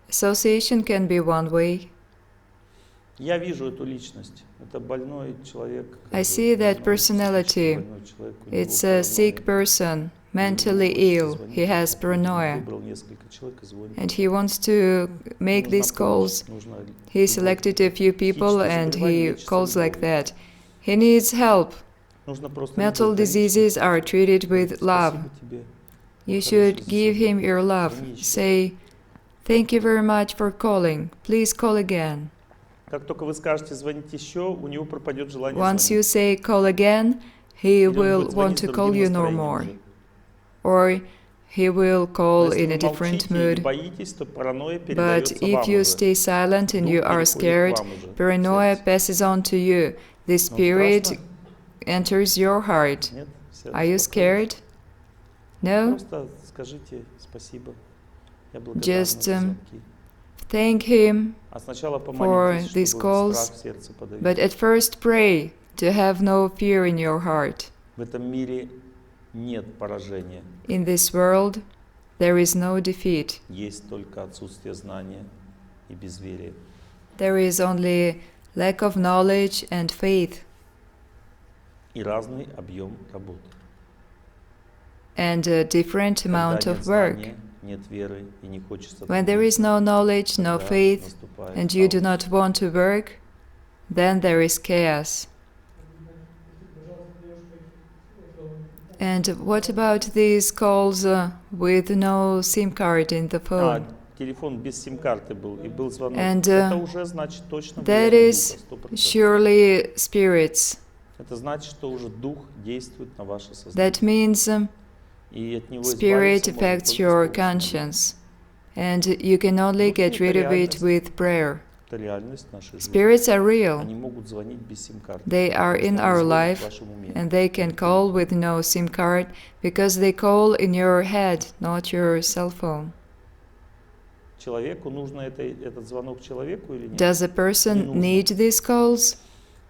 Association can be one way. I see that personality. It's a sick person, mentally ill. He has paranoia. And he wants to make these calls. He selected a few people and he calls like that. He needs help. Нужно просто Mental любовь дарить, diseases are treated with love. спасибо тебе. You should give him your love. Say, "Thank you very much for calling. Please call again." Как только вы скажете звонить еще, у него пропадет желание Once you звонить. say call again, he Или он will будет want звонить с to call другим you no настроением more. уже. Or he will Но call если in вы a different молчите и mood. боитесь, то паранойя But передается if вам you уже. stay silent and Дух you are переходит к scared, вам уже, в paranoia сердце. passes on to you. The Вам spirit страшно? enters your heart. Нет? Все Are you успокоились? scared? No? Просто скажите спасибо. Я благодарна Just за звонки. thank him, А сначала for помолитесь, these чтобы calls, страх в сердце подавить. but at first pray to have no fear in your heart. В этом мире нет поражения, In this world, there is no defeat. есть только отсутствие знания и безверие. There is only lack of knowledge and faith, И разный объем работы. and a different amount Когда of нет work. знания, нет веры и не хочется When there is трудиться, no knowledge, no тогда faith, наступает and you do хаос. not want to work, then there is chaos. And what about these calls with no SIM card in the phone? Телефон без сим-карты был, и был звонок. And, Это уже значит точно That влияние is духа, 100%. surely spirits. Это значит, что уже дух действует на ваше сознание. That means И от него spirit избавиться можно affects только your с помощью молитвы. conscience, and you can only get rid of it with prayer. Это реальность нашей жизни. Spirits are real. Они могут звонить без сим-карты. They are in Просто our они звонят в life, вашем уме. and they can call with no SIM card because they call in your head, not your cell phone. Человеку нужно этот звонок человеку или нет? Does a Не person нужно. need these calls?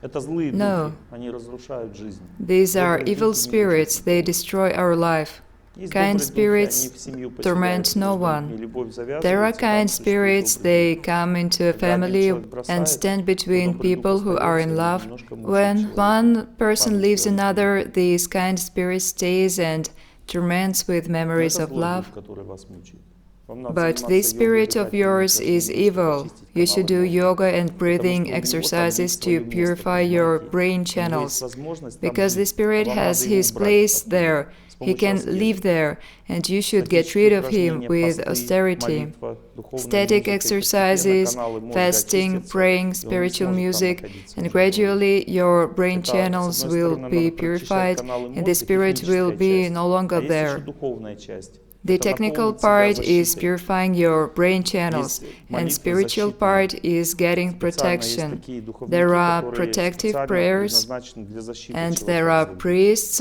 Это злые No. духи, они разрушают жизнь. These are Добрые evil духи не spirits, учат they никого. destroy our life. Есть Kind добрые духи, spirits они в семью torment поселяются, no между one. людьми любовь завязывается, There are там kind существуют spirits, добрые they духи. come into a Когда один family человек and бросает, stand то between добрый дух people who are остается in и love. немножко мучает When человека. one person Память leaves о любви. another, this kind spirit stays and torments with Но memories это of злой love. дух, который вас мучает. Вам надо But заниматься this йогой, spirit of дыхательными yours is упражнениями, чтобы evil. очистить You should do каналы мозга. yoga and Потому breathing что у него там exercises есть to свое место, purify your понимаете? brain У него есть channels. возможность там Because the жить, а spirit вам has надо его his убрать place оттуда there. с He помощью can аскезы. live there, and you should get Статические rid of him упражнения, with посты, austerity. молитва, духовная Static музыка, и постепенно exercises, каналы мозга fasting, очистятся, praying, и он не spiritual сможет там music, находиться and уже долго. gradually your brain Это, с channels одной will стороны, be надо прочищать purified, каналы and the мозга, spirit will техническая be часть. no А longer есть еще there. духовная часть. The Это technical наполнить себя part is защитой. purifying your brain channels, Есть and молитвы spiritual защитные. part is getting Специально есть protection. такие духовники, There are которые protective специально prayers, предназначены для защиты and человека there от are злых. priests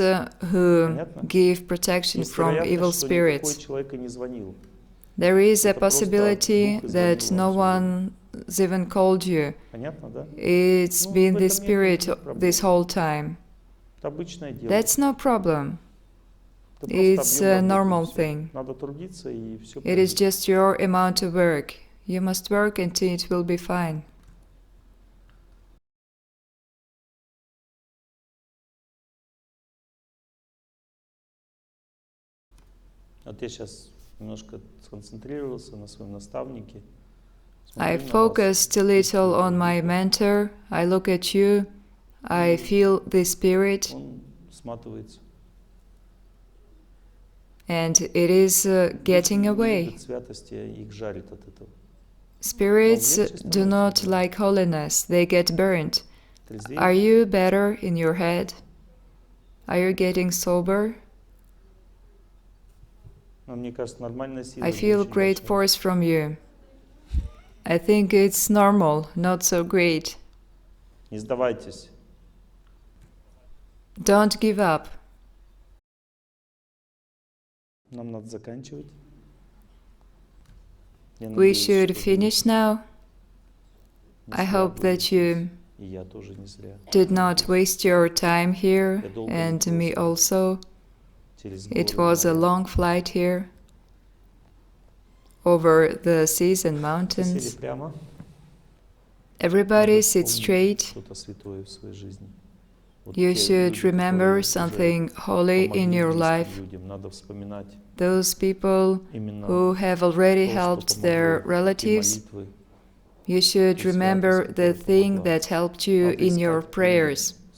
who Понятно? give protection Есть from evil вероятность, что никакой spirits. человек и не звонил. There is a Это просто possibility дух that изводил no вам one's even called you. Понятно, да? It's Ну, been в the этом нет spirit никаких проблем. this whole time. Это обычное дело. That's no problem. Это просто It's объем a работы, и normal всё. thing. Надо трудиться, и все It is just your amount of work. You must work and it will be fine. Вот я сейчас немножко сконцентрировался на своем наставнике. I Смотрю на вас, focused a little чувствую on my дух. mentor. I look at you. I feel the spirit, Он сматывается. and it is getting Люди не away. любят святости, их жарит от этого. Spirits do not like holiness, they get burnt. Трезвеет. Are you better in your head? Are you getting sober? Но мне кажется, нормальная сила. I не feel очень great большая. force from you. I think it's normal, not so great. Не сдавайтесь. Don't give up. Нам надо заканчивать. Я We надеюсь, should что вы finish now. не I зря hope были that you здесь. И я тоже не зря. did not waste your time here, Я долго and летел me сюда, also. через It горы и was a моря. long flight here, over the seas and Все сели mountains. прямо. Everybody Надо sit вспомнить straight. что-то святое в своей жизни. Вот You те should люди, remember которые уже something holy in помогли your близким life. людям. Надо вспоминать Those people именно who have already то, что helped their помогло, и relatives. молитвы, You should и remember святость, the которая thing помогла. that helped you Надо in your искать примеры prayers. в